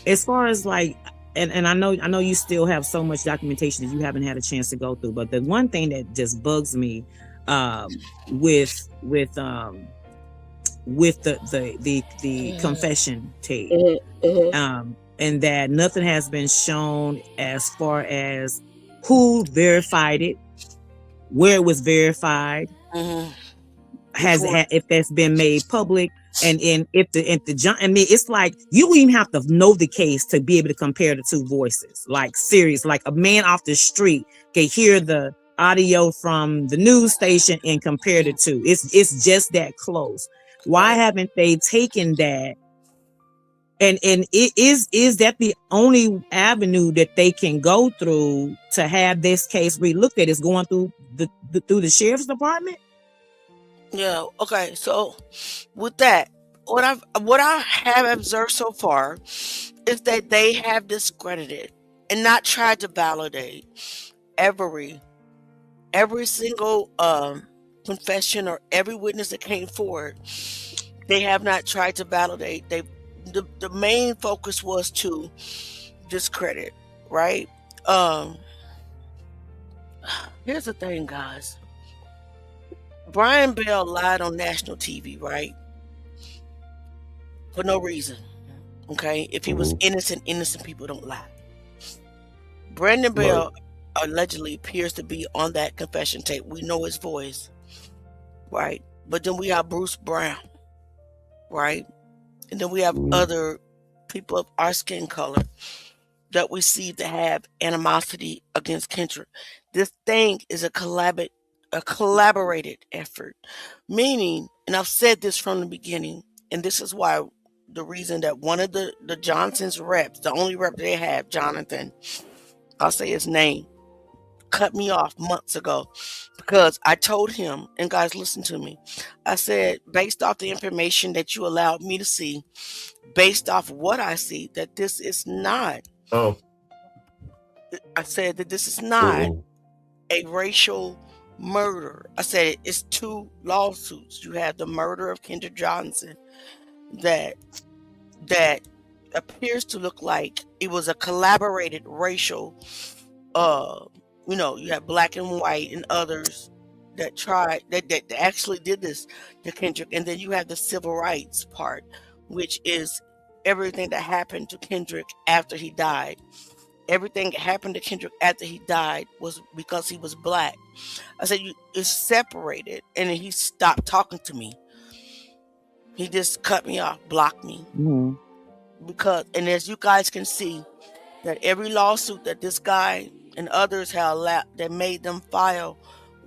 J: as far as like, and I know you still have so much documentation that you haven't had a chance to go through, but the one thing that just bugs me with the confession tape, and that nothing has been shown as far as who verified it, where it was verified, if that's been made public. And if the John, I mean, it's like you don't even have to know the case to be able to compare the two voices. Like serious, like a man off the street can hear the audio from the news station and compare the two. It's just that close. Why haven't they taken that? And it is that the only avenue that they can go through to have this case re-looked at is going through the sheriff's department?
C: Yeah. Okay. So with that, what I have observed so far is that they have discredited and not tried to validate every every single confession or every witness that came forward. They have not tried to validate. The main focus was to discredit, right? Um, Here's the thing, guys. Brian Bell lied on national TV, right? For no reason. Okay? If he was
H: Mhm.
C: innocent, innocent people don't lie. Brandon
H: Right.
C: Bell allegedly appears to be on that confession tape. We know his voice, right? But then we have Bruce Brown, right? And then we have
H: Mhm.
C: other people of our skin color that we see to have animosity against Kendrick. This thing is a collaborated effort, meaning, and I've said this from the beginning, and this is why the reason that one of the Johnson's reps, the only rep they have, Jonathan, I'll say his name, cut me off months ago because I told him, and guys, listen to me. I said, based off the information that you allowed me to see, based off what I see, that this is not,
H: Oh.
C: I said that this is not
H: Mm-mm.
C: a racial murder. I said it's two lawsuits. You have the murder of Kendrick Johnson that that appears to look like it was a collaborated racial uh you have black and white and others that tried that actually did this to Kendrick, and then you have the civil rights part, which is everything that happened to Kendrick after he died. Everything that happened to Kendrick after he died was because he was black. I said it's separated, and then he stopped talking to me. He just cut me off, blocked me
J: Mhm.
C: because, and as you guys can see, that every lawsuit that this guy and others have that made them file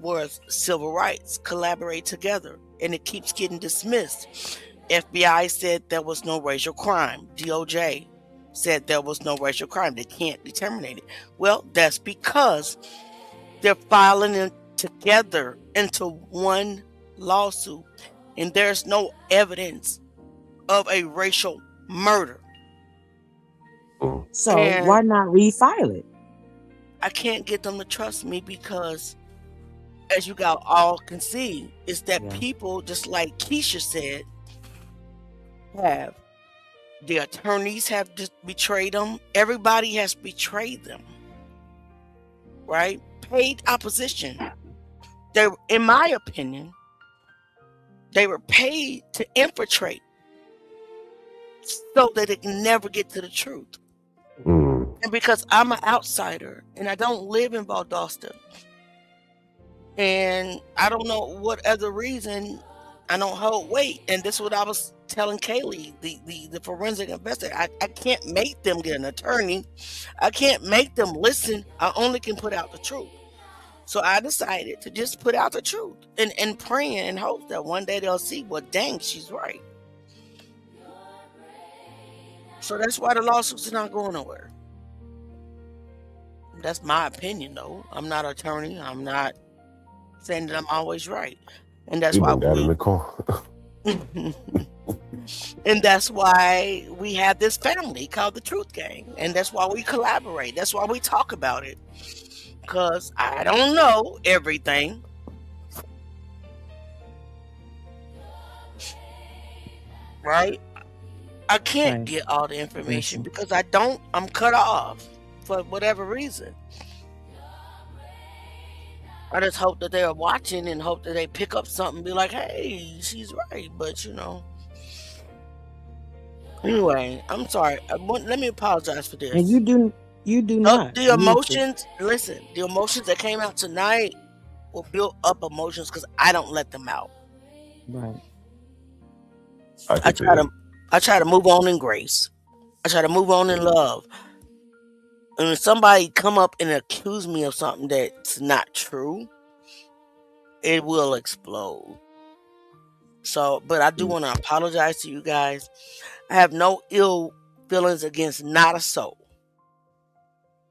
C: was civil rights, collaborate together, and it keeps getting dismissed. FBI said there was no racial crime. DOJ said there was no racial crime. They can't determine it. Well, that's because they're filing them together into one lawsuit, and there's no evidence of a racial murder.
H: Mm.
J: So
C: And
J: why not refile it?
C: I can't get them to trust me because, as you guys all can see, is that
J: Yeah.
C: people, just like Keisha said, have the attorneys have just betrayed them. Everybody has betrayed them, right? Paid opposition. They, in my opinion, they were paid to infiltrate so that they can never get to the truth.
H: Mm.
C: And because I'm an outsider and I don't live in Valdosta, and I don't know what other reason I don't hold weight. And this is what I was telling Kaylee, the forensic investigator. I can't make them get an attorney. I can't make them listen. I only can put out the truth. So I decided to just put out the truth and praying and hope that one day they'll see, well, dang, she's right. So that's why the lawsuits are not going nowhere. That's my opinion, though. I'm not an attorney. I'm not saying that I'm always right. And that's
H: You
C: why
H: done got in the car.
C: and that's why we have this family called the Truth Gang. And that's why we collaborate. That's why we talk about it. Because I don't know everything. Right? I can't
J: Right.
C: get all the information
J: Yes.
C: because I'm cut off for whatever reason. I just hope that they are watching and hope that they pick up something and be like, hey, she's right. But, anyway, I'm sorry. Let me apologize for this.
J: And you do not.
C: The
J: You need to-
C: emotions, listen, the emotions that came out tonight will build up emotions because I don't let them out.
J: Right.
H: I
C: I
H: can tell.
C: try to move on in grace. I try to move on in love. And when somebody come up and accuse me of something that's not true, it will explode. So, but I do want to apologize to you guys. I have no ill feelings against not a soul.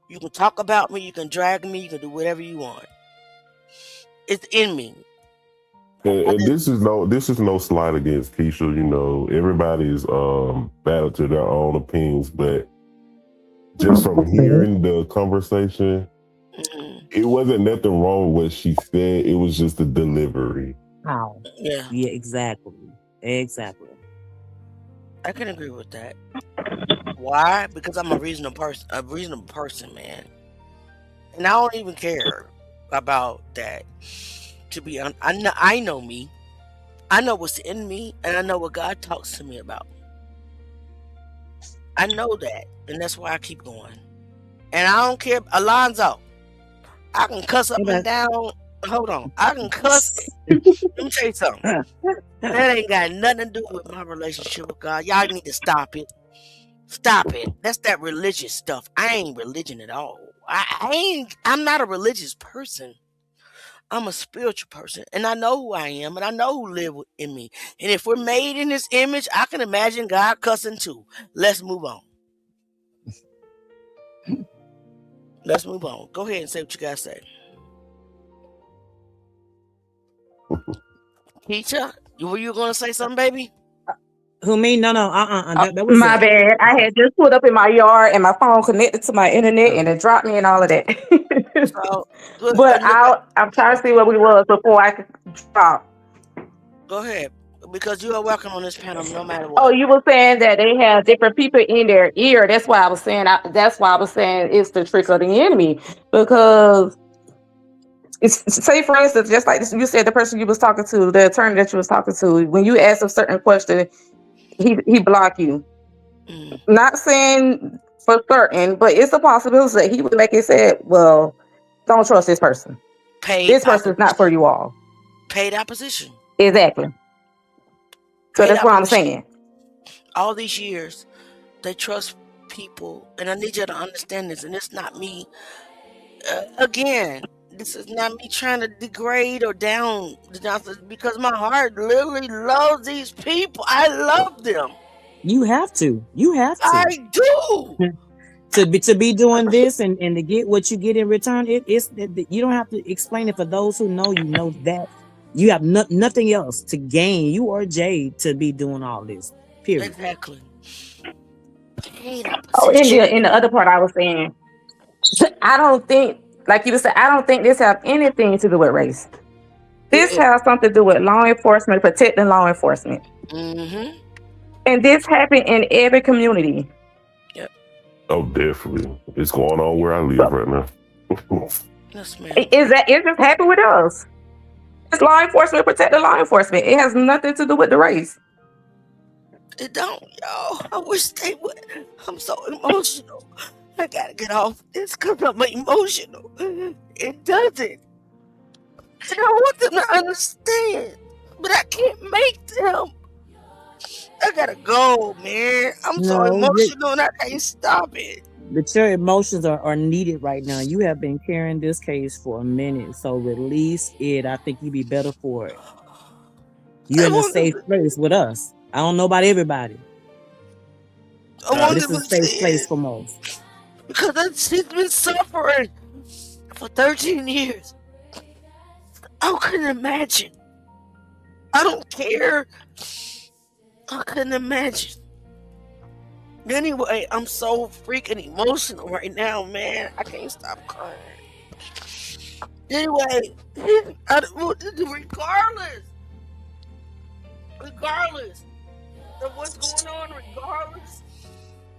C: You can talk about me, you can drag me, you can do whatever you want. It's in me.
H: And this is no slight against Keisha. You know, everybody's battled to their own opinions, but just from hearing the conversation, it wasn't nothing wrong with what she said. It was just the delivery.
J: How?
C: Yeah,
J: Yeah, exactly. Exactly.
C: I can agree with that. Why? Because I'm a reasonable person. A reasonable person, man, and I don't even care about that. To be honest, I know me. I know what's in me, and I know what God talks to me about. I know that, and that's why I keep going. And I don't care, Alonzo. I can cuss up and
J: Okay.
C: down. Hold on, I can cuss. Let me tell you something. That ain't got nothing to do with my relationship with God. Y'all need to stop it. Stop it. That's that religious stuff. I ain't religion at all. I ain't. I'm not a religious person. I'm a spiritual person, and I know who I am, and I know who live in me. And if we're made in His image, I can imagine God cussing too. Let's move on. Let's move on. Go ahead and say what you gotta say. Keisha, were you gonna say something, baby?
J: Who me? No, no. That was
I: My
J: it.
I: bad. I had just pulled up in my yard and my phone connected to my internet and it dropped me and all of that.
C: So good.
I: But
C: Look at.
I: I'm trying to see where we was before I could drop.
C: Go ahead, because you are welcome on this panel, no matter
I: Oh,
C: what.
I: you were saying that they have different people in their ear. That's why I was saying. That's why I was saying it's the trick of the enemy. Because say, for instance, just like this, you said the person you was talking to, the attorney that you was talking to, when you ask a certain question, he block you.
C: Mm.
I: Not saying for certain, but it's a possibility that he would make it say, "Well, don't trust this person.
C: Paid
I: This person is not for
C: opposition.
I: you all."
C: Paid opposition.
I: Exactly. So
C: Paid
I: that's what I'm
C: opposition.
I: saying.
C: All these years, they trust people, and I need you to understand this. And it's not me. Again, this is not me trying to degrade or down because my heart literally loves these people. I love them.
J: You have to. You have
C: I
J: to.
C: do.
J: To be doing this and to get what you get in return, you don't have to explain it. For those who know, you know that you have nothing else to gain. You or Jay to be doing all this. Period.
C: Exactly. Paid
I: Oh,
C: opposition.
I: in the other part, I was saying, I don't think, like you said, I don't think this have anything to do with race. This has something to do with law enforcement, protecting law enforcement,
C: Mm-hmm.
I: and this happened in every community.
C: Yep.
H: Oh, definitely. It's going on where I live right now.
C: Yes, ma'am.
I: It just happened with us. It's law enforcement protecting law enforcement. It has nothing to do with the race.
C: It don't, y'all. I wish they would. I'm so emotional. I gotta get off this because I'm emotional. It doesn't. And I want them to understand. But I can't make them. I gotta go, man. I'm so
J: No,
C: emotional and I can't stop it.
J: but your emotions are needed right now. You have been carrying this case for a minute, so release it. I think you'd be better for it. You're
C: I
J: in a
C: want them
J: safe
C: to,
J: place with us. I don't know about everybody,
C: I
J: but
C: want
J: it's
C: them
J: a
C: to see
J: safe place
C: it.
J: for most.
C: She's been suffering for 13 years. I couldn't imagine. I don't care. I couldn't imagine. Anyway, I'm so freaking emotional right now, man. I can't stop crying. Anyway, regardless of what's going on, regardless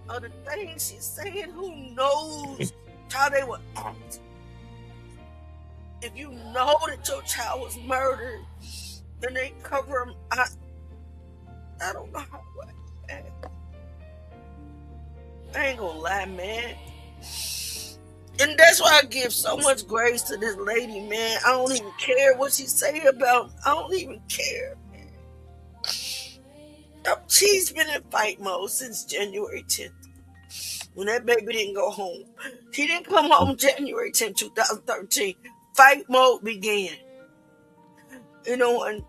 C: of the things she's saying, who knows how they will act. If you know that your child was murdered, then they cover him. I don't know how to act. I ain't gonna lie, man. And that's why I give so much grace to this lady, man. I don't even care what she say about. I don't even care. She's been in fight mode since January 10th. When that baby didn't go home. He didn't come home January 10th, 2013. Fight mode began. And on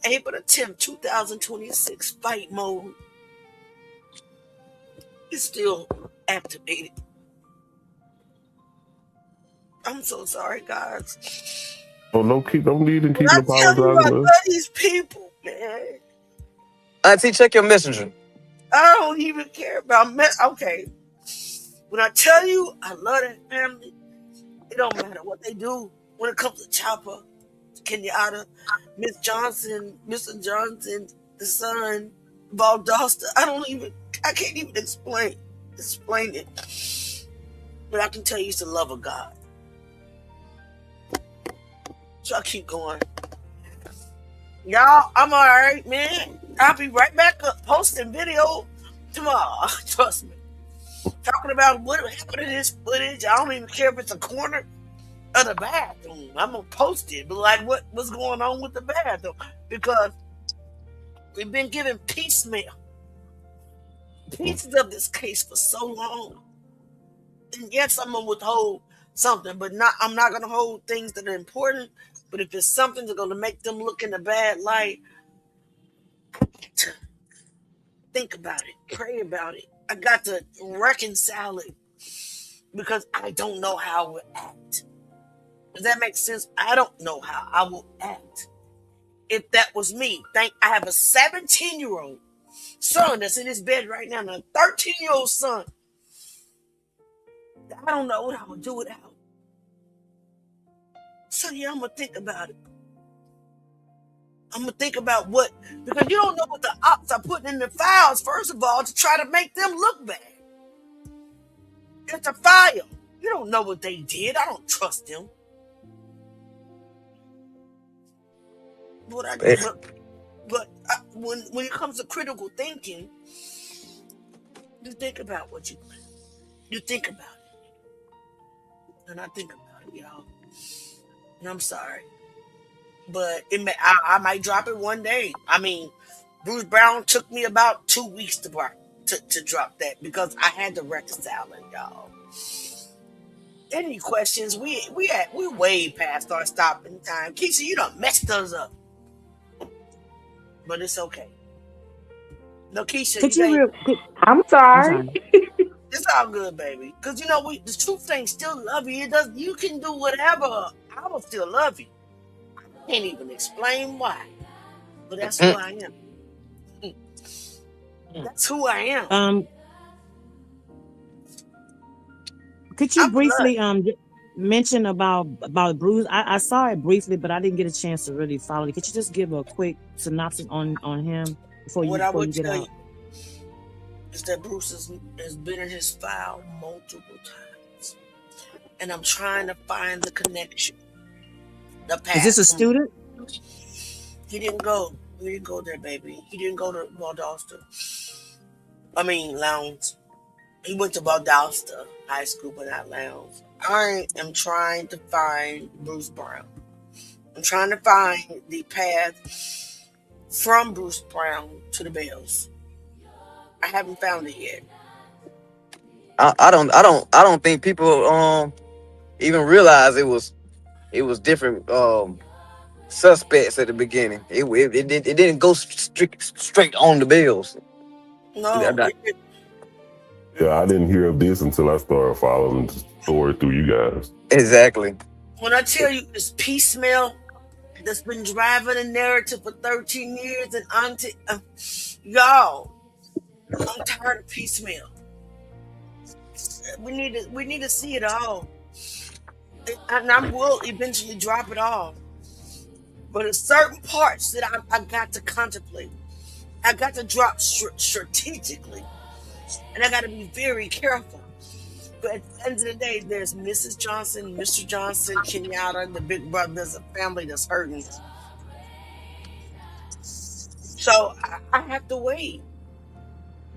C: April 10th, 2026, fight mode is still activated. I'm so sorry, guys.
H: Oh, no need in
C: When
H: keeping
C: I tell you I
H: apologizing to us.
C: love these people, man,
D: Auntie, check your messenger.
C: I don't even care about okay. When I tell you I love that family, it don't matter what they do. When it comes to Chopper, Kenyatta, Miss Johnson, Mr. Johnson, the son, Valdosta, I can't even explain it. But I can tell you it's the love of God. So I keep going. Y'all, I'm all right, man. I'll be right back up posting video tomorrow. Trust me. Talking about what happened in this footage. I don't even care if it's a corner of the bathroom. I'm gonna post it, but like what's going on with the bathroom? Because we've been given piecemeal pieces of this case for so long. And yes, I'm gonna withhold something, but I'm not gonna hold things that are important. But if it's something that's gonna make them look in a bad light, think about it, pray about it. I got to reconcile it because I don't know how I would act. Does that make sense? I don't know how I will act if that was me. I have a 17-year-old son that's in his bed right now, and a 13-year-old son. I don't know what I would do without. So yeah, I'm gonna think about it. I'm gonna think about because you don't know what the ops are putting in the files, first of all, to try to make them look bad. It's a file. You don't know what they did. I don't trust them. But when it comes to critical thinking, you think about what you think about it, and I think about it, y'all. And I'm sorry, but I might drop it one day. I mean, Bruce Brown took me about 2 weeks to drop that because I had to reconcile it, y'all. Any questions? We way past our stopping time. Keisha, you done messed us up, but it's okay. No, Keisha,
J: Could
C: you
J: you
C: ain't.
I: I'm
J: I'm
I: sorry.
J: sorry.
C: It's all good, baby. Because the truth thing still love you. It does. You can do whatever. I will still love you. I can't even explain why, but that's who I am. That's who I am.
J: Could you
C: I'm blood.
J: briefly mention about Bruce? I saw it briefly, but I didn't get a chance to really follow it. Could you just give a quick synopsis on him
C: What I
J: before
C: would
J: you get
C: tell you
J: out?
C: is that Bruce has been in his file multiple times, and I'm trying to find the connection, the
J: Is this
C: path
J: a
C: from.
J: student?
C: He didn't go. He didn't go there, baby. He didn't go to Valdosta. I mean, Lowndes. He went to Valdosta High School, but not Lowndes. I am trying to find Bruce Brown. I'm trying to find the path from Bruce Brown to the Bells. I haven't found it yet.
D: I don't think people even realize it was different suspects at the beginning. It didn't go straight on the bills.
C: No,
H: Yeah, I didn't hear of this until I started following the story through you guys.
D: Exactly.
C: when I tell you it's piecemeal that's been driving the narrative for 13 years, and y'all, I'm tired of piecemeal. We need to see it all, and I will eventually drop it all. But there's certain parts that I got to contemplate. I got to drop strategically, and I got to be very careful. But at the end of the day, there's Mrs. Johnson, Mr. Johnson, Kenyatta, the big brother. There's a family that's hurting. So I have to wait,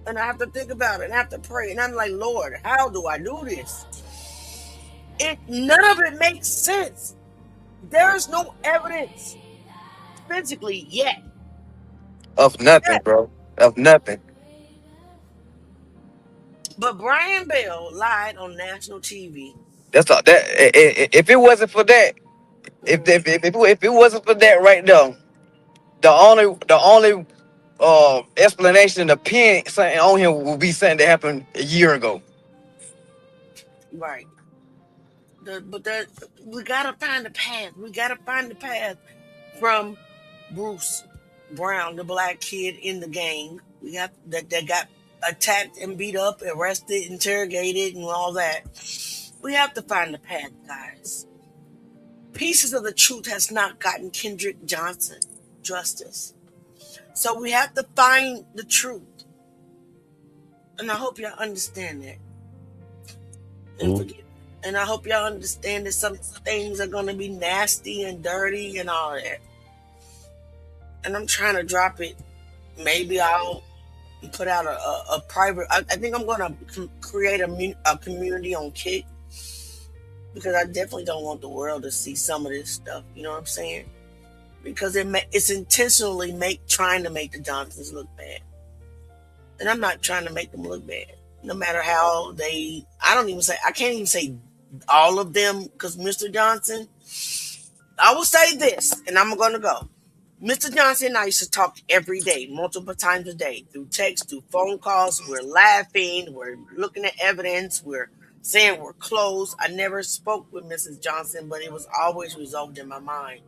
C: and I have to think about it, and I have to pray. And I'm like, Lord, how do I do this? None of it makes sense. There's no evidence physically yet.
D: Of nothing, bro. Of nothing.
C: But Brian Bell lied on national TV.
D: That's all. If it wasn't for that, if it wasn't for that right there, the only explanation to pin something on him would be something that happened a year ago.
C: Right. we gotta find the path. We gotta find the path from Bruce Brown, the black kid in the gang. We got that got attacked and beat up, arrested, interrogated, and all that. We have to find the path, guys. Pieces of the Truth has not gotten Kendrick Johnson justice. So we have to find the truth. And I hope y'all understand that. And I hope y'all understand that some things are going to be nasty and dirty and all that. And I'm trying to drop it. Maybe I'll put out a private. I think I'm going to create a community on Kick, because I definitely don't want the world to see some of this stuff. You know what I'm saying? Because it's intentionally trying to make the Johnsons look bad. And I'm not trying to make them look bad. No matter how I can't even say all of them, because Mr. Johnson, I will say this, and I'm going to go. Mr. Johnson and I used to talk every day, multiple times a day, through text, through phone calls. We're laughing, we're looking at evidence, we're saying we're close. I never spoke with Mrs. Johnson, but it was always resolved in my mind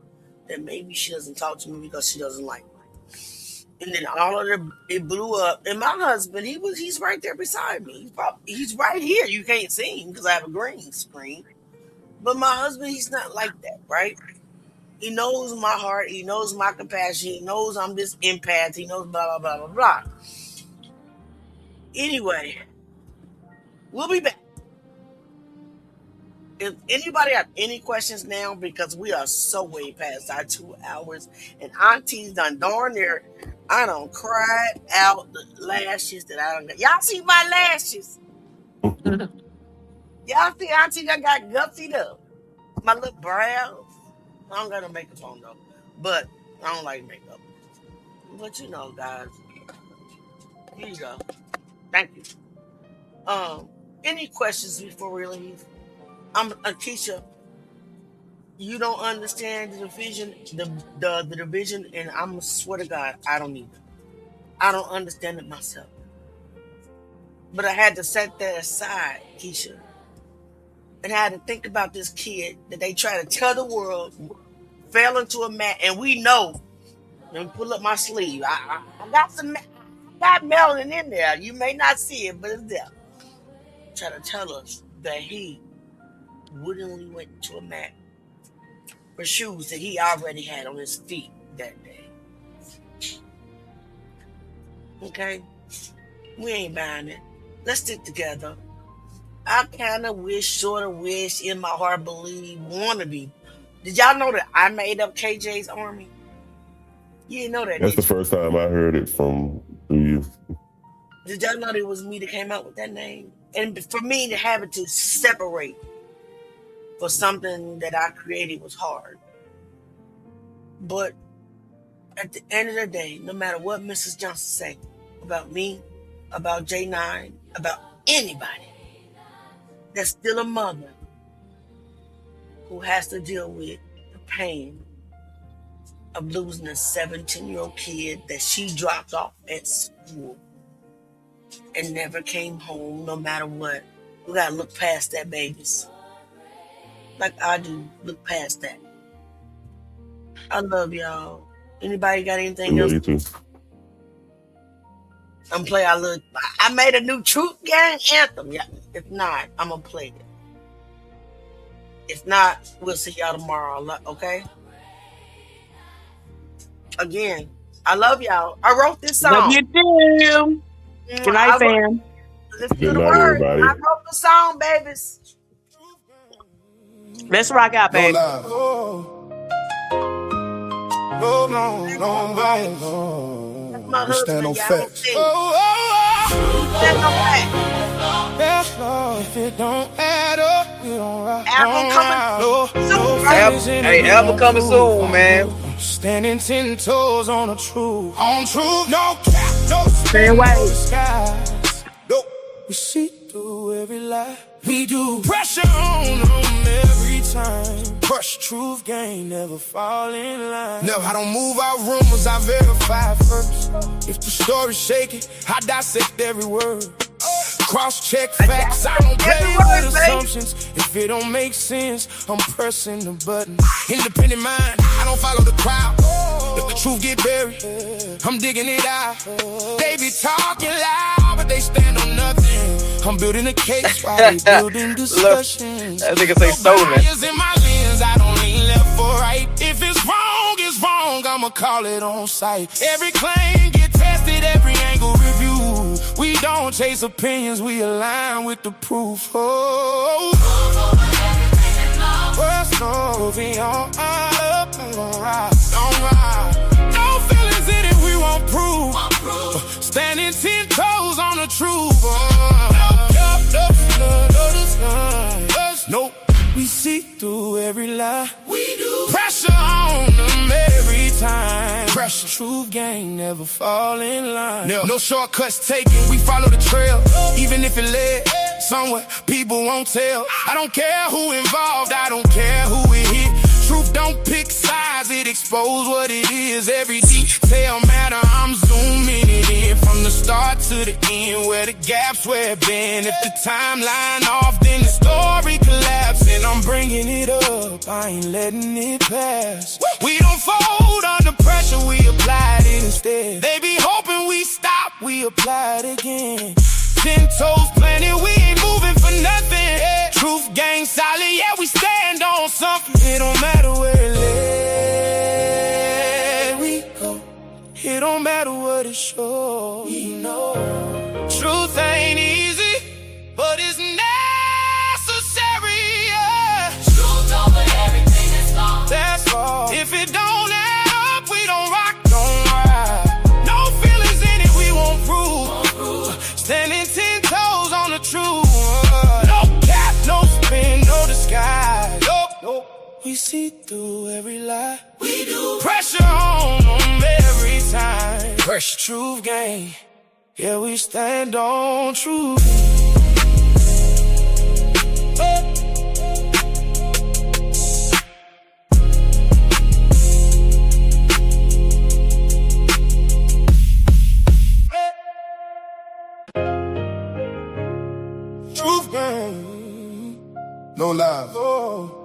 C: that maybe she doesn't talk to me because she doesn't like me. And then it blew up. And my husband, he's right there beside me. He's right here. You can't see him because I have a green screen. But my husband, he's not like that, right? He knows my heart. He knows my compassion. He knows I'm this empath. He knows blah, blah, blah, blah, blah. Anyway, we'll be back. If anybody have any questions now, because we are so way past our 2 hours, and Auntie's done darn near, I done cried out the lashes that I done got. Y'all see my lashes? Y'all see Auntie I got gutsied up. My little brows. I don't got no makeup on though, but I don't like makeup. But you know, guys. Here you go. Thank you. Any questions before we leave? I'm Keisha. You don't understand the division, the division, and I'm swear to God, I don't either. I don't understand it myself. But I had to set that aside, Keisha. And I had to think about this kid that they try to tell the world fell into a mat, and we know. Let me pull up my sleeve. I got melanin in there. You may not see it, but it's there. Try to tell us that he willingly went to a mat for shoes that he already had on his feet that day. Okay? We ain't buying it. Let's stick together. I kind of wish, sort of wish, in my heart believe, want to be. Did y'all know that I made up KJ's Army? You didn't know that,
H: That's
C: did
H: the first time I heard it from you.
C: Did y'all know that it was me that came up with that name? And for me to have it to separate for something that I created was hard. But at the end of the day, no matter what Mrs. Johnson say about me, about J9, about anybody, that's still a mother who has to deal with the pain of losing a 17-year-old kid that she dropped off at school and never came home no matter what. We gotta look past that, babies. Like I do, look past that. I love y'all. Anybody got anything else?
H: You too.
C: I'm play. I made a new Truth Gang anthem. Yeah. If not, I'm gonna play it. If not, we'll see y'all tomorrow. Okay. Again, I love y'all. I wrote this song.
J: Love you too. Good night, fam.
C: Listen
H: Good
C: to the
H: night,
C: words.
H: everybody.
C: I wrote the song, babies.
J: Let's rock out, baby.
B: No violence.
C: That's my
B: We stand
C: husband.
B: on
C: Y'all don't
B: facts.
C: sing. Stand on facts.
B: Yes, Lord, if it don't add up, we don't rock.
C: Album coming soon, right?
E: Album coming soon, man.
B: Standing 10 toes on the truth. On truth, no cap, no
J: Stay away.
B: skies. No, we see through every lie. We do pressure on them every time. Crush Truth Gang, never fall in line. No, I don't move out rumors, I verify first. If the story's shaky, I dissect every word. cross-check facts. I don't play with assumptions. If it don't make sense, I'm pressing the button. Independent mind, I don't follow the crowd. If the truth get buried, I'm digging it out. They be talking loud, but they stand on nothing. I'm building a case while they building discussions.
K: That nigga say stolen.
B: Bias in my lens, I don't lean left or right. If it's wrong, it's wrong. I'ma call it on sight. Every claim get tested, every angle reviewed. We don't chase opinions, we align with the proof. Oh, what's over on up, don't ride. No feelings in it, we won't prove. Standing 10 toes on the truth. Nope, we see through every lie. We do. Pressure on them every time. Pressure, truth gang, never fall in line. No shortcuts taken, we follow the trail. Even if it led somewhere, people won't tell. I don't care who involved, I don't care who it hit. Truth don't pick sides, it expose what it is. Every detail matter, I'm zooming it in. From the start to the end, where the gaps where it been. If the timeline off, then the story collapsing. I'm bringing it up, I ain't letting it pass. We don't fold under pressure, we apply it instead. They be hoping we stop, we apply it again. 10 toes planted, we ain't moving for nothing. Truth gang solid, yeah, we stand on something. It don't matter where it led, we go. It don't matter what it shows, we know. Truth ain't easy, but it's necessary, yeah. Truth over everything that's lost. That's all. If it don't add up, we don't rock, don't ride. No feelings in it, we won't prove. Standing 10 toes on the truth. No cap, no spin, no disguise. Nope. We see through every lie. We do. Pressure on them every time. Pressure, truth gang. Yeah, we stand on truth. Truth gang. No lies. Oh.